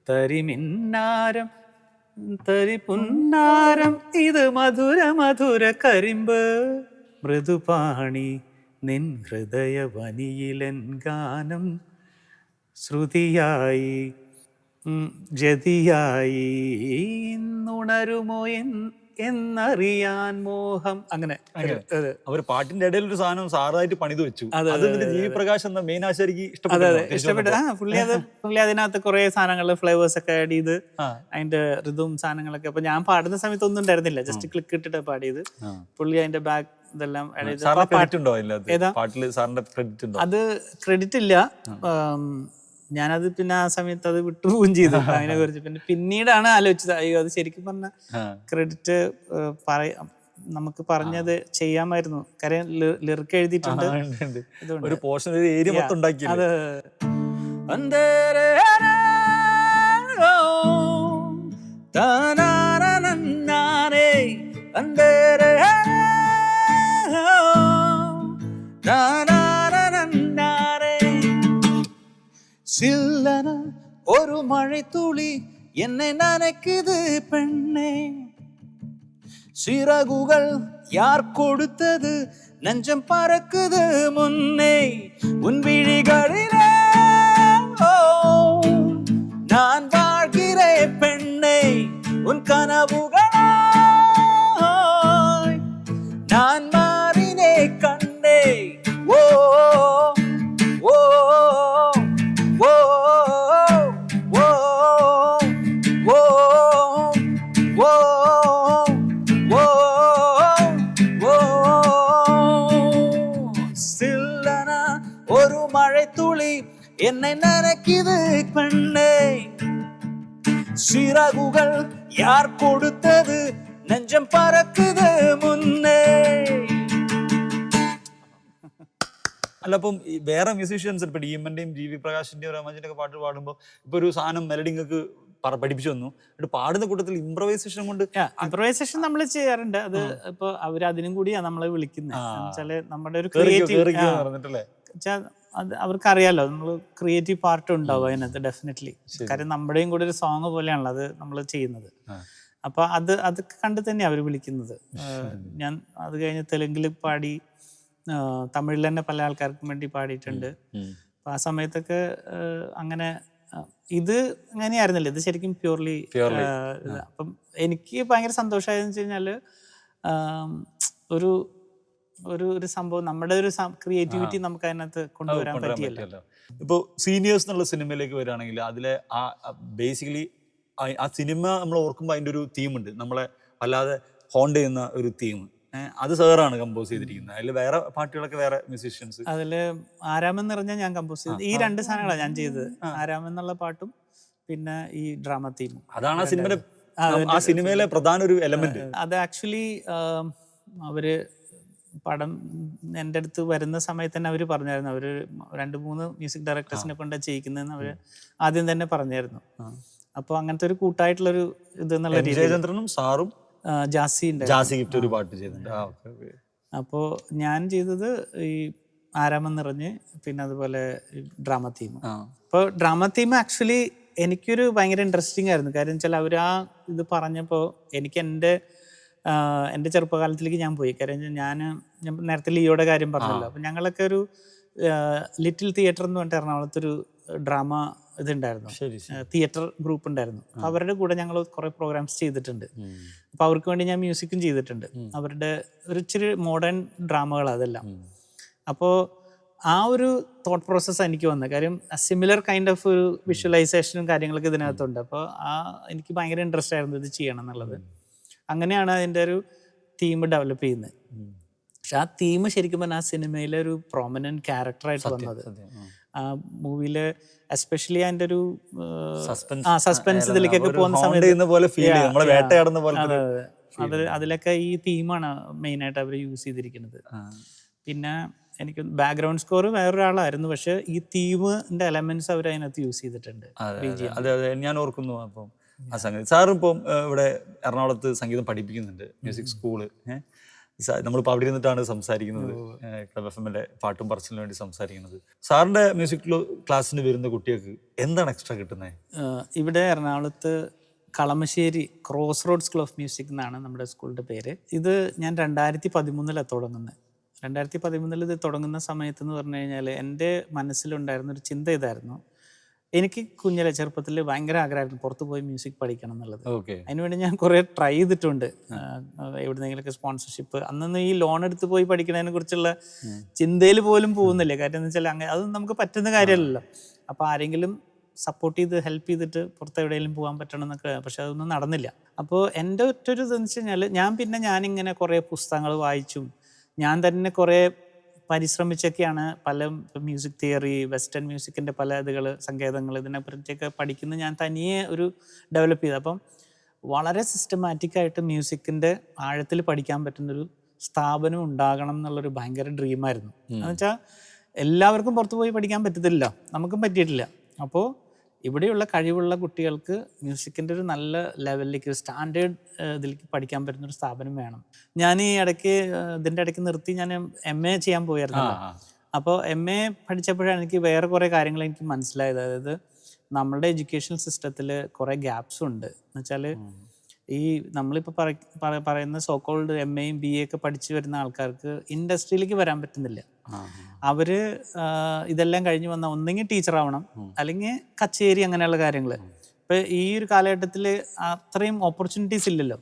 തരിമിന്നാരം തരി പുന്നാരം ഇത് മധുര മധുര കരിമ്പ് മൃദുപാണി നിൻ ഹൃദയ വനിയിലൻ ഗാനം ശ്രുതിയായി ജതിയായി നുണരുമോ എന്നറിയാൻ മോഹം. അങ്ങനെ അവർ പാട്ടിന്റെ ഇടയിൽ ഒരു സാധനം സാറായിട്ട് പണിത് വെച്ചു. ജി വി പ്രകാശ് എന്ന മെയിൻ ആശാരിക്ക് ഇഷ്ടപ്പെട്ടു. പുള്ളി അതിനകത്ത് കുറെ സാധനങ്ങൾ ഫ്ലേവേഴ്സ് ഒക്കെ ആഡ് ചെയ്ത് അതിന്റെ ഋതുവും സാധനങ്ങളൊക്കെ. അപ്പൊ ഞാൻ പാടുന്ന സമയത്ത് ഒന്നും ഉണ്ടായിരുന്നില്ല, ജസ്റ്റ് ക്ലിക്ക് ഇട്ടിട്ട് പാടിയത്. പുള്ളി അതിന്റെ ബാക്ക് ഇതെല്ലാം അത് ക്രെഡിറ്റ് ഇല്ല. ഞാനത് പിന്നെ ആ സമയത്ത് അത് വിട്ടുപോവുകയും ചെയ്തു അതിനെ കുറിച്ച്. പിന്നെ പിന്നീടാണ് ആലോചിച്ചത്, അയ്യോ അത് ശരിക്കും പറഞ്ഞ ക്രെഡിറ്റ് നമുക്ക് പറഞ്ഞത് ചെയ്യാമായിരുന്നു. കാര്യം ലിറിക്ക് എഴുതിയിട്ടുണ്ട്. ഒരു പോർഷൻ ഏരിയ മൊത്തം ഉണ്ടാക്കി. അത് சில்லன ஒரு மழை துளி என்னை நனைக்குது பெண்ணே, சிறகுகள் யார் கொடுத்தது நெஞ்சம் பறக்குது முன்னே, உன் விழிகளிலே நான் வாழ்கிறேன் பெண்ணே, உன் கனவுகளாய் நான் மாறினே கண்ணே. ஓ ஓ ஒரு மழை துளி என்னை நனைக்குது பெண்ணே, சிறகுகள் யார் கொடுத்தது நெஞ்சம் பறக்குது முன்னே. അല്ല, അപ്പം വേറെ മ്യൂസീഷ്യൻസ് ഇപ്പൊ ഡീമന്റെയും ജി വി പ്രകാശിന്റെയും രമജിന്റെ ഒക്കെ പാട്ട് പാടുമ്പോൾ ഇപ്പൊ ഒരു സാധനം മെലഡി നിങ്ങൾക്ക് പഠിപ്പിച്ചു വന്നു, എന്നിട്ട് പാടുന്ന കൂട്ടത്തിൽ ഇംപ്രവൈസേഷൻ കൊണ്ട് ഇംപ്രവൈസേഷൻ നമ്മൾ ചെയ്യാറുണ്ട്. അത് ഇപ്പൊ അവര് അതിനും കൂടിയാ നമ്മളെ വിളിക്കുന്നത്. വെച്ചാല് നമ്മുടെ ഒരു ക്രിയേറ്റീവ് അത് അവർക്കറിയാലോ, നമ്മൾ ക്രിയേറ്റീവ് പാർട്ട് ഉണ്ടാവും അതിനകത്ത് ഡെഫിനറ്റ്ലി. കാര്യം നമ്മുടെയും കൂടെ ഒരു സോങ് പോലെയാണല്ലോ അത് നമ്മൾ ചെയ്യുന്നത്. അപ്പോൾ അതൊക്കെ കണ്ട് തന്നെയാണ് അവർ വിളിക്കുന്നത്. ഞാൻ അത് കഴിഞ്ഞ് തെലുങ്കിൽ പാടി, തമിഴിൽ തന്നെ പല ആൾക്കാർക്കും വേണ്ടി പാടിയിട്ടുണ്ട്. അപ്പം ആ സമയത്തൊക്കെ അങ്ങനെ ഇത് അങ്ങനെയായിരുന്നില്ല, ഇത് ശരിക്കും പ്യൂർലി. അപ്പം എനിക്ക് ഭയങ്കര സന്തോഷമായതെന്ന് വെച്ച് കഴിഞ്ഞാൽ ഒരു ഒരു സംഭവം, നമ്മുടെ ഒരു ക്രിയേറ്റിവിറ്റി നമുക്ക് അതിനകത്ത് കൊണ്ടുവരാൻ പറ്റിയല്ലോ. ഇപ്പോൾ സീനിയേഴ്സ് എന്നുള്ള സിനിമയിലേക്ക് വരികയാണെങ്കിൽ അതിലെ ആ ബേസിക്കലി ആ സിനിമ നമ്മൾ ഓർക്കുമ്പോൾ അതിൻ്റെ ഒരു തീമുണ്ട്, നമ്മളെ വല്ലാതെ ഹോണ്ട് ചെയ്യുന്ന ഒരു തീം. അത് സാറാണ് കമ്പോസ് ചെയ്തിരിക്കുന്നത്. അതിൽ വേറെ പാട്ടുകളൊക്കെ വേറെ മ്യൂസീഷ്യൻസ്. അതിൽ ആരാമൻ നിറഞ്ഞ ഞാൻ കമ്പോസ് ചെയ്തത്. ഈ 2 സാധനങ്ങളാണ് ഞാൻ ചെയ്തത്, ആരാമൻ എന്നുള്ള പാട്ടും പിന്നെ ഈ ഡ്രാമ തീമും. അതാണ് ആ സിനിമയിലെ പ്രധാന ഒരു എലമെന്റ്. അത് ആക്ച്വലി അവര് പടം എൻ്റെ അടുത്ത് വരുന്ന സമയത്ത് തന്നെ അവർ പറഞ്ഞായിരുന്നു, അവർ 2-3 മ്യൂസിക് ഡയറക്ടേഴ്സിനെ കൊണ്ടാണ് ചെയ്യിക്കുന്നതെന്ന് അവർ ആദ്യം തന്നെ പറഞ്ഞായിരുന്നു. അപ്പോൾ അങ്ങനത്തെ ഒരു കൂട്ടായിട്ടുള്ളൊരു ഇത് എന്നുള്ള ജയചന്ദ്രനും സാറും ജാസി ഗിഫ്റ്റ് ഒരു പാട്ട് ചെയ്തിട്ടുണ്ട്. അപ്പോൾ ഞാൻ ചെയ്തത് ഈ ആരാമം നിറഞ്ഞ്, പിന്നെ അതുപോലെ ഡ്രാമ തീം. അപ്പോൾ ഡ്രാമ തീം ആക്ച്വലി എനിക്കൊരു ഭയങ്കര ഇൻട്രസ്റ്റിംഗ് ആയിരുന്നു. കാര്യം വെച്ചാൽ അവർ ആ ഇത് പറഞ്ഞപ്പോൾ എനിക്ക് എൻ്റെ ചെറുപ്പകാലത്തിലേക്ക് ഞാൻ പോയി. കാര്യം ഞാൻ നേരത്തെ ലിയോയുടെ കാര്യം പറഞ്ഞല്ലോ. അപ്പം ഞങ്ങളൊക്കെ ഒരു ലിറ്റിൽ തിയേറ്റർ എന്ന് പറഞ്ഞിട്ട് എറണാകുളത്തൊരു ഡ്രാമ ഇതുണ്ടായിരുന്നു, തിയേറ്റർ ഗ്രൂപ്പ് ഉണ്ടായിരുന്നു. അപ്പം അവരുടെ കൂടെ ഞങ്ങൾ കുറേ പ്രോഗ്രാംസ് ചെയ്തിട്ടുണ്ട്. അപ്പം അവർക്ക് വേണ്ടി ഞാൻ മ്യൂസിക്കും ചെയ്തിട്ടുണ്ട്. അവരുടെ ഒരു ഇച്ചിരി മോഡേൺ ഡ്രാമകൾ അതെല്ലാം. അപ്പോൾ ആ ഒരു തോട്ട് പ്രോസസ്സ് എനിക്ക് വന്നത്. കാര്യം സിമിലർ കൈൻഡ് ഓഫ് ഒരു വിഷ്വലൈസേഷനും കാര്യങ്ങളൊക്കെ ഇതിനകത്തുണ്ട്. അപ്പോൾ എനിക്ക് ഭയങ്കര ഇൻട്രസ്റ്റ് ആയിരുന്നു ഇത് ചെയ്യണം എന്നുള്ളത്. അങ്ങനെയാണ് അതിൻ്റെ ഒരു തീം ഡെവലപ്പ് ചെയ്യുന്നത്. പക്ഷെ ആ തീം ശരിക്കും പറഞ്ഞാൽ ആ സിനിമയിലെ ഒരു പ്രോമിനന്റ് ക്യാരക്ടറായിട്ട് വന്നത്. ആ മൂവിയില് എസ്പെഷ്യലി അതിൻ്റെ ഒരു സസ്പെൻസ് ഇതിലേക്കൊക്കെ പോകുന്ന സമയത്ത് അതിലൊക്കെ ഈ തീമാണ് മെയിനായിട്ട് അവർ യൂസ് ചെയ്തിരിക്കുന്നത്. പിന്നെ എനിക്ക് ബാക്ക്ഗ്രൗണ്ട് സ്കോർ വേറൊരാളായിരുന്നു, പക്ഷെ ഈ തീമിന്റെ എലമെന്റ്സ് അവർ അതിനകത്ത് യൂസ് ചെയ്തിട്ടുണ്ട്. അതെ അതെ, ഞാൻ ഓർക്കുന്നു. അപ്പം ആ സംഗതി സാറും ഇപ്പം ഇവിടെ എറണാകുളത്ത് സംഗീതം പഠിപ്പിക്കുന്നുണ്ട്, മ്യൂസിക് സ്കൂള്. നമ്മളിപ്പോൾ അവിടെ ഇരുന്നിട്ടാണ് സംസാരിക്കുന്നത്, ക്ലബ് FM-ന്റെ പാട്ടും പറച്ചിലിന് വേണ്ടി സംസാരിക്കുന്നത്. സാറിന്റെ മ്യൂസിക് ക്ലാസ്സിന് വരുന്ന കുട്ടികൾക്ക് എന്താണ് എക്സ്ട്രാ കിട്ടുന്നത്? ഇവിടെ എറണാകുളത്ത് Kalamassery cross road school of music എന്നാണ് നമ്മുടെ സ്കൂളിന്റെ പേര്. ഇത് ഞാൻ 2013 തുടങ്ങുന്നത്. 2013 ഇത് തുടങ്ങുന്ന സമയത്ത് എന്ന് പറഞ്ഞു കഴിഞ്ഞാൽ എൻ്റെ മനസ്സിലുണ്ടായിരുന്നൊരു ചിന്ത ഇതായിരുന്നു. എനിക്ക് കുഞ്ഞിലെ ചെറുപ്പത്തിൽ ഭയങ്കര ആഗ്രഹമായിരുന്നു പുറത്ത് പോയി മ്യൂസിക് പഠിക്കണം എന്നുള്ളത്. അതിനുവേണ്ടി ഞാൻ കുറേ ട്രൈ ചെയ്തിട്ടുണ്ട്. എവിടുന്നെങ്കിലൊക്കെ സ്പോൺസർഷിപ്പ്, അന്നൊന്നും ഈ ലോൺ എടുത്ത് പോയി പഠിക്കുന്നതിനെ കുറിച്ചുള്ള ചിന്തയിൽ പോലും പോകുന്നില്ല. കാര്യം എന്ന് വെച്ചാൽ അങ്ങനെ അതൊന്നും നമുക്ക് പറ്റുന്ന കാര്യമല്ലല്ലോ. അപ്പോൾ ആരെങ്കിലും സപ്പോർട്ട് ചെയ്ത് ഹെൽപ്പ് ചെയ്തിട്ട് പുറത്ത് എവിടെയെങ്കിലും പോകാൻ പറ്റണം എന്നൊക്കെ, പക്ഷെ അതൊന്നും നടന്നില്ല. അപ്പോൾ എൻ്റെ ഒറ്റൊരു ഇതെന്ന് വെച്ച് കഴിഞ്ഞാൽ ഞാനിങ്ങനെ കുറേ പുസ്തകങ്ങൾ വായിച്ചും ഞാൻ തന്നെ കുറേ പരിശ്രമിച്ചൊക്കെയാണ് പല മ്യൂസിക് തിയറി, വെസ്റ്റേൺ മ്യൂസിക്കിൻ്റെ പല സങ്കേതങ്ങൾ ഇതിനെപ്പറ്റിയൊക്കെ പഠിക്കുന്നത് ഞാൻ തനിയെ ഒരു ഡെവലപ്പ് ചെയ്ത്. അപ്പം വളരെ സിസ്റ്റമാറ്റിക്കായിട്ട് മ്യൂസിക്കിൻ്റെ ആഴത്തിൽ പഠിക്കാൻ പറ്റുന്നൊരു സ്ഥാപനം ഉണ്ടാകണം എന്നുള്ളൊരു ഭയങ്കര ഡ്രീമായിരുന്നു. എന്ന് വെച്ചാൽ എല്ലാവർക്കും പുറത്ത് പോയി പഠിക്കാൻ പറ്റത്തില്ല, നമുക്കും പറ്റിയിട്ടില്ല. അപ്പോൾ ഇവിടെയുള്ള കഴിവുള്ള കുട്ടികൾക്ക് മ്യൂസിക്കിൻ്റെ ഒരു നല്ല ലെവലിലേക്ക്, സ്റ്റാൻഡേർഡ് ഇതിലേക്ക് പഠിക്കാൻ പറ്റുന്നൊരു സ്ഥാപനം വേണം. ഞാൻ ഈ ഇതിൻ്റെ ഇടയ്ക്ക് നിർത്തി ഞാൻ MA ചെയ്യാൻ പോയായിരുന്നു. അപ്പോൾ MA പഠിച്ചപ്പോഴാണ് എനിക്ക് വേറെ കുറേ കാര്യങ്ങൾ എനിക്ക് മനസ്സിലായത്. അതായത് നമ്മളുടെ എഡ്യൂക്കേഷൻ സിസ്റ്റത്തിൽ കുറേ ഗ്യാപ്സ് ഉണ്ട്. എന്ന് വെച്ചാൽ ഈ നമ്മളിപ്പോൾ പറയുന്ന സോക്കോൾഡ് MAയും BA ഒക്കെ പഠിച്ചു വരുന്ന ആൾക്കാർക്ക് ഇൻഡസ്ട്രിയിലേക്ക് വരാൻ പറ്റുന്നില്ല. അവര് ഇതെല്ലാം കഴിഞ്ഞ് വന്ന ഒന്നെങ്കിൽ ടീച്ചറാവണം, അല്ലെങ്കിൽ കച്ചേരി, അങ്ങനെയുള്ള കാര്യങ്ങൾ. ഇപ്പം ഈ ഒരു കാലഘട്ടത്തിൽ അത്രയും ഓപ്പർച്യൂണിറ്റീസ് ഇല്ലല്ലോ.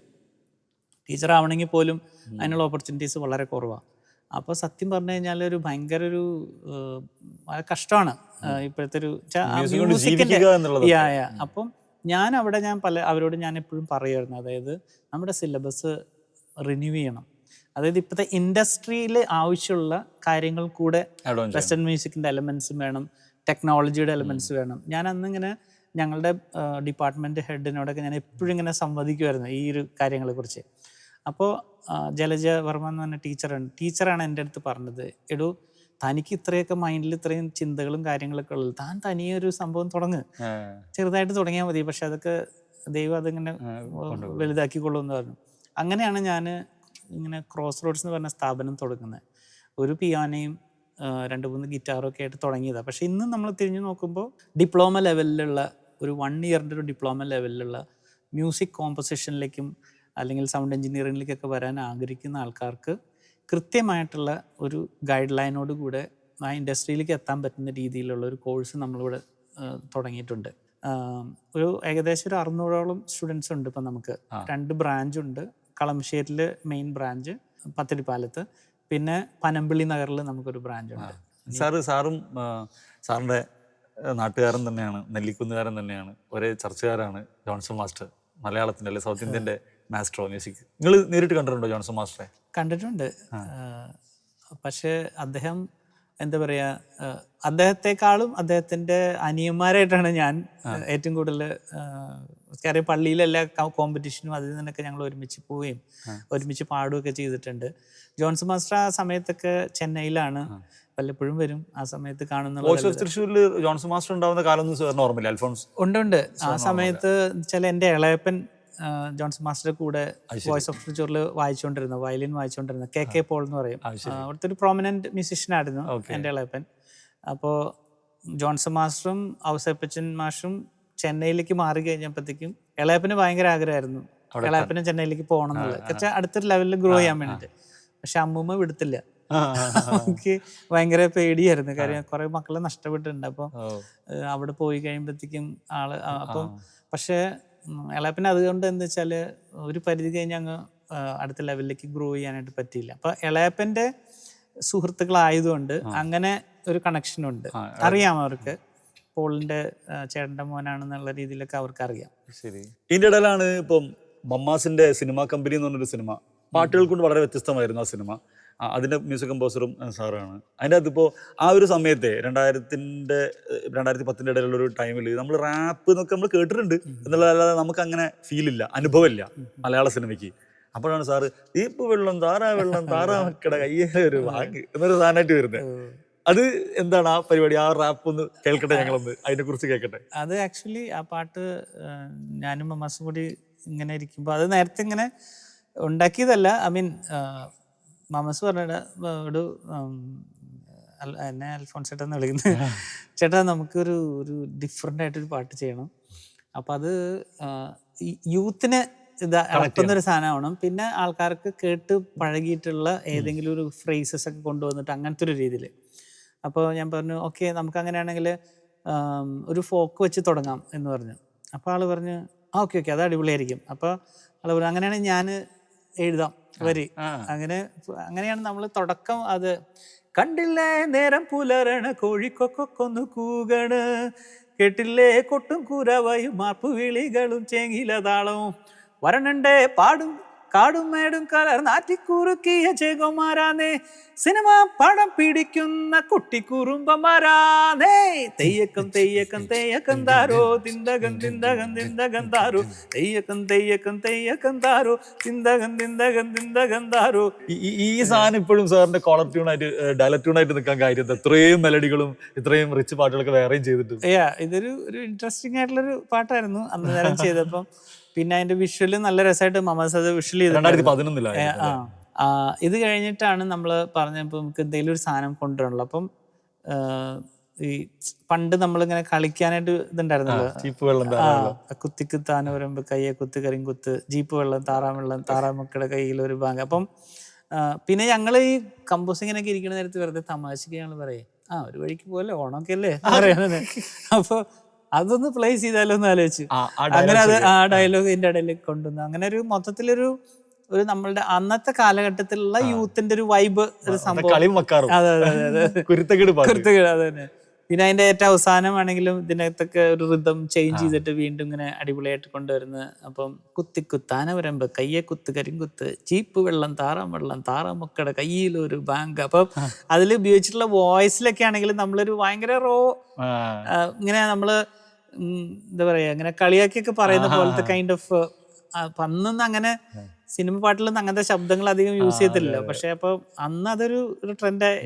ടീച്ചറാവണമെങ്കിൽ പോലും അതിനുള്ള ഓപ്പർച്യൂണിറ്റീസ് വളരെ കുറവാണ്. അപ്പോൾ സത്യം പറഞ്ഞു കഴിഞ്ഞാൽ ഒരു ഭയങ്കര ഒരു കഷ്ടമാണ് ഇപ്പോഴത്തെ ഒരു മ്യൂസിക്കിൻ്റെ. അപ്പം ഞാൻ അവരോട് ഞാൻ എപ്പോഴും പറയുമായിരുന്നു, അതായത് നമ്മുടെ സിലബസ് റിന്യൂ ചെയ്യണം. അതായത് ഇപ്പോഴത്തെ ഇൻഡസ്ട്രിയിൽ ആവശ്യമുള്ള കാര്യങ്ങൾ കൂടെ വെസ്റ്റേൺ മ്യൂസിക്കിൻ്റെ എലമെൻസും വേണം, ടെക്നോളജിയുടെ എലമെൻസ് വേണം. ഞാൻ അന്നിങ്ങനെ ഞങ്ങളുടെ ഡിപ്പാർട്ട്മെൻറ്റ് ഹെഡിനോടൊക്കെ ഞാൻ എപ്പോഴും ഇങ്ങനെ സംവദിക്കുമായിരുന്നു ഈ ഒരു കാര്യങ്ങളെക്കുറിച്ച്. അപ്പോൾ ജലജ വർമ്മ എന്ന് പറഞ്ഞ ടീച്ചറാണ് എൻ്റെ അടുത്ത് പറഞ്ഞത്, എടോ തനിക്ക് ഇത്രയൊക്കെ മൈൻഡിൽ ഇത്രയും ചിന്തകളും കാര്യങ്ങളൊക്കെ ഉള്ളത്, താൻ തനിയെ ഒരു സംഭവം ചെറുതായിട്ട് തുടങ്ങിയാൽ മതി, പക്ഷെ അതൊക്കെ ദൈവം അതിങ്ങനെ വലുതാക്കിക്കൊള്ളുമെന്ന് പറഞ്ഞു. അങ്ങനെയാണ് ഞാൻ ഇങ്ങനെ ക്രോസ് റോഡ്സ് എന്ന് പറഞ്ഞ സ്ഥാപനം തുടങ്ങുന്നത്. ഒരു പിയാനയും 2-3 ഗിറ്റാറും ഒക്കെ ആയിട്ട് തുടങ്ങിയതാണ്. പക്ഷെ ഇന്ന് നമ്മൾ തിരിഞ്ഞു നോക്കുമ്പോൾ ഡിപ്ലോമ ലെവലിലുള്ള ഒരു 1 ഇയറിൻ്റെ ഒരു ഡിപ്ലോമ ലെവലിലുള്ള മ്യൂസിക് കോമ്പസിഷനിലേക്കും അല്ലെങ്കിൽ സൗണ്ട് എഞ്ചിനീയറിംഗിലേക്കൊക്കെ വരാൻ ആഗ്രഹിക്കുന്ന ആൾക്കാർക്ക് കൃത്യമായിട്ടുള്ള ഒരു ഗൈഡ് ലൈനോട് കൂടെ ആ ഇൻഡസ്ട്രിയിലേക്ക് എത്താൻ പറ്റുന്ന രീതിയിലുള്ള ഒരു കോഴ്സ് നമ്മളിവിടെ തുടങ്ങിയിട്ടുണ്ട്. ഒരു ഏകദേശം ഒരു 600ഓളം സ്റ്റുഡൻസ് ഉണ്ട് ഇപ്പം നമുക്ക്. 2 ബ്രാഞ്ചുണ്ട്. കളമശ്ശേരിയിൽ മെയിൻ ബ്രാഞ്ച്, പത്തിരിപ്പാലത്ത്, പിന്നെ പനമ്പിള്ളി നഗറിൽ നമുക്കൊരു ബ്രാഞ്ചുണ്ട്. സാറും സാറിൻ്റെ നാട്ടുകാരൻ തന്നെയാണ്, നെല്ലിക്കുന്നുകാരൻ തന്നെയാണ്, ഒരേ ചർച്ചകാരാണ് ജോൺസൺ മാസ്റ്റർ. മലയാളത്തിൻ്റെ അല്ലെ സൗത്ത് ഇന്ത്യൻ്റെ മാസ്റ്റർ ഓഫ് മ്യൂസിക്. നിങ്ങൾ നേരിട്ട് കണ്ടിട്ടുണ്ടോ ജോൺസൺ മാസ്റ്ററെ? കണ്ടിട്ടുണ്ട്. പക്ഷേ അദ്ദേഹം എന്താ പറയുക, അദ്ദേഹത്തെക്കാളും അദ്ദേഹത്തിൻ്റെ അനിയന്മാരായിട്ടാണ് ഞാൻ ഏറ്റവും കൂടുതൽ കാര്യം. പള്ളിയിലെല്ലാ കോമ്പറ്റീഷനും അതിൽ നിന്നൊക്കെ ഞങ്ങൾ ഒരുമിച്ച് പോവുകയും ഒരുമിച്ച് പാടുകയൊക്കെ ചെയ്തിട്ടുണ്ട്. ജോൺസൺ മാസ്റ്റർ ആ സമയത്തൊക്കെ ചെന്നൈയിലാണ്, വല്ലപ്പോഴും വരും. ആ സമയത്ത് കാണുന്ന തൃശ്ശൂരിൽ ജോൺസൺ മാസ്റ്റർ ഉണ്ടാവുന്ന കാലം ഓർമ്മയില്ല. അൽഫോൺസ് ഉണ്ട്. ആ സമയത്ത് ചില എൻ്റെ ഇളയപ്പൻ ജോൺസൺ മാസ്റ്ററുടെ കൂടെ വോയിസ് ഓഫ് തൃശ്ശൂരിൽ വായിച്ചുകൊണ്ടിരുന്ന, വയലിൻ വായിച്ചുകൊണ്ടിരുന്ന കെ പോൾ എന്ന് പറയും. അവിടുത്തെ ഒരു പ്രോമിനന്റ് മ്യൂസിഷ്യനായിരുന്നു എൻ്റെ ഇളയപ്പൻ. അപ്പോൾ ജോൺസൺ മാസ്റ്ററും ഔസേപ്പച്ചൻ മാഷും ചെന്നൈയിലേക്ക് മാറി കഴിഞ്ഞപ്പോഴത്തേക്കും ഇളയപ്പന് ഭയങ്കര ആഗ്രഹമായിരുന്നു ഇളയപ്പന് ചെന്നൈയിലേക്ക് പോകണം എന്നുള്ളത്, അടുത്തൊരു ലെവലിൽ ഗ്രോ ചെയ്യാൻ വേണ്ടിയിട്ട്. പക്ഷെ അമ്മൂമ്മ വിടത്തില്ല. എനിക്ക് ഭയങ്കര പേടിയായിരുന്നു. കാര്യം കുറെ മക്കളെ നഷ്ടപ്പെട്ടിട്ടുണ്ട്. അപ്പോൾ അവിടെ പോയി കഴിയുമ്പോഴത്തേക്കും അപ്പം പക്ഷേ ഇളയപ്പന് അതുകൊണ്ട് എന്താ വെച്ചാൽ ഒരു പരിധി കഴിഞ്ഞ് അങ്ങ് അടുത്ത ലെവലിലേക്ക് ഗ്രോ ചെയ്യാനായിട്ട് പറ്റിയില്ല. അപ്പൊ ഇളയപ്പന്റെ സുഹൃത്തുക്കളായതുകൊണ്ട് അങ്ങനെ ഒരു കണക്ഷനുണ്ട്. അറിയാം അവർക്ക്, പോളിന്റെ ചേട്ടന്റെ മോനാണെന്നുള്ള രീതിയിലൊക്കെ അവർക്ക് അറിയാം. ശരി. ഇതിന്റെ ഇടയിലാണ് ഇപ്പം മമ്മാസിന്റെ സിനിമ കമ്പനി എന്ന് പറഞ്ഞൊരു സിനിമ, പാട്ടുകൾ കൊണ്ട് വളരെ വ്യത്യസ്തമായിരുന്നു ആ സിനിമ. അതിൻ്റെ മ്യൂസിക് കമ്പോസറും സാറാണ്. അതിൻ്റെ അകത്തിപ്പോൾ ആ ഒരു സമയത്തെ 2010 ഇടയിലുള്ളൊരു ടൈമിൽ നമ്മൾ റാപ്പ് എന്നൊക്കെ നമ്മൾ കേട്ടിട്ടുണ്ട് എന്നുള്ളതല്ലാതെ നമുക്ക് അങ്ങനെ ഫീലില്ല, അനുഭവമില്ല മലയാള സിനിമയ്ക്ക്. അപ്പോഴാണ് സാറ് ദീപ് വെള്ളം താറാ വെള്ളം താറാ മക്കളുടെ കയ്യേറെ ഒരു വാങ്ങ് എന്നൊരു സാധനമായിട്ട് വരുന്നത്. അത് എന്താണ് ആ പരിപാടി? ആ റാപ്പ് ഒന്ന് കേൾക്കട്ടെ, ഞങ്ങളൊന്ന് അതിനെ കുറിച്ച് കേൾക്കട്ടെ. അത് ആക്ച്വലി ആ പാട്ട് ഞാനും മമ്മാസും കൂടി ഇങ്ങനെ ഇരിക്കുമ്പോൾ, അത് നേരത്തെ ഇങ്ങനെ ഉണ്ടാക്കിയതല്ല. ഐ മീൻ മമസ് പറഞ്ഞ ഒരു എന്നെ അൽഫോൺസ് ചേട്ടൻ എന്ന് വിളിക്കുന്നത്, ചേട്ടാ നമുക്കൊരു ഡിഫറെൻ്റ് ആയിട്ടൊരു പാട്ട് ചെയ്യണം. അപ്പം അത് യൂത്തിനെ ഇളക്കുന്നൊരു സാധനമാവണം, പിന്നെ ആൾക്കാർക്ക് കേട്ട് പഴകിയിട്ടുള്ള ഏതെങ്കിലും ഒരു ഫ്രേസസ് ഒക്കെ കൊണ്ടുവന്നിട്ട് അങ്ങനത്തെ ഒരു രീതിയിൽ. അപ്പോൾ ഞാൻ പറഞ്ഞു ഓക്കെ നമുക്ക് അങ്ങനെയാണെങ്കിൽ ഒരു ഫോക്ക് വെച്ച് തുടങ്ങാം എന്ന് പറഞ്ഞു. അപ്പോൾ ആൾ പറഞ്ഞു ഓക്കെ അത് അടിപൊളിയായിരിക്കും. അപ്പോൾ ആൾ പറഞ്ഞു അങ്ങനെയാണെങ്കിൽ ഞാൻ എഴുതാം വരി. അങ്ങനെയാണ് നമ്മൾ തുടക്കം. അത് കണ്ടില്ലേ നേരം പുലരണ കോഴിക്കൊക്കൊന്നു കൂകണ്, കേട്ടില്ലേ കൊട്ടും കുരവയും മാർപ്പു വിളികളും ചേങ്കിലതാളവും, വരണണ്ടേ പാടും കാടും മേടും കലർ നാറ്റിക്കുറുക്കിയ ചേകോമാരാന്നേ, സിനിമ പടം പിടിക്കുന്ന കുട്ടിക്കുറുമ്പമാരാന്നേ, തെയ്യക്കം തെയ്യക്കം തെയ്യക്കം താരോ തിന്തകം തിന്തകം തിന്തകം താരോ, തെയ്യക്കം തെയ്യക്കം തെയ്യക്കം താരോ തിന്തകം തിന്തകം തിന്തകം താരോ. ഈ സാധനം ഇപ്പോഴും സാറിന്റെ കോളർ ട്യൂണായിട്ട് ഡയലക്ട് ട്യൂണായിട്ട് നിൽക്കാൻ കാര്യം ഇത്രയും മെലഡികളും ഇത്രയും റിച്ച് പാട്ടുകളൊക്കെ വേറെയും ചെയ്തിട്ടുണ്ട്. ഇതൊരു ഇൻട്രസ്റ്റിംഗ് ആയിട്ടുള്ളൊരു പാട്ടായിരുന്നു അന്ന് നേരം ചെയ്തപ്പം. പിന്നെ അതിന്റെ വിഷ്വല് നല്ല രസമായിട്ട് മമസ് അത് വിഷ്വൽ ചെയ്ത് 2011. ഇത് കഴിഞ്ഞിട്ടാണ് നമ്മൾ പറഞ്ഞപ്പോൾ നമുക്ക് എന്തെങ്കിലും ഒരു സാധനം കൊണ്ടുവരണല്ലോ. അപ്പം ഈ പണ്ട് നമ്മളിങ്ങനെ കളിക്കാനായിട്ട് ഇതുണ്ടായിരുന്നല്ലോ, കുത്തിക്കുത്താന വരുമ്പോ കയ്യെ കുത്ത് കരിങ്കുത്ത്, ജീപ്പ് വെള്ളം താറാം വെള്ളം താറാമക്കളുടെ കയ്യിൽ ഒരു ബാങ്ക്. അപ്പം പിന്നെ ഞങ്ങൾ ഈ കമ്പോസിങ്ങിനൊക്കെ ഇരിക്കുന്ന നേരത്ത് വെറുതെ തമാശക്ക് ഞങ്ങൾ പറയും ഒരു വഴിക്ക് പോലെ ഓണമൊക്കെ അല്ലേ പറയുന്നത്. അപ്പോൾ അതൊന്ന് പ്ലേസ് ചെയ്താലോ എന്ന് ആലോചിച്ചു. അങ്ങനെ അത് ആ ഡയലോഗ് ഇതിന്റെ ഇടയിലേക്ക് കൊണ്ടുവന്നു. അങ്ങനെ ഒരു മൊത്തത്തിലൊരു നമ്മളുടെ അന്നത്തെ കാലഘട്ടത്തിലുള്ള യൂത്തിന്റെ ഒരു വൈബ്, ഒരു സംഭവം. അതെ തന്നെ. പിന്നെ അതിന്റെ ഏറ്റവും അവസാനമാണെങ്കിലും ഇതിനകത്തൊക്കെ ഒരു റിതം ചേഞ്ച് ചെയ്തിട്ട് വീണ്ടും ഇങ്ങനെ അടിപൊളിയായിട്ട് കൊണ്ടുവരുന്നത്. അപ്പം കുത്തിക്കുത്താന വരുമ്പോ കയ്യെ കുത്ത് കരിങ്കുത്ത്, ചീപ്പ് വെള്ളം താറാം വെള്ളം താറാമൊക്കടെ കയ്യിലൊരു ബാങ്ക്. അപ്പം അതിൽ ഉപയോഗിച്ചിട്ടുള്ള വോയിസിലൊക്കെ ആണെങ്കിലും നമ്മളൊരു ഭയങ്കര റോ ഇങ്ങനെ നമ്മള് എന്താ പറയാ ഇങ്ങനെ കളിയാക്കിയൊക്കെ പറയുന്ന പോലത്തെ കൈൻഡ് ഓഫ്. അന്നൊന്നും അങ്ങനെ സിനിമ പാട്ടിലൊന്നും അങ്ങനത്തെ ശബ്ദങ്ങൾ അധികം യൂസ് ചെയ്തിട്ടില്ല. പക്ഷെ അപ്പൊ അന്ന് അതൊരു ട്രെൻഡായി.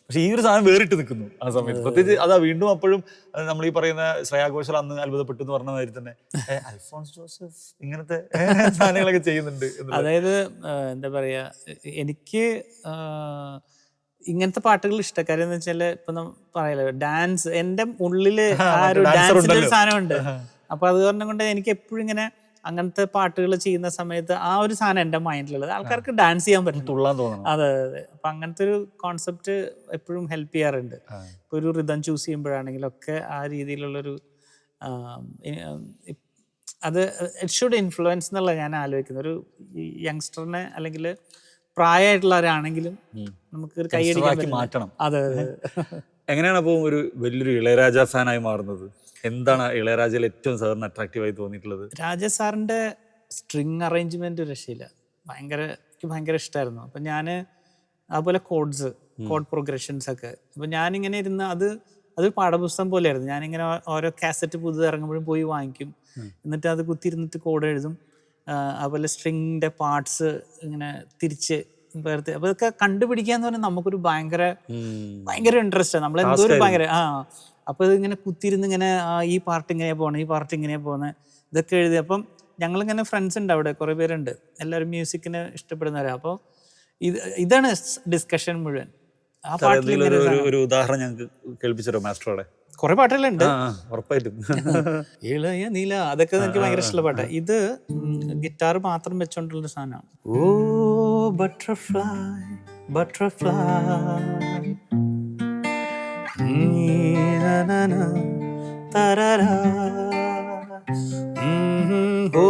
പക്ഷെ ഈ ഒരു സാധനം വേറിട്ട് നിൽക്കുന്നു ആ സമയത്ത്. പ്രത്യേകിച്ച് അതാ വീണ്ടും അപ്പോഴും നമ്മൾ ഈ പറയുന്ന ശ്രേയാ ഘോഷാൽ അന്ന് അത്ഭുതപ്പെട്ടു എന്ന് പറഞ്ഞ മാതിരി തന്നെ അൽഫോൺസ് ജോസഫ് ഇങ്ങനത്തെ സാധനങ്ങളൊക്കെ ചെയ്യുന്നുണ്ട്. അതായത് എന്താ പറയാ, എനിക്ക് ഇങ്ങനത്തെ പാട്ടുകൾ ഇഷ്ടക്കാരെന്ന് എന്ന് വെച്ചാല് ഇപ്പൊ പറയല്ലോ ഡാൻസ്, എന്റെ ഉള്ളില് ആ ഒരു ഡാൻസിന്റെ ഒരു സാധനമുണ്ട്. അപ്പോൾ അത് കാരണം കൊണ്ട് എനിക്ക് എപ്പോഴും ഇങ്ങനെ അങ്ങനത്തെ പാട്ടുകൾ ചെയ്യുന്ന സമയത്ത് ആ ഒരു സാധനം എൻ്റെ മൈൻഡിലുള്ളത്. ആൾക്കാർക്ക് ഡാൻസ് ചെയ്യാൻ പറ്റും, തുള്ളാൻ തോന്നണം. അതെ അതെ. അപ്പം അങ്ങനത്തെ ഒരു കോൺസെപ്റ്റ് എപ്പോഴും ഹെൽപ്പ് ചെയ്യാറുണ്ട്. ഇപ്പോൾ ഒരു റിതം ചൂസ് ചെയ്യുമ്പോഴാണെങ്കിലും ഒക്കെ ആ രീതിയിലുള്ളൊരു അത് ഇറ്റ് ഷുഡ് ഇൻഫ്ലുവൻസ് എന്നുള്ള ഞാൻ ആലോചിക്കുന്നത്. ഒരു യങ്സ്റ്ററിനെ അല്ലെങ്കിൽ പ്രായമായിട്ടുള്ളവരാണെങ്കിലും നമുക്ക് ഒരു കൈയടിക്കാൻ മാറ്റണം. അതെ അതെ. എങ്ങനെയാണ് അപ്പോൾ ഒരു വലിയൊരു ഇളയരാജ ഫാനായി മാറുന്നത്? എന്താണ് ഇളയരാജയിൽ ഏറ്റവും സാറിന് അട്രാക്റ്റീവായി തോന്നിയിട്ടുള്ളത്? രാജ സാറിൻ്റെ സ്ട്രിങ് അറേഞ്ച്മെന്റ് രക്ഷയില്ല. എനിക്ക് ഭയങ്കര ഇഷ്ടമായിരുന്നു. അപ്പം ഞാൻ അതുപോലെ കോഡ് പ്രോഗ്രഷൻസ് ഒക്കെ. അപ്പം ഞാനിങ്ങനെ ഇരുന്ന് അത് പാഠപുസ്തകം പോലെയായിരുന്നു. ഞാനിങ്ങനെ ഓരോ കാസറ്റ് പുതുത് ഇറങ്ങുമ്പോഴും പോയി വാങ്ങിക്കും, എന്നിട്ട് അത് കുത്തിയിരുന്നിട്ട് കോഡ് എഴുതും. അതുപോലെ സ്ട്രിങ്ങിൻ്റെ പാർട്സ് ഇങ്ങനെ തിരിച്ച് വേർത്ത്, അപ്പോൾ ഇതൊക്കെ കണ്ടുപിടിക്കാന്ന് പറഞ്ഞാൽ നമുക്കൊരു ഭയങ്കര ഇൻട്രസ്റ്റാണ്. നമ്മളെന്തോ ഒരു ഭയങ്കര അപ്പോൾ ഇതിങ്ങനെ കുത്തിയിരുന്ന് ഇങ്ങനെ ഈ പാർട്ട് ഇങ്ങനെയാണ് പോകുന്നത്, ഈ പാർട്ട് ഇങ്ങനെയാണ് പോകുന്നത്, ഇതൊക്കെ എഴുതി. അപ്പം ഞങ്ങളിങ്ങനെ ഫ്രണ്ട്സ് ഉണ്ട് അവിടെ, കുറേ പേരുണ്ട്, എല്ലാവരും മ്യൂസിക്കിന് ഇഷ്ടപ്പെടുന്നവരാണ്. അപ്പോൾ ഇതാണ് ഡിസ്കഷൻ മുഴുവൻ. ആ പാട്ടിൽ ഒരു ഉദാഹരണം ഞങ്ങൾക്ക് കേൾപ്പിച്ചോ മാസ്റ്ററോടെ? കുറെ പാട്ടുകളുണ്ട് ഉറപ്പായിട്ടും. ഇളയ നില, അതൊക്കെ എനിക്ക് ഭയങ്കര ഇഷ്ടമുള്ള പാട്ടാണ്. ഇത് ഗിറ്റാർ മാത്രം വെച്ചോണ്ടുള്ള സാധനമാണ്. ഓ ബട്ടർഫ്ലൈ ബട്ടർഫ്ലൈ തരരാ, ഓ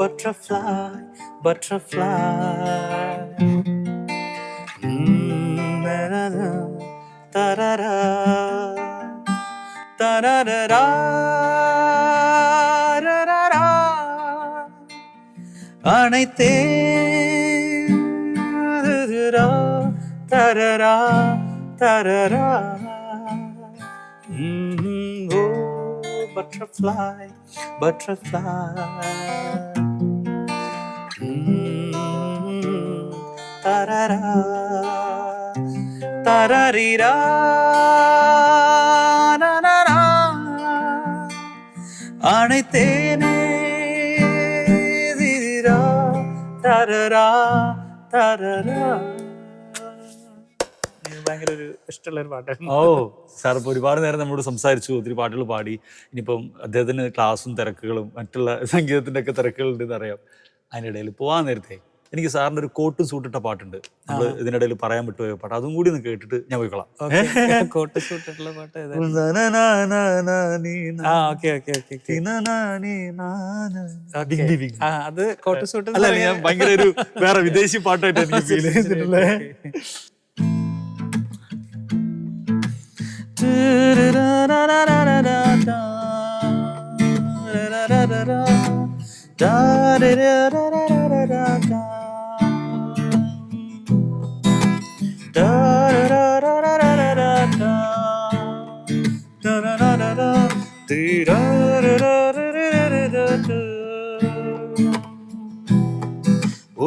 ബട്ടർഫ്ലൈ ബട്ടർഫ്ലൈ തരരാ തരരാ അണൈത്തേ തരരാ തരരാ, ഓ ബട്ടർഫ്ലൈ ബട്ടർഫ്ലൈ തരരാ തരരിരാ അണൈത്തേനേ തരരാ തരരാ. ഭയങ്കര ഒരു ഇഷ്ടമുള്ള ഒരു പാട്ടാണ്. ഓ സാർ, ഇപ്പോൾ ഒരുപാട് നേരം നമ്മളോട് സംസാരിച്ചു, ഒത്തിരി പാട്ടുകൾ പാടി. ഇനിയിപ്പം അദ്ദേഹത്തിന് ക്ലാസ്സും തിരക്കുകളും മറ്റുള്ള സംഗീതത്തിൻ്റെ ഒക്കെ തിരക്കുകളുണ്ടെന്ന് അറിയാം. അതിൻ്റെ ഇടയിൽ പോകാൻ നേരത്തെ എനിക്ക് സാറിൻ്റെ ഒരു കോട്ടും സൂട്ടിട്ട പാട്ടുണ്ട്, നമ്മൾ ഇതിനിടയിൽ പറയാൻ വിട്ടുപോയ പാട്ട്, അതും കൂടി ഒന്ന് കേട്ടിട്ട് ഞാൻ പോയിക്കോളാം. കോട്ട് സൂട്ടിട്ടുള്ള പാട്ട് അത് കോട്ട് സൂട്ട് അല്ല, ഞാൻ ഭയങ്കര ഒരു വേറെ വിദേശി പാട്ടായിട്ട് എനിക്ക് ഫീൽ ചെയ്തിട്ടുള്ളേ.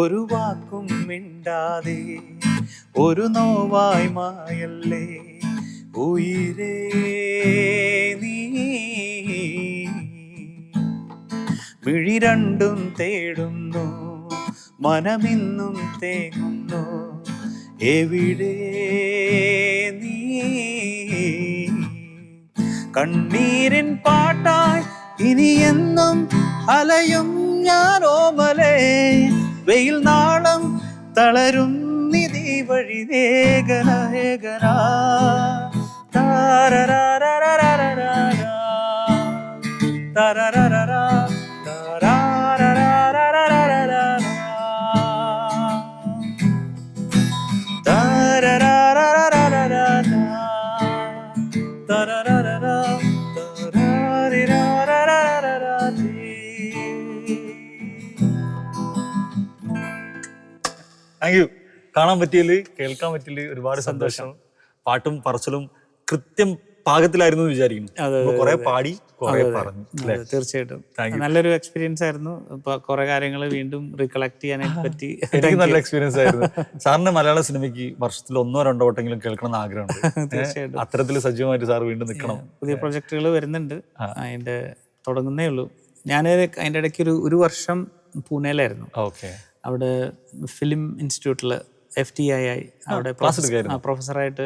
ഒരു വാക്കും മിണ്ടാതെ ഒരു നോവായി മായല്ലേ ഉയിരേ നീ, മിഴി രണ്ടും തേടുന്നു മനമിന്നും തേങ്ങുന്നു എവിടെ നീ, കണ്ണീരിൻ പാട്ടായി ഇനി എന്നും അലയും ഞാൻ ഓമലേ, വെയിൽ നാളം തളരും നിധി വഴി ഏകന ഏകന താരരാരരാരരാ താരരാരരാ താരരാരരാരരാ താരരാരരാരരാ താരരാരരാ താരരാരരാരരാ. Thank you. കാണാൻ പറ്റിയതിൽ, കേൾക്കാൻ പറ്റിയതിൽ ഒരുപാട് സന്തോഷം. പാട്ടും പറച്ചിലും കൃത്യം പാകത്തിലായിരുന്നു എന്ന് വിചാരിക്കുന്നു. കുറെ പാടി കുറെ പറഞ്ഞു. തീർച്ചയായിട്ടും നല്ലൊരു എക്സ്പീരിയൻസ് ആയിരുന്നു. ഇപ്പൊ കുറെ കാര്യങ്ങൾ വീണ്ടും റീകളക്ട് ചെയ്യാനായിട്ട് പറ്റി. എനിക്ക് നല്ല എക്സ്പീരിയൻസ് ആയിരുന്നു. സാറിന് മലയാള സിനിമയ്ക്ക് വർഷത്തിൽ 1-2 വട്ടമെങ്കിലും കേൾക്കണം എന്ന് ആഗ്രഹമുണ്ട്. തീർച്ചയായിട്ടും അത്തരത്തിൽ സജീവമായിട്ട് സാർ വീണ്ടും നിൽക്കണം. പുതിയ പ്രൊജക്ടുകൾ വരുന്നുണ്ട്, അതിന്റെ തുടങ്ങുന്നേ ഉള്ളൂ. ഞാൻ അതിന്റെ ഇടയ്ക്ക് ഒരു വർഷം പൂനെയിലായിരുന്നു. ഓക്കെ. അവിടെ ഫിലിം ഇൻസ്റ്റിറ്റ്യൂട്ടില് FTI അവിടെ പ്രൊഫസറായിട്ട്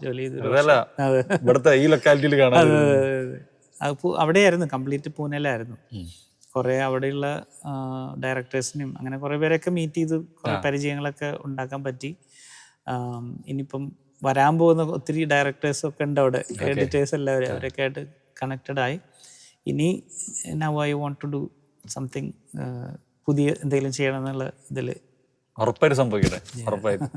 ജോലി ചെയ്തു. ഇവിടുത്തെ ഈ ലൊക്കാലിറ്റിയിൽ കാണാം. അവിടെയായിരുന്നു, കംപ്ലീറ്റ് പൂനെയിലായിരുന്നു. കുറേ അവിടെയുള്ള ഡയറക്ടേഴ്സിനെയും അങ്ങനെ കുറേ പേരെയൊക്കെ മീറ്റ് ചെയ്ത് കുറേ പരിചയങ്ങളൊക്കെ ഉണ്ടാക്കാൻ പറ്റി. ഇനിയിപ്പം വരാൻ പോകുന്ന ഒത്തിരി ഡയറക്ടേഴ്സൊക്കെ ഉണ്ട് അവിടെ, എഡിറ്റേഴ്സ് എല്ലാവരും, അവരൊക്കെ ആയിട്ട് കണക്റ്റഡ് ആയി. ഇനി now I want to do something, പുതിയ എന്തെങ്കിലും ചെയ്യണം എന്നുള്ള ഇതിൽ ഉറപ്പായിട്ട് സംഭവിക്കട്ടെ, ഉറപ്പായിട്ട്.